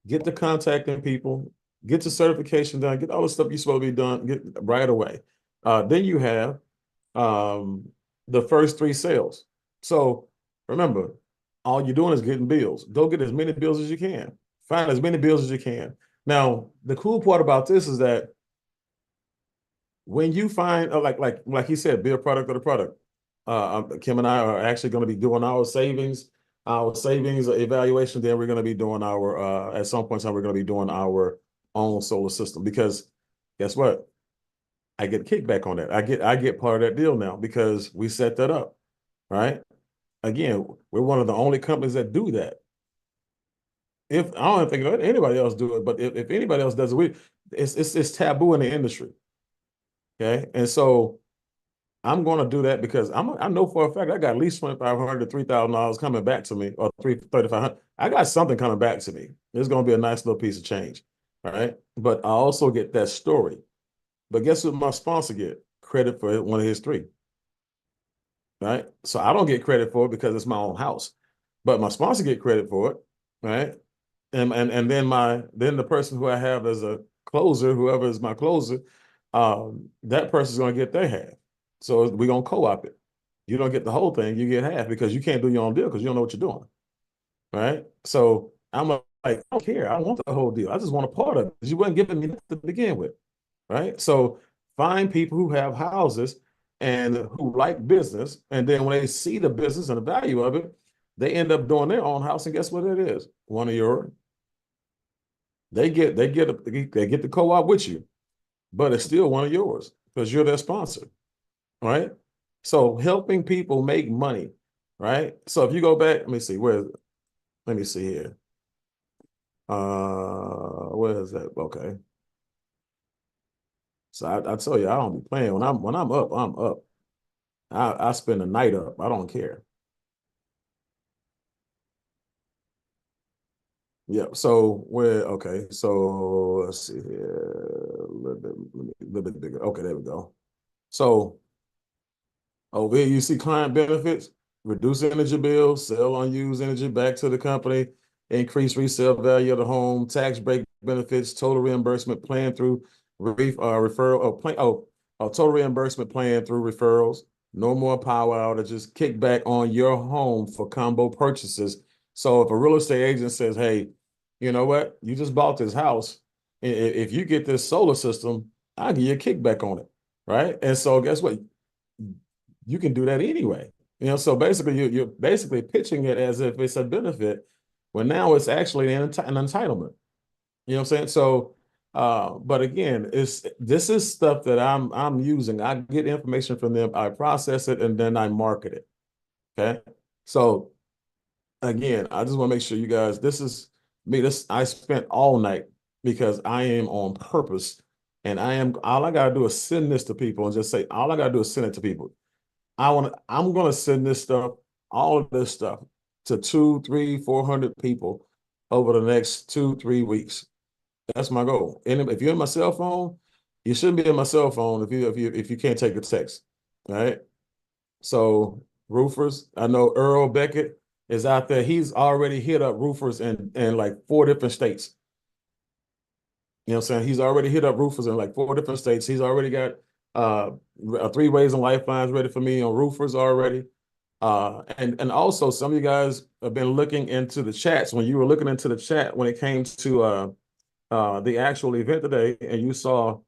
get the contacting people, get the certification done, get all the stuff you're supposed to be done, get right away. Then you have the first 3 sales. So remember, all you're doing is getting bills. Go get as many bills as you can. Find as many bills as you can. Now, the cool part about this is that when you find, like he said, be a product of the product. Kim and I are actually going to be doing our savings evaluation. Then we're going to be doing at some point in time, we're going to be doing our own solar system, because guess what? I get kickback on that. I get part of that deal now because we set that up, right? Again, we're one of the only companies that do that. If I don't think anybody else do it, but if anybody else does it, it's taboo in the industry. Okay, and so I'm going to do that because I know for a fact I got at least $2,500 to $3,000 coming back to me, or $3,500. I got something coming back to me. It's going to be a nice little piece of change, all right? But I also get that story. But guess what my sponsor get? Credit for one of his 3, right? So I don't get credit for it because it's my own house, but my sponsor get credit for it, right? And then the person who I have as a closer, whoever is my closer, that person's going to get their half. So we're going to co-op it. You don't get the whole thing, you get half, because you can't do your own deal because you don't know what you're doing, right? So I'm like, I don't care. I don't want the whole deal. I just want a part of it because you weren't giving me nothing to begin with, right? So find people who have houses and who like business, and then when they see the business and the value of it, they end up doing their own house, and guess what it is? One of your they get the co-op with you, but it's still one of yours because you're their sponsor, right? So helping people make money, right? So if you go back, let me see let me see here. Where is that? Okay. So I tell you, I don't be playing. When I'm up, I'm up. I spend the night up. I don't care. Yeah. So okay. So let's see here. A little bit bigger. Okay, there we go. So over here, you see client benefits, reduce energy bills, sell unused energy back to the company, increase resale value of the home, tax break benefits, total reimbursement plan through referral, total reimbursement plan through referrals, no more power outages, kickback on your home for combo purchases. So if a real estate agent says, hey, you know what, you just bought this house, if you get this solar system, I'll give you a kickback on it, right? And so guess what? You can do that anyway. So basically you're basically pitching it as if it's a benefit, when now it's actually an entitlement. You know what I'm saying? So, but again, this is stuff that I'm using. I get information from them, I process it, and then I market it. Okay. So again, I just want to make sure you guys, this is me. I spent all night because I am on purpose, and all I gotta do is send this to people and just say, all I gotta do is send it to people. I'm gonna send this stuff, all of this stuff, to 2, 3, 400 people over the next 2, 3 weeks. That's my goal. And if you're in my cell phone, you shouldn't be in my cell phone if you can't take a text. All right. So roofers, I know Earl Beckett is out there. He's already hit up roofers in like 4 different states. You know what I'm saying? He's already hit up roofers in like 4 different states. He's already got 3 ways and lifelines ready for me on roofers already. And also some of you guys have been looking into the chats. When you were looking into the chat when it came to the actual event today, and you saw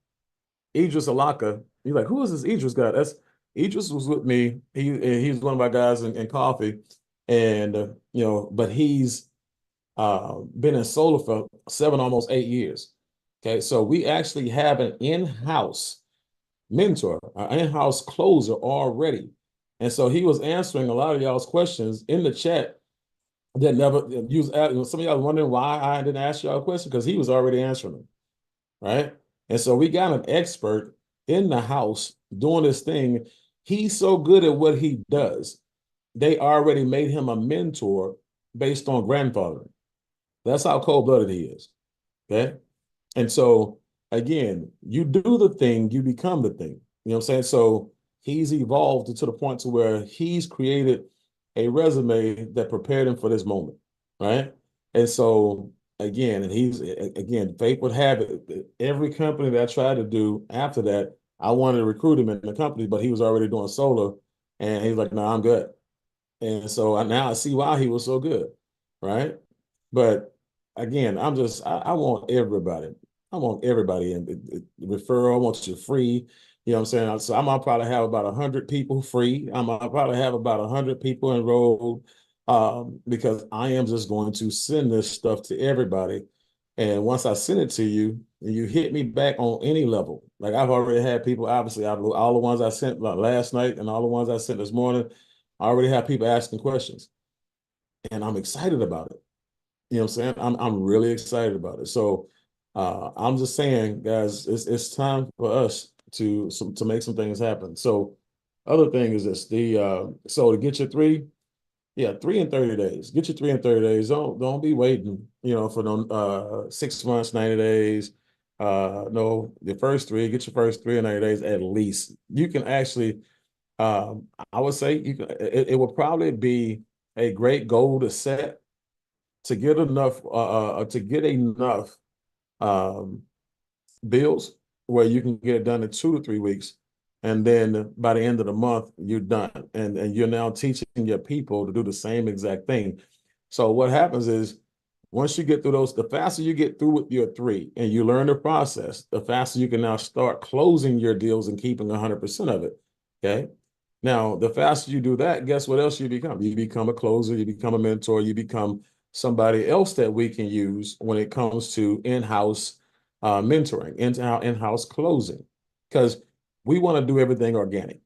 Idris Alaka, you're like, who is this Idris guy? That's Idris was with me. He's one of my guys in coffee, and but he's been in solar for 7, almost 8 years. Okay, so we actually have an in-house mentor, an in-house closer already. And so he was answering a lot of y'all's questions in the chat that never use. Some of y'all wondering why I didn't ask y'all a question, because he was already answering them, right? And so we got an expert in the house doing this thing. He's so good at what he does. They already made him a mentor based on grandfathering. That's how cold-blooded he is. Okay. And so again, you do the thing, you become the thing. You know what I'm saying? So he's evolved to the point to where he's created a resume that prepared him for this moment. Right. And so again, and he's again, fate would have it. Every company that I tried to do after that, I wanted to recruit him in the company, but he was already doing solo. And he's like, no, I'm good. And so now I see why he was so good. Right. But again, I want everybody. I want everybody in referral. I want you free. You know what I'm saying? So I'm gonna probably have about 100 people free. I'm gonna probably have about 100 people enrolled, because I am just going to send this stuff to everybody. And once I send it to you, you hit me back on any level. Like I've already had people, obviously, all the ones I sent last night and all the ones I sent this morning, I already have people asking questions, and I'm excited about it. You know what I'm saying? I'm really excited about it. So I'm just saying, guys, it's time for us to make some things happen. So other thing is this, the so to get your three, yeah, 3 in 30 days. Get your 3 in 30 days. Don't be waiting, for no 6 months, 90 days. No, your first three, get your first 3 in 90 days at least. You can actually, I would say you can, it will probably be a great goal to set to get enough um, bills where you can get it done in 2 to 3 weeks, and then by the end of the month you're done, and you're now teaching your people to do the same exact thing. So what happens is once you get through those, the faster you get through with your three and you learn the process, the faster you can now start closing your deals and keeping 100% of it. Okay. Now, the faster you do that, guess what else you become? You become a closer, you become a mentor, you become somebody else that we can use when it comes to in-house mentoring, in-house closing, because we want to do everything organic.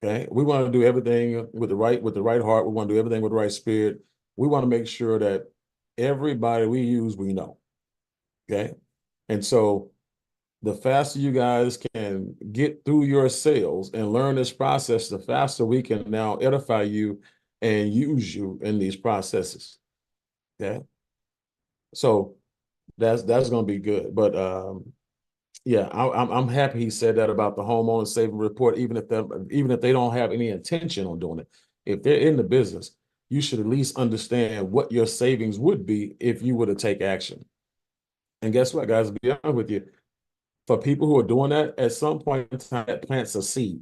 Okay, we want to do everything with the right heart. We want to do everything with the right spirit. We want to make sure that everybody we use, we know. Okay, and so the faster you guys can get through your sales and learn this process, the faster we can now edify you and use you in these processes. Okay, so that's going to be good. But yeah, I'm happy he said that about the homeowner saving report. Even if they don't have any intention on doing it, if they're in the business, you should at least understand what your savings would be if you were to take action. And guess what, guys? To be honest with you, for people who are doing that, at some point in time, that plants a seed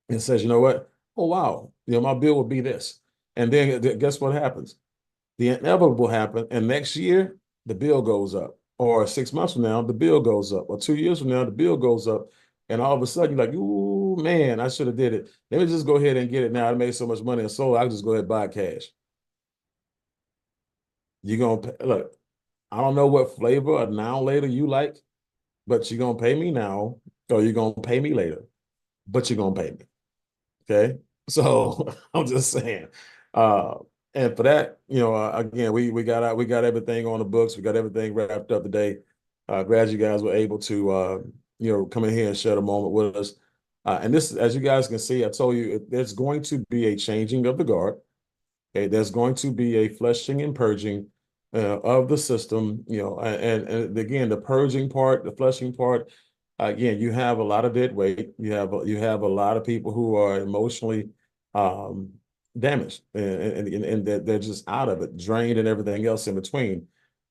and says, you know what? Oh wow, my bill will be this, and then guess what happens? The inevitable happen, and next year the bill goes up, or 6 months from now the bill goes up, or 2 years from now the bill goes up, and all of a sudden you're like, "Ooh, man, I should have did it. Let me just go ahead and get it now. I made so much money and sold. I'll just go ahead and buy cash." You're gonna look. I don't know what flavor of now later you like, but you're gonna pay me now, or you're gonna pay me later, but you're gonna pay me. Okay. So I'm just saying. Uh, and for that, again, we got everything on the books. We got everything wrapped up today. Glad you guys were able to come in here and share a moment with us. And this, as you guys can see, I told you there's going to be a changing of the guard. Okay, there's going to be a flushing and purging of the system, and again, the purging part, the flushing part, again, you have a lot of dead weight. You have a lot of people who are emotionally um, damaged, and they're just out of it, drained, and everything else in between.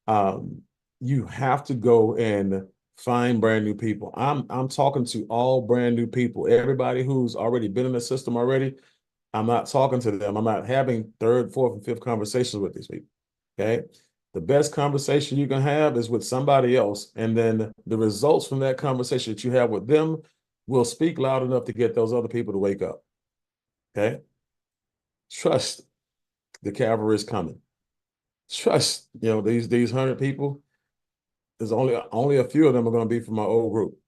Um, you have to go and find brand new people. I'm talking to all brand new people, everybody who's already been in the system already. I'm not talking to them. I'm not having third, fourth, and fifth conversations with these people. Okay. The best conversation you can have is with somebody else. And then the results from that conversation that you have with them will speak loud enough to get those other people to wake up. Okay. Trust the cavalry is coming. Trust, these 100 people, there's only a few of them are going to be from my old group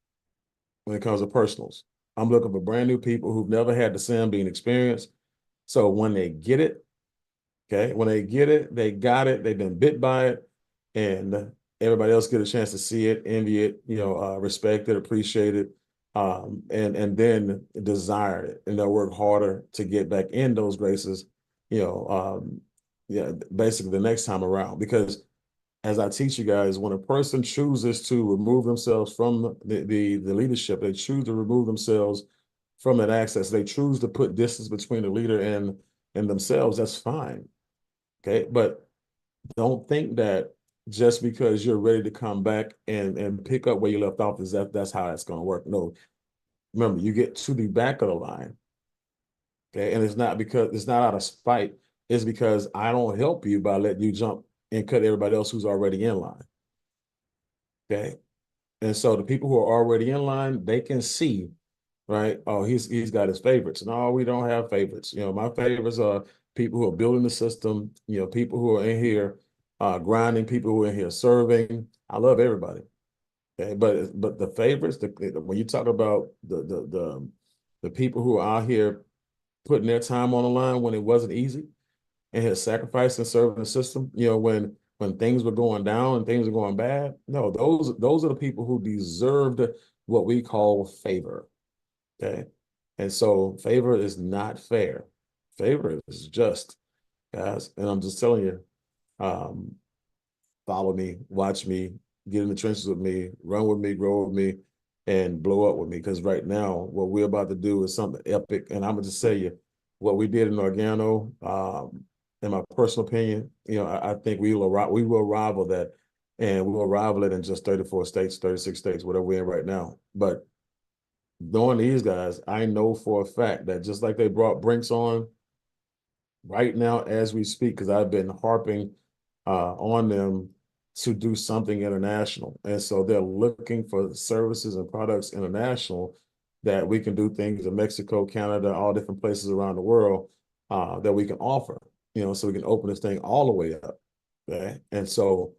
when it comes to personals. I'm looking for brand new people who've never had the same being experience. So when they get it, okay, when they get it, they got it, they've been bit by it, and everybody else get a chance to see it, envy it, respect it, appreciate it, and then desire it, and they'll work harder to get back in those graces, yeah, basically the next time around. Because as I teach you guys, when a person chooses to remove themselves from the leadership, they choose to remove themselves from that access. They choose to put distance between the leader and themselves. That's fine. Okay. But don't think that just because you're ready to come back and pick up where you left off is that's how it's going to work. No, remember, you get to the back of the line. Okay. And it's not out of spite. It's because I don't help you by letting you jump and cut everybody else who's already in line. Okay. And so the people who are already in line, they can see, right? Oh, he's got his favorites. No, we don't have favorites. My favorites are people who are building the system, people who are in here grinding, people who are in here serving. I love everybody. Okay. But the favorites, when you talk about the people who are out here putting their time on the line when it wasn't easy and had sacrificed and serving the system, when things were going down and things were going bad, no, those are the people who deserved what we call favor. Okay. And so favor is not fair. Favor is just, guys. And I'm just telling you, um, follow me, watch me, get in the trenches with me, run with me, grow with me, and blow up with me. Because right now, what we're about to do is something epic. And I'm gonna just say you, what we did in Organo, in my personal opinion, I think we will rival that, and we will rival it in just 34 states, 36 states, whatever we're in right now. But knowing these guys, I know for a fact that just like they brought Brinks on right now as we speak, because I've been harping on them to do something international. And so they're looking for services and products international that we can do things in Mexico, Canada, all different places around the world that we can offer, so we can open this thing all the way up. Okay. And so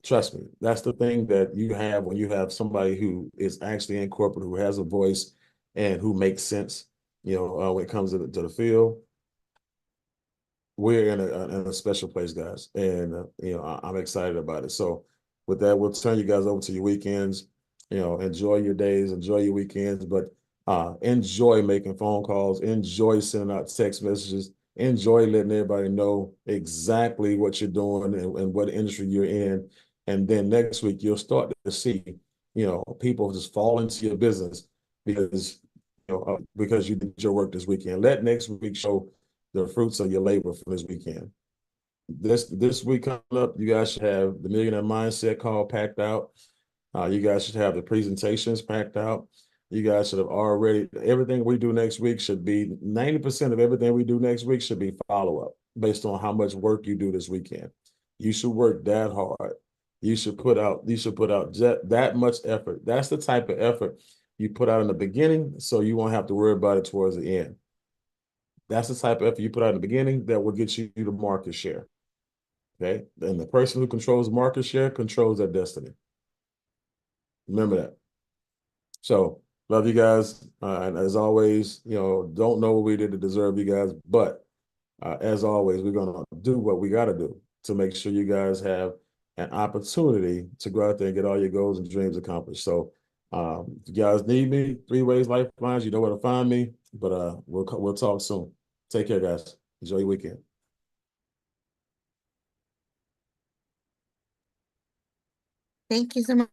trust me, that's the thing that you have when you have somebody who is actually in corporate, who has a voice and who makes sense, when it comes to the field. We're in a special place, guys, and I'm excited about it. So with that, we'll turn you guys over to your weekends. Enjoy your days, enjoy your weekends, but enjoy making phone calls, enjoy sending out text messages, enjoy letting everybody know exactly what you're doing and what industry you're in. And then next week you'll start to see, people just fall into your business because you did your work this weekend. Let next week show the fruits of your labor for this weekend. This week coming up, you guys should have the Millionaire Mindset call packed out. You guys should have the presentations packed out. You guys should have already, everything we do next week should be 90% of everything we do next week should be follow-up based on how much work you do this weekend. You should work that hard. You should put out that much effort. That's the type of effort you put out in the beginning, so you won't have to worry about it towards the end. That's the type of effort you put out in the beginning that will get you the market share. Okay. And the person who controls market share controls their destiny. Remember that. So love you guys. And as always, don't know what we did to deserve you guys, but as always, we're going to do what we got to do to make sure you guys have an opportunity to go out there and get all your goals and dreams accomplished. So if you guys need me, 3 Ways Lifelines, you know where to find me, but we'll talk soon. Take care, guys. Enjoy your weekend. Thank you so much.